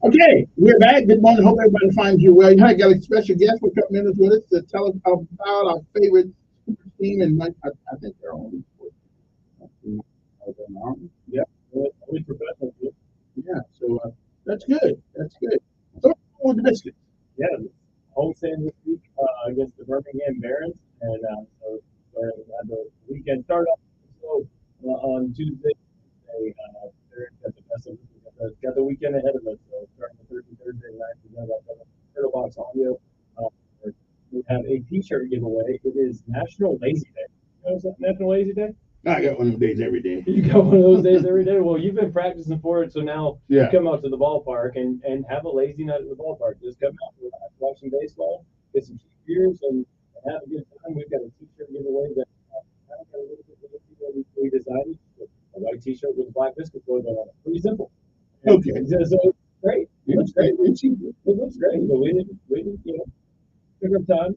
Okay, we're back. Good morning. Hope everybody finds you well. I got a special guest for a couple minutes with us to tell us about our favorite team, and I think they're on. Yeah, only professional. Yeah, so that's good. That's good. So on the biscuits. Yeah, homestand this week against the Birmingham Barons, and so the weekend start off so on Tuesday. They're at the best of got the weekend ahead of us. So starting the Thursday night, we're going to have Turtle Box Audio. We have a T-shirt giveaway. It is National Lazy Day. You know what's National Lazy Day? I got one of those days every day. You got one of those days every day? Well, you've been practicing for it, so now you come out to the ballpark and have a lazy night at the ballpark. Just come out, watch some baseball, get some beers, and have a good time. We've got a T-shirt giveaway that we decided. a white T-shirt with a black biscuit logo on it. Pretty simple. Okay. So it's great. It looks great. It looks great. But we didn't, you know, took our time,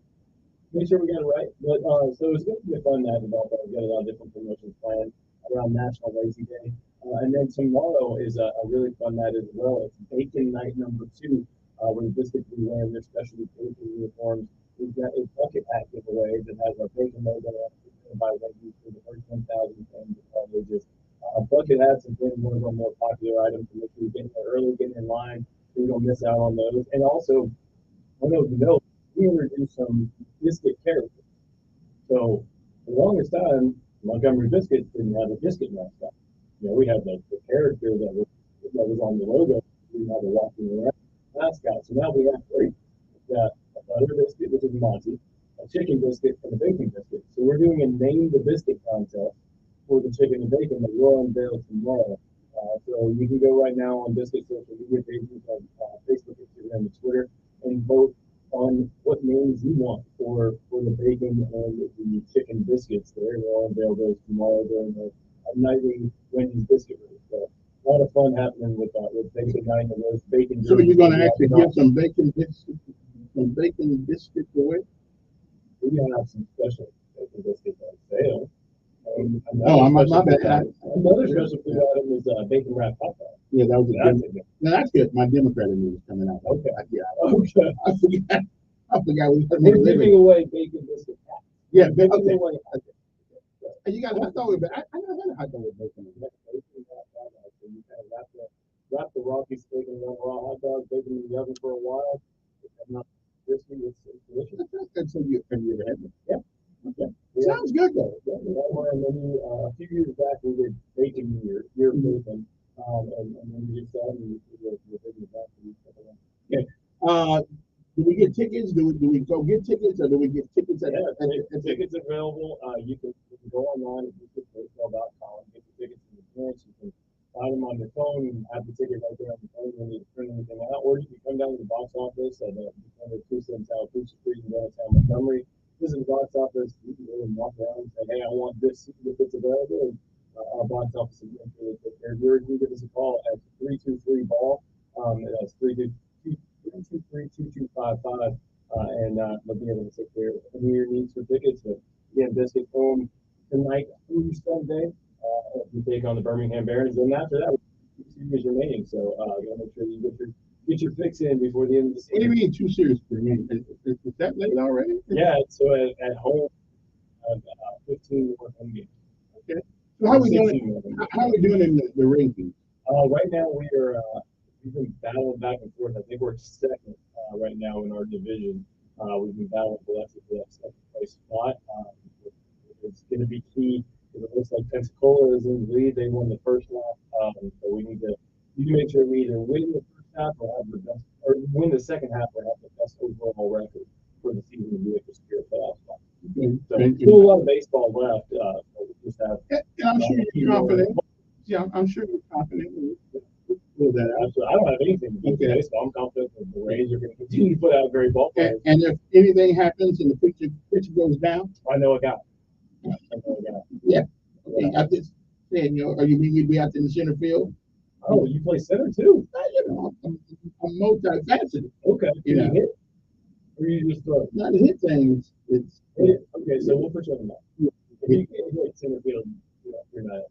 make sure we got it right. But so it's going to be a fun night involved. We've got a lot of different promotions planned around National Lazy Day. And then tomorrow is a really fun night as well. It's Bacon Night number 2, where the biscuits will be wearing their specialty bacon uniforms. We've got a bucket hat giveaway that has our bacon logo on it by Wendy's for the first 1,000 fans of all ages. Bucket hats have been one of our more popular items, so make sure you get in there early, get in line, so you don't miss out on those. And also, I don't know if you know, we introduced some biscuit characters. So, for the longest time, Montgomery Biscuits didn't have a biscuit mascot. You know, we had the character that was on the logo. We didn't have a walking around mascot. So now we have 3. We've got a butter biscuit, which is Monty, a chicken biscuit, and a bacon biscuit. So we're doing a name the biscuit contest for the chicken and bacon that we'll unveil tomorrow. So you can go right now on Biscuit social media pages on Facebook, Instagram, and Twitter, and vote on what names you want for the bacon and the chicken biscuits there. We'll unveil those tomorrow during a nightly Wendy's biscuit race. So a lot of fun happening with bacon night and those bacon. So you're going to actually give some bacon biscuits away? We're going to have some special bacon biscuits on sale. My bad. Another special food item is bacon wrapped hot dog. Yeah, that was good. No, that's good. My Democratic news coming out. Okay. Okay. I forgot we had We're giving away bacon biscuit hats. Yeah, okay. You got a hot dog with bacon. I never had a hot dog with bacon. So you kind of wrap the Rocky steak in one raw hot dog, bacon in the oven for a while. It's not crispy. It's delicious. And so have you ever had it? Yeah. Okay. Sounds good though. Yeah, we had one, and then a few years back we did bacon year of bacon, and then we did that, and we did bacon back. Okay. Do we get tickets? Do we go get tickets, or do we get tickets at? Tickets available. You can go online at biscuitbaseball.com, get the tickets in advance. You can buy them on your phone and have the ticket right there on the phone when you print anything out, or you can come down to the box office at the 2 South Coosa Street in downtown Montgomery. Visit the box office. You can go and walk around and say, "Hey, I want this if it's available." And our box office is really take care of yours. You give us a call at 323-BALL. That's 323-2255. And they'll be able to take care of any of your needs for tickets. But again, Biscuit home tonight through Sunday. You take on the Birmingham Barons, and after that, 2 series remaining. So you gotta make sure you get your fix in before the end of the season. What do you mean 2 series remaining? Is that late already? Yeah. So at home, 15 more home games. Okay. So how are we doing? How are we doing in the rankings? Right now we've been battling back and forth. I think we're second right now in our division. We've been battling for that second place spot. It's going to be key because it looks like Pensacola is in the lead. They won the first half, so we need to make sure we either win the first half or have the best, or win the second half or have the best overall record for the season to be able to secure a playoff spot. So still a lot of baseball left. We just have. And I'm sure you're confident. Yeah, I'm sure you're confident. That absolutely. I don't have anything to do with baseball. I'm confident that the Rays are going to continue to put out great ball players. And if anything happens and the pitcher goes down, I know a guy. Yeah. Okay. I'm just saying, are you mean you'd be out in the center field? Oh, you play center too? I'm multifaceted. Okay. You know. Hit? Or you just throw? Not a hit thing. It's okay, so we'll put you on the map. If you can't hit center field, you're not.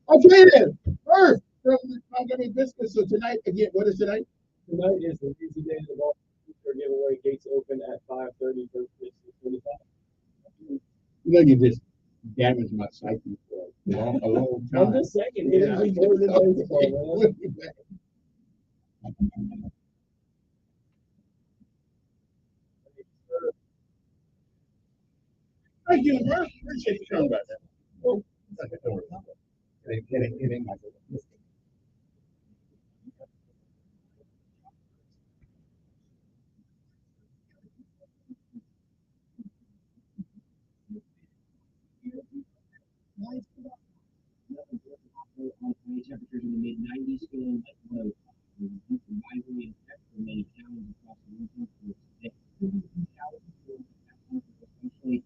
Okay then. Earth from the Montgomery Biscuits. So tonight, again, what is tonight? Tonight is the Easy Day of the Ball giveaway. Gates open at 5:30 for 6:45. You know, you just damaged my psyche for a long time. I'm just saying, it is more than baseball, man. Thank you, Earth. Appreciate you coming back. It ain't my fault. Temperatures in the mid-90s, feeling like one of rivalry and for many counties across the region. Especially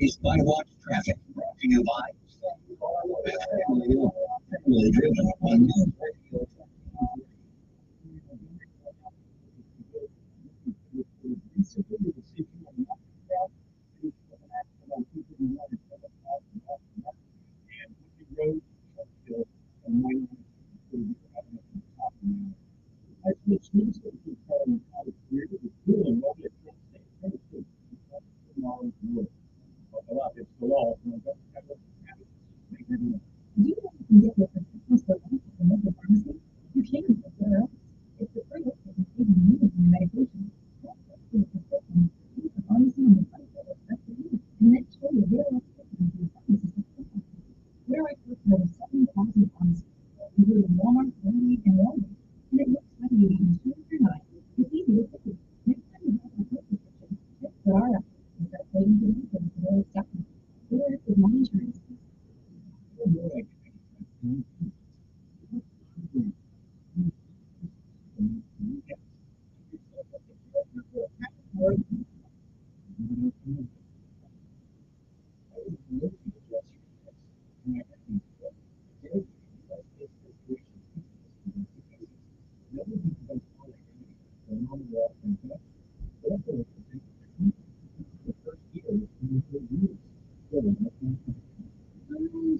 Always by Watch Traffic, brought to you by Family Driven on News Radio.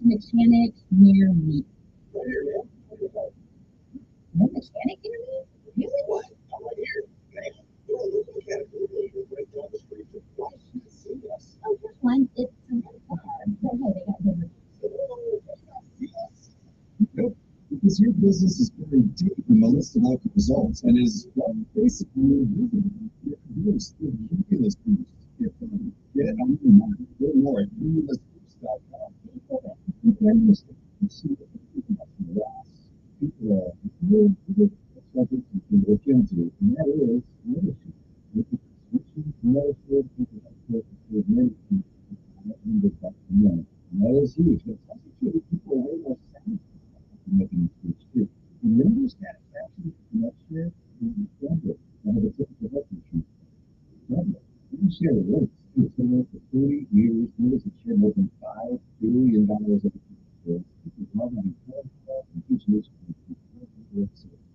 Mechanic near me. No mechanic near me? Really? What? I'm right here. Oh, here's one. It's a rental car. So, hey, they got good. Nope, because your business is very deep in the list of local results and is basically invisible. Your careers, your ridiculous boost. Get it on your mind. Learn more at cumulus.com. You can understand and see what people are really something you can look into, and that is leadership. Leadership, people have to many people. And that is huge. But also, too, people are way more satisfied making this switch, too. Remember satisfaction next year? Double. I have a typical health insurance. Double. You share the rates. It's been there for 40 years. Members have shared more than $5 billion of the people. People love having health and teachers.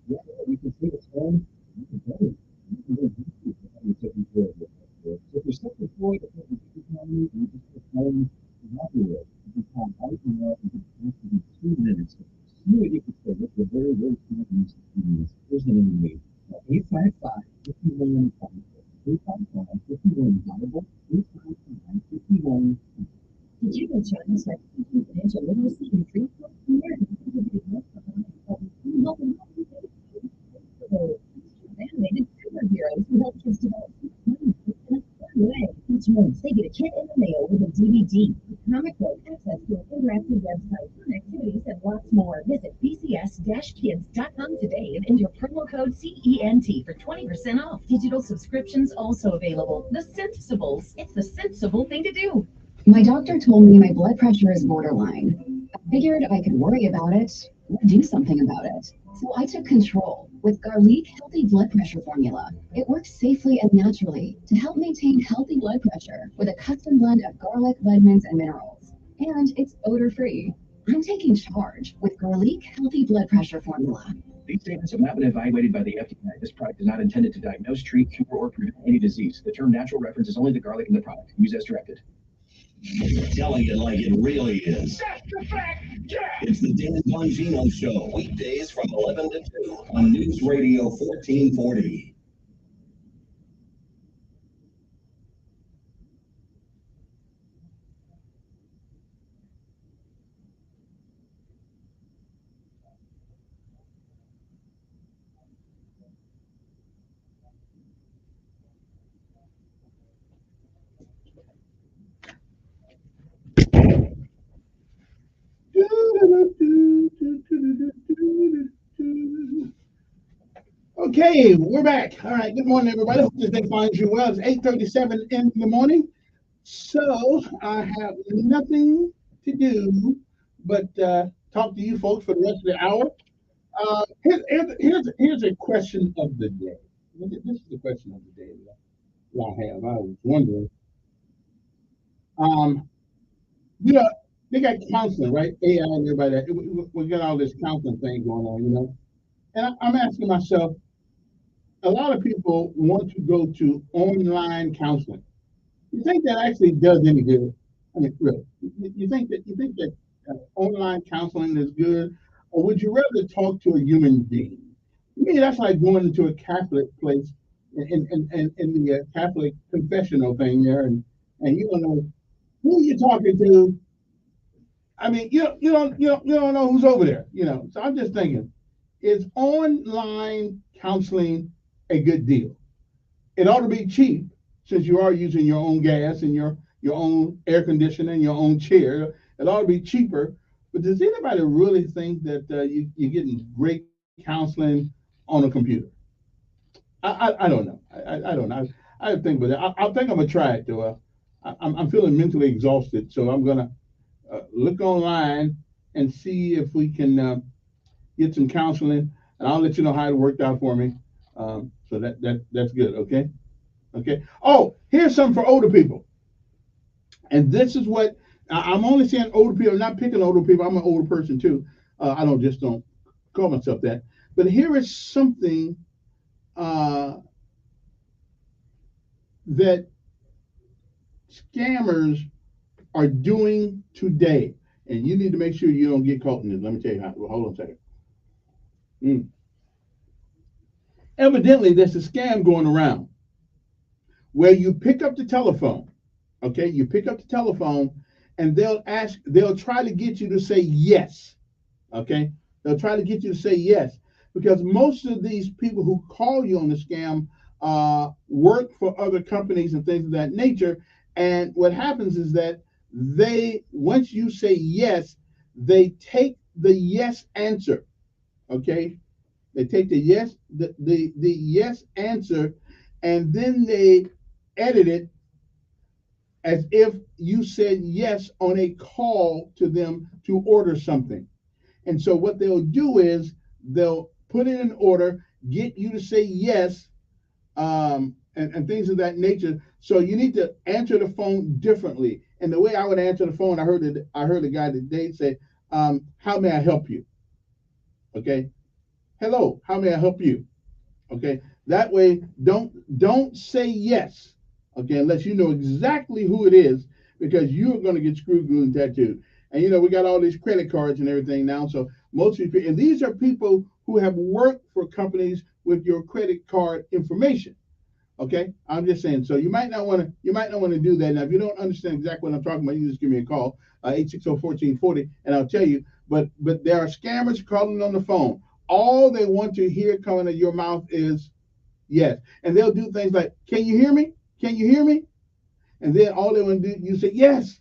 Yeah, you can see it's fun. You can better. You can go deeper for how you're taking care of your health. So if you're self-employed, if you're economy, you just perform happy with. You can call right now and get connected in 2 minutes. See what you can say. Look, we're very, very smart in these 2 minutes. Here's the number you need. 855-51 855-51 Bible. 855-51. Did you know China started teaching financial literacy in preschool? American people did not help animated superheroes who help kids develop money in a fun way. Each month, they get a kit in the mail with a DVD, comic book, access to an interactive website, fun activities, and lots more. Visit bcs-kids.com today and enter promo code CENT for 20% off. Digital subscriptions also available. The Sensibles. It's the sensible thing to do. My doctor told me my blood pressure is borderline. I figured I could worry about it or do something about it. So I took control with Garlic Healthy Blood Pressure Formula. It works safely and naturally to help maintain healthy blood pressure with a custom blend of garlic, vitamins, and minerals. And it's odor-free. I'm taking charge with Garlic Healthy Blood Pressure Formula. These statements have not been evaluated by the FDA. This product is not intended to diagnose, treat, cure, or prevent any disease. The term natural reference is only the garlic in the product. Use as directed. Telling it like it really is. That's the fact, Jack. It's the Dan Bongino Show, weekdays from 11 to 2 on News Radio 1440. Okay, we're back. All right, good morning, everybody. Hope this day finds you well. It's 8:37 in the morning. So I have nothing to do but talk to you folks for the rest of the hour. Here's a question of the day. This is the question of the day that I have. I was wondering, Um, you know, they got counseling, right? AI and everybody. We got all this counseling thing going on, you know. And I'm asking myself, a lot of people want to go to online counseling. You think that actually does any good? I mean, really, you think that online counseling is good, or would you rather talk to a human being? To me, that's like going into a Catholic place in the Catholic confessional thing there, and you don't know who you're talking to. I mean, you don't know who's over there. You know, so I'm just thinking, is online counseling a good deal? It ought to be cheap since you are using your own gas and your own air conditioning, your own chair. It ought to be cheaper. But does anybody really think that you're getting great counseling on a computer? I don't know. I don't know. I think, but I think I'm gonna try it though. I'm feeling mentally exhausted, so I'm gonna look online and see if we can get some counseling, and I'll let you know how it worked out for me. So that's good. Okay. Okay. Oh, here's something for older people. And this is what I'm only saying older people, I'm not picking older people. I'm an older person too. I don't call myself that. But here is something uh, that scammers are doing today. And you need to make sure you don't get caught in this. Let me tell you how. Well, hold on a second. Mm. Evidently, there's a scam going around where you pick up the telephone. Okay, you pick up the telephone and they'll try to get you to say yes. Okay, they'll try to get you to say yes because most of these people who call you on the scam work for other companies and things of that nature. And what happens is that once you say yes, they take the yes answer. Okay, they take the yes answer, and then they edit it as if you said yes on a call to them to order something. And so what they'll do is they'll put in an order, get you to say yes, and things of that nature. So you need to answer the phone differently. And the way I would answer the phone, I heard a guy today say, "How may I help you?" Okay, "Hello, how may I help you?" Okay, that way don't say yes. Okay, unless you know exactly who it is, because you're going to get screwed, glued, and tattooed. And we got all these credit cards and everything now. So most of you, and these are people who have worked for companies with your credit card information. Okay, I'm just saying. So you might not want to do that. Now, if you don't understand exactly what I'm talking about, you just give me a call, 860-1440, and I'll tell you. But there are scammers calling on the phone. All they want to hear coming out of your mouth is yes, and they'll do things like, "Can you hear me? Can you hear me?" And then all they want to do, you say yes,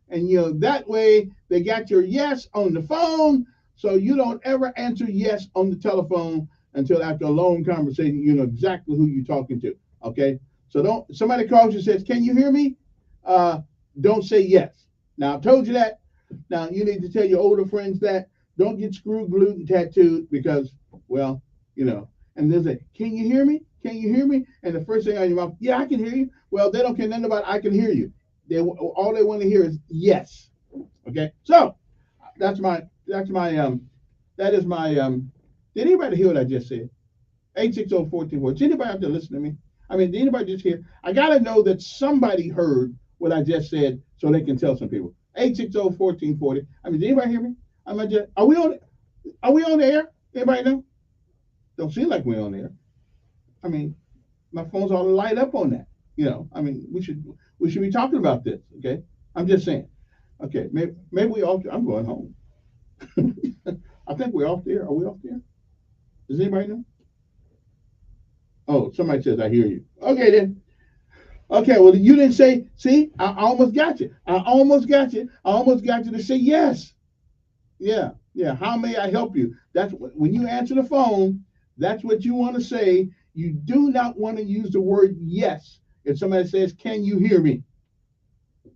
and that way they got your yes on the phone, so you don't ever answer yes on the telephone until after a long conversation, you know exactly who you're talking to. Okay, so don't somebody calls you and says, "Can you hear me?" Uh, don't say yes. Now I've told you that. Now you need to tell your older friends that. Don't get screwed, glued, and tattooed because, well, And they'll say, "Can you hear me? Can you hear me?" And the first thing out of your mouth, "Yeah, I can hear you." Well, they don't care nothing about "I can hear you." All they want to hear is yes. Okay, so that is my did anybody hear what I just said? 860-1440. Did anybody have to listen to me? I mean, did anybody just hear? I gotta know that somebody heard what I just said so they can tell some people. 860-1440. I mean, did anybody hear me? Are we on the air? Anybody know? Don't seem like we're on the air. I mean, my phone's all light up on that. I mean, we should be talking about this. Okay, I'm just saying. Okay, maybe we off. I'm going home. I think we're off there. Are we off there? Does anybody know? Oh, somebody says I hear you. Okay then. Okay, well you didn't say. See, I almost got you. I almost got you. I almost got you to say yes. Yeah, yeah. How may I help you? That's when you answer the phone. That's what you want to say. You do not want to use the word yes if somebody says, "Can you hear me?"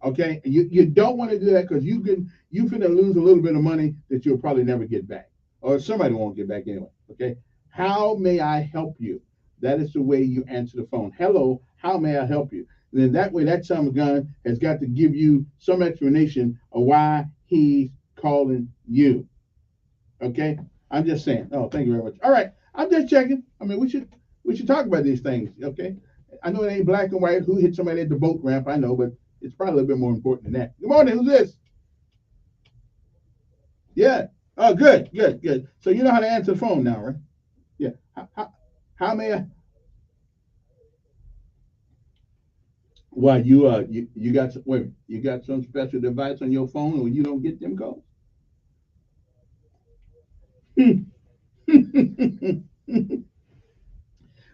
Okay, you don't want to do that because you finna lose a little bit of money that you'll probably never get back, or somebody won't get back anyway. Okay, how may I help you? That is the way you answer the phone. Hello, how may I help you? then that way that son of a gun has got to give you some explanation of why he's calling you. Okay? I'm just saying. Oh, thank you very much. All right. I'm just checking. I mean, we should talk about these things, okay? I know it ain't black and white. Who hit somebody at the boat ramp? I know, but it's probably a little bit more important than that. Good morning. Who's this? Yeah. Oh, good, good, good. So you know how to answer the phone now, right? Yeah. How may I? Why you got some, wait, you got some special device on your phone when you don't get them calls?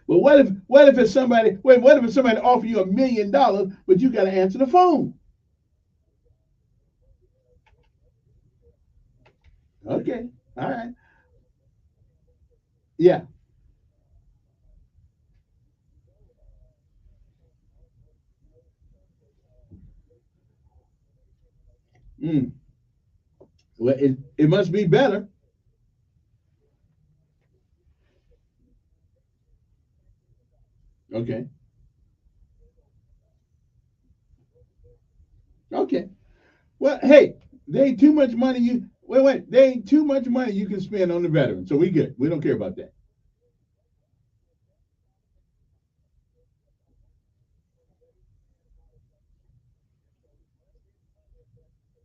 Well, what if it's somebody? Wait, what if it's somebody offer you $1 million, but you got to answer the phone? Okay, all right, yeah. Mm. Well, it must be better. Okay, okay. Well, hey, there ain't too much money you wait. There ain't too much money you can spend on the veteran, so we good. We don't care about that.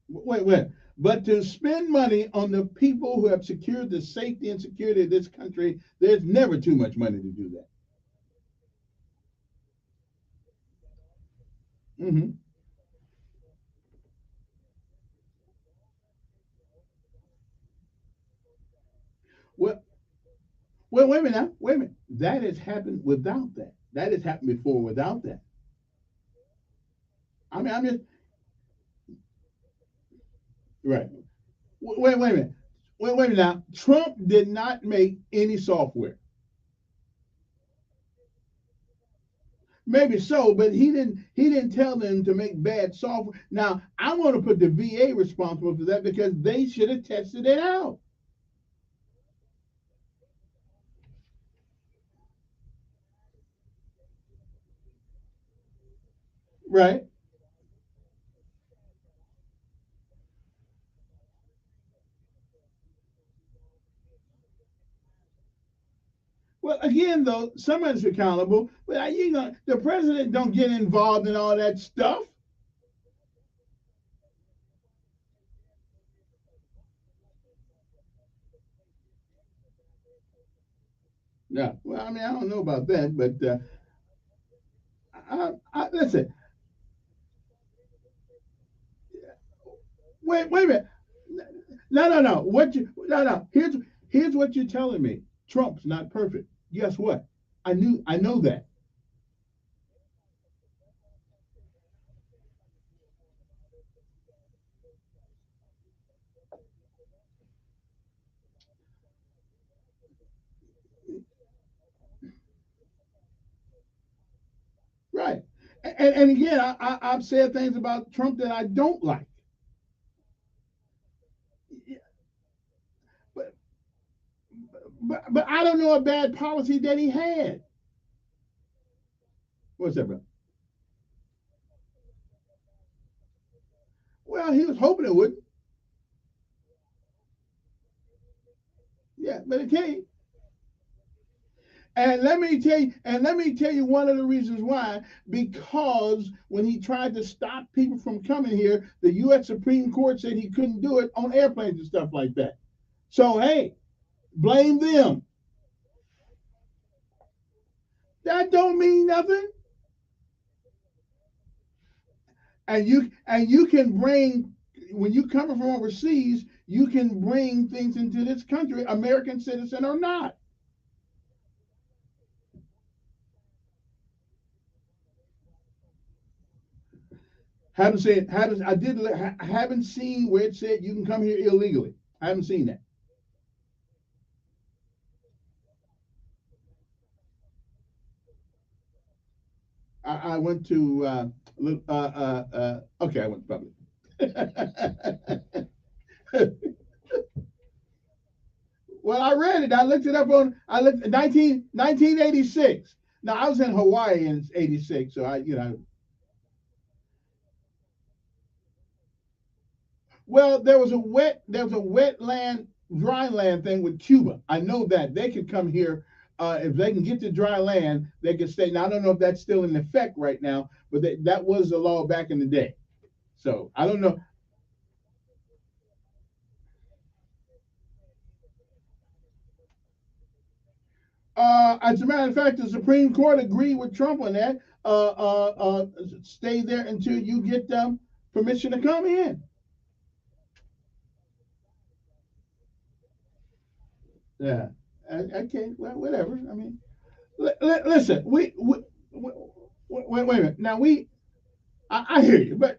Wait. But to spend money on the people who have secured the safety and security of this country, there's never too much money to do that. Hmm. Well, well, wait a minute now. Wait a minute. That has happened without that. That has happened before without that. I mean, I'm just right. Wait a minute. Wait a minute now. Trump did not make any software. Maybe so, but he didn't tell them to make bad software. Now, I want to put the VA responsible for that because they should have tested it out. Right. Well, again, though, somebody's accountable, but the president don't get involved in all that stuff. Yeah. Well, I mean, I don't know about that, but listen. Wait a minute. No. No. Here's what you're telling me. Trump's not perfect. Guess what? I know that. Right. And again, I've said things about Trump that I don't like. But, but I don't know a bad policy that he had. What's that, bro? Well, he was hoping it wouldn't. Yeah, but it can't. And let me tell you one of the reasons why. Because when he tried to stop people from coming here, the U.S. Supreme Court said he couldn't do it on airplanes and stuff like that. So hey, blame them. That don't mean nothing. And you can bring when you coming from overseas, you can bring things into this country, American citizen or not. Haven't seen where it said you can come here illegally. I haven't seen that. I went to okay, I went to public. Well, I read it. I looked it up on. I looked 1986. Now I was in Hawaii in '86, so I. Well, there was a wetland, dry land thing with Cuba. I know that they could come here if they can get to dry land. They could stay. Now I don't know if that's still in effect right now, but that was the law back in the day. So I don't know. As a matter of fact, the Supreme Court agreed with Trump on that. Stay there until you get permission to come in. Yeah. Okay. Well, whatever. I mean, listen. Wait a minute. Now I hear you, but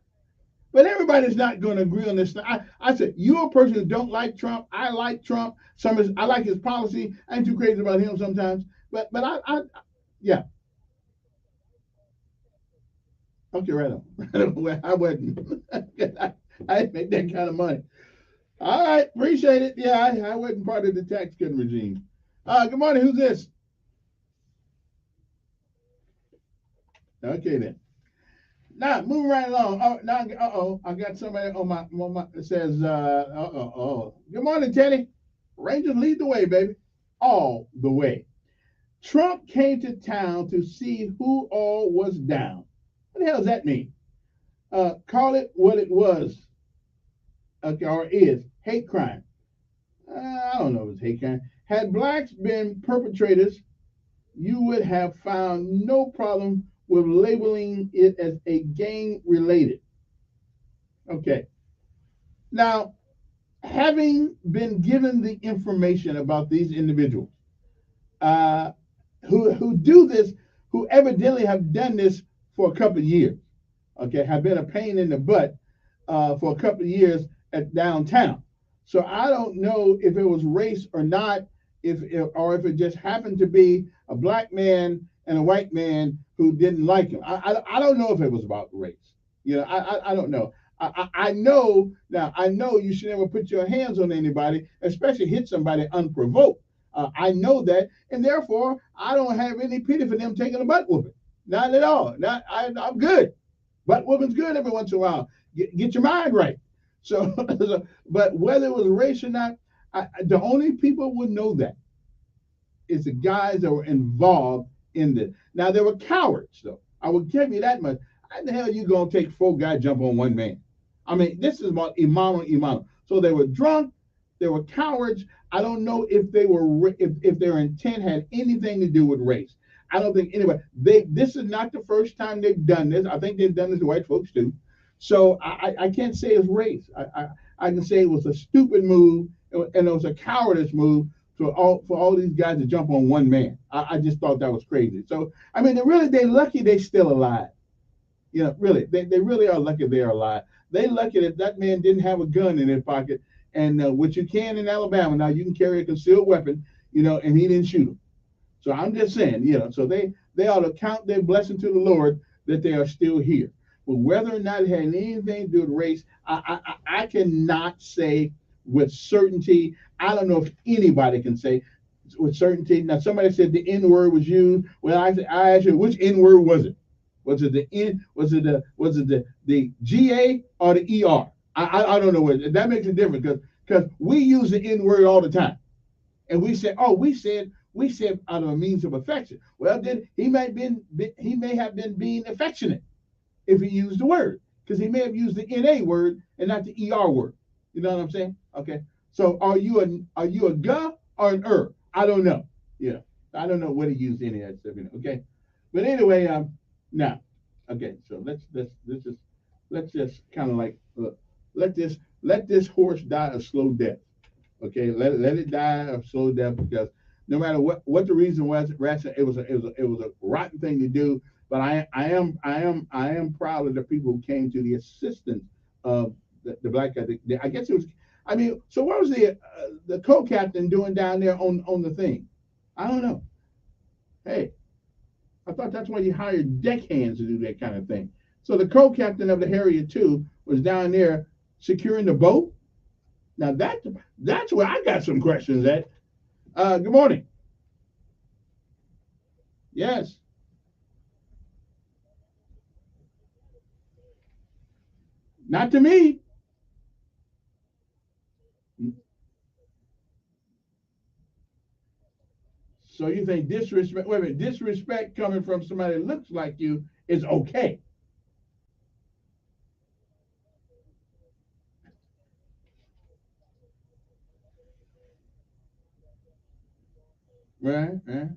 everybody's not going to agree on this. I said you're a person who don't like Trump. I like Trump. I like his policy. I ain't too crazy about him sometimes. But yeah. Okay, right on. Well, I wasn't. I didn't make that kind of money. All right, appreciate it. Yeah, I wasn't part of the tax cutting regime. Good morning. Who's this? Okay then. Now moving right along. Oh, now I got somebody on my that says Good morning, Teddy. Rangers lead the way, baby, all the way. Trump came to town to see who all was down. What the hell does that mean? Call it what it was, okay, or is hate crime. I don't know if it's hate crime. Had blacks been perpetrators, you would have found no problem with labeling it as a gang related. Okay. Now, having been given the information about these individuals uh, who do this, who evidently have done this for a couple of years, okay, have been a pain in the butt for a couple of years at downtown. So I don't know if it was race or not, or if it just happened to be a black man and a white man who didn't like him. I don't know if it was about race. You know, I don't know. I know now. I know you should never put your hands on anybody, especially hit somebody unprovoked. I know that, and therefore I don't have any pity for them taking a butt whooping. Not at all. I'm good. Butt whooping's good every once in a while. Get your mind right. So, but whether it was race or not, the only people would know that is the guys that were involved in this. Now there were cowards, though. I will give you that much. How the hell are you gonna take 4 guys jump on 1 man? I mean, this is about Imano. So they were drunk. They were cowards. I don't know if they were if their intent had anything to do with race. I don't think anybody. This is not the first time they've done this. I think they've done this to white folks too. So I can't say it's race. I can say it was a stupid move and it was a cowardice move for all these guys to jump on 1 man. I just thought that was crazy. So I mean, they're lucky they're still alive. You know, really, they really are lucky they're alive. They lucky that man didn't have a gun in his pocket. And what you can in Alabama now, you can carry a concealed weapon, you know, and he didn't shoot him. So I'm just saying, you know, so they ought to count their blessing to the Lord that they are still here. But whether or not it had anything to do with race, I cannot say with certainty. I don't know if anybody can say with certainty. Now somebody said the N word was used. Well, I asked you, which N word was it? Was it the N? Was it the GA or the ER? I don't know what that makes a difference because we use the N word all the time, and we say, we said out of a means of affection. Well, then he may have been being affectionate if he used the word, because he may have used the NA word and not the ER word. You know what I'm saying? Okay. So are you a guh or an I don't know. Yeah, I don't know what he used any of that stuff. You know, okay. But anyway, now, okay. So let's just kind of like let this horse die a slow death. Okay, let it die a slow death, because no matter what the reason was, it was a rotten thing to do. But I am proud of the people who came to the assistance of the black guy. I guess it was. I mean, so what was the co-captain doing down there on the thing? I don't know. Hey, I thought that's why you hired deckhands to do that kind of thing. So the co-captain of the Harrier 2 was down there securing the boat. Now that's where I got some questions at. Good morning. Yes. Not to me. So you think disrespect? Wait a minute, disrespect coming from somebody that looks like you is okay? Right, right.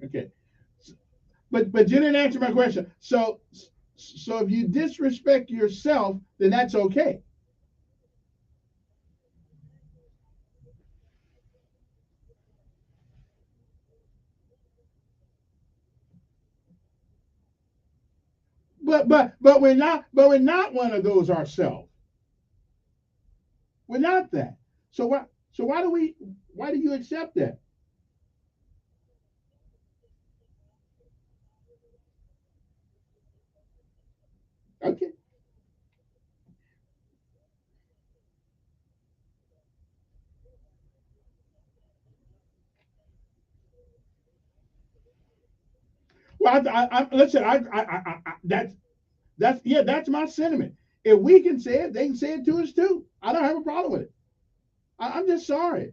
Okay. But you didn't answer my question. So if you disrespect yourself, then that's okay. But we're not one of those ourselves. We're not that. So why do you accept that? Okay. Well, listen. That's my sentiment. If we can say it, they can say it to us too. I don't have a problem with it. I'm just sorry.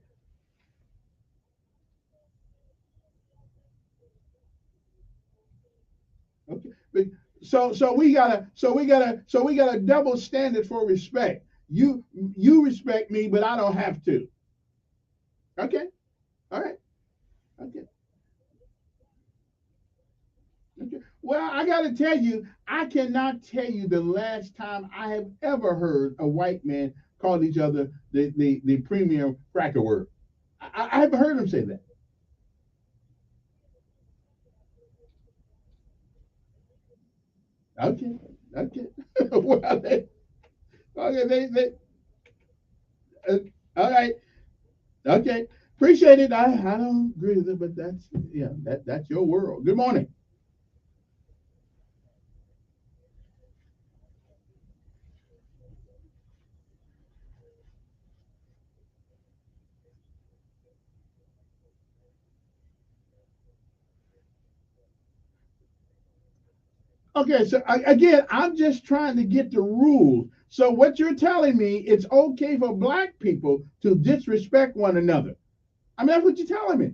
Okay. So we got a double standard for respect. You respect me, but I don't have to. Okay. All right. Okay. Okay. Well, I got to tell you, I cannot tell you the last time I have ever heard a white man call each other the premier cracker word. I haven't heard him say that. Okay. Okay. Well, okay. Uh, all right. Okay. Appreciate it. I don't agree with it, but that's your world. Good morning. Okay, so again, I'm just trying to get the rules. So what you're telling me, it's okay for black people to disrespect one another. I mean, that's what you're telling me.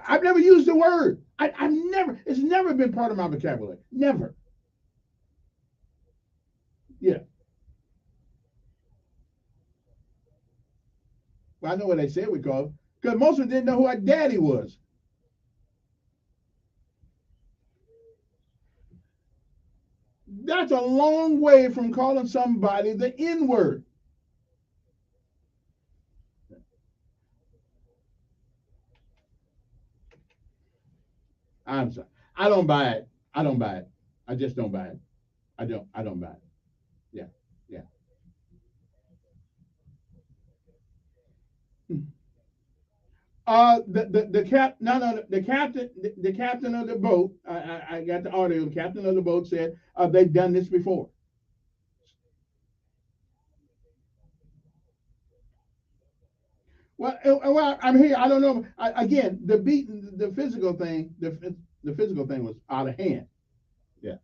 I've never used the word. It's never been part of my vocabulary. Never. Yeah. Well, I know what they said we called, because most of them didn't know who our daddy was. That's a long way from calling somebody the N word. I'm sorry. I don't buy it. I don't buy it. I just don't buy it. I don't buy it. Yeah. Yeah. The cap no no the captain of the boat. I got the audio. The captain of the boat said they've done this before. Well, I'm here. I don't know. Again, the beating, the physical thing, the physical thing was out of hand. Yeah.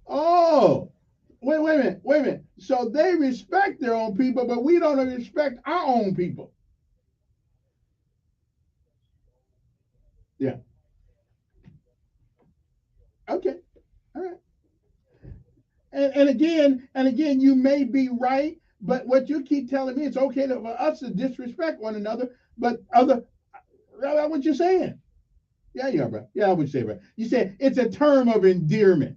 Oh, wait a minute. So they respect their own people, but we don't respect our own people. Yeah. Okay. All right. And again, you may be right, but what you keep telling me, it's okay for us to disrespect one another, but that's what you're saying. Yeah, you are, bro. Yeah, I would say, bro. You said it's a term of endearment,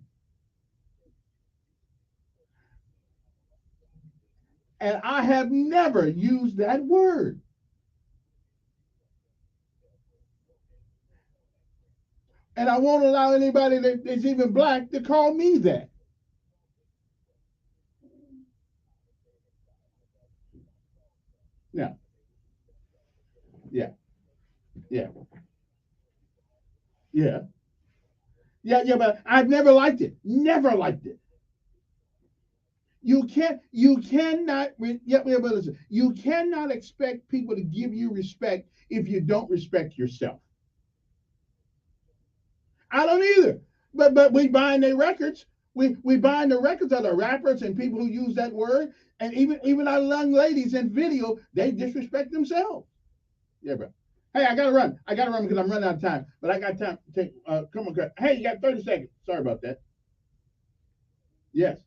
and I have never used that word, and I won't allow anybody that is even black to call me that. Yeah, yeah, yeah, yeah, yeah. But I've never liked it. Never liked it. You cannot. Yeah, but listen. You cannot expect people to give you respect if you don't respect yourself. I don't either. But we buying their records. We buying the records of the rappers and people who use that word, and even our young ladies in video, they disrespect themselves. Yeah, bro. Hey, I gotta run. I gotta run because I'm running out of time. But I got time to take. Come on, Greg. Hey, you got 30 seconds. Sorry about that. Yes.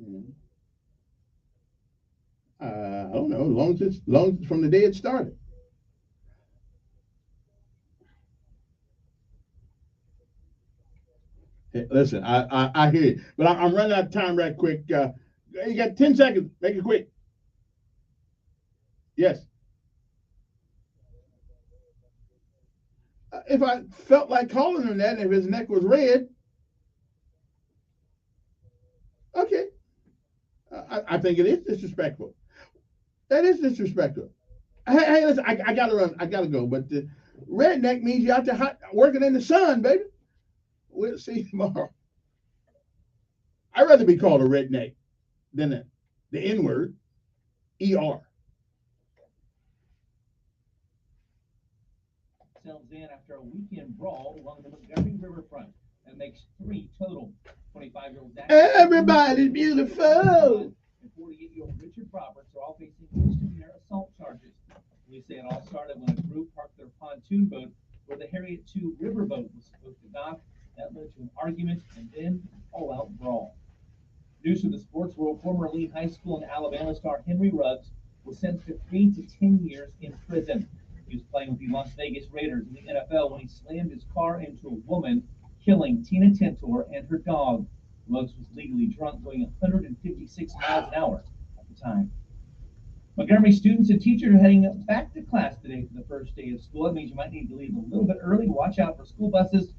Mhm. I don't know. Long as it's from the day it started. Hey, listen, I hear you, but I'm running out of time right quick. You got 10 seconds. Make it quick. Yes. If I felt like calling him that, and if his neck was red, okay. I think it is disrespectful. That is disrespectful. Hey, listen, I gotta run. I gotta go. But the redneck means you're out there working in the sun, baby. We'll see you tomorrow. I'd rather be called a redneck than the N word, ER. Themselves in after a weekend brawl along the Montgomery riverfront. That makes 3 total. 25-year-old Everybody's beautiful. And 48-year-old Richard Roberts are all facing misdemeanor assault charges. Police say it all started when a group parked their pontoon boat where the Harriet II riverboat was supposed to dock. That led to an argument and then an all-out brawl. News from the sports world: former Lee High School and Alabama star Henry Ruggs was sentenced to 3 to 10 years in prison. He was playing with the Las Vegas Raiders in the NFL when he slammed his car into a woman, killing Tina Tintor and her dog. Ruggs was legally drunk, going 156 miles an hour at the time. Montgomery students and teachers are heading back to class today for the first day of school. That means you might need to leave a little bit early. Watch out for school buses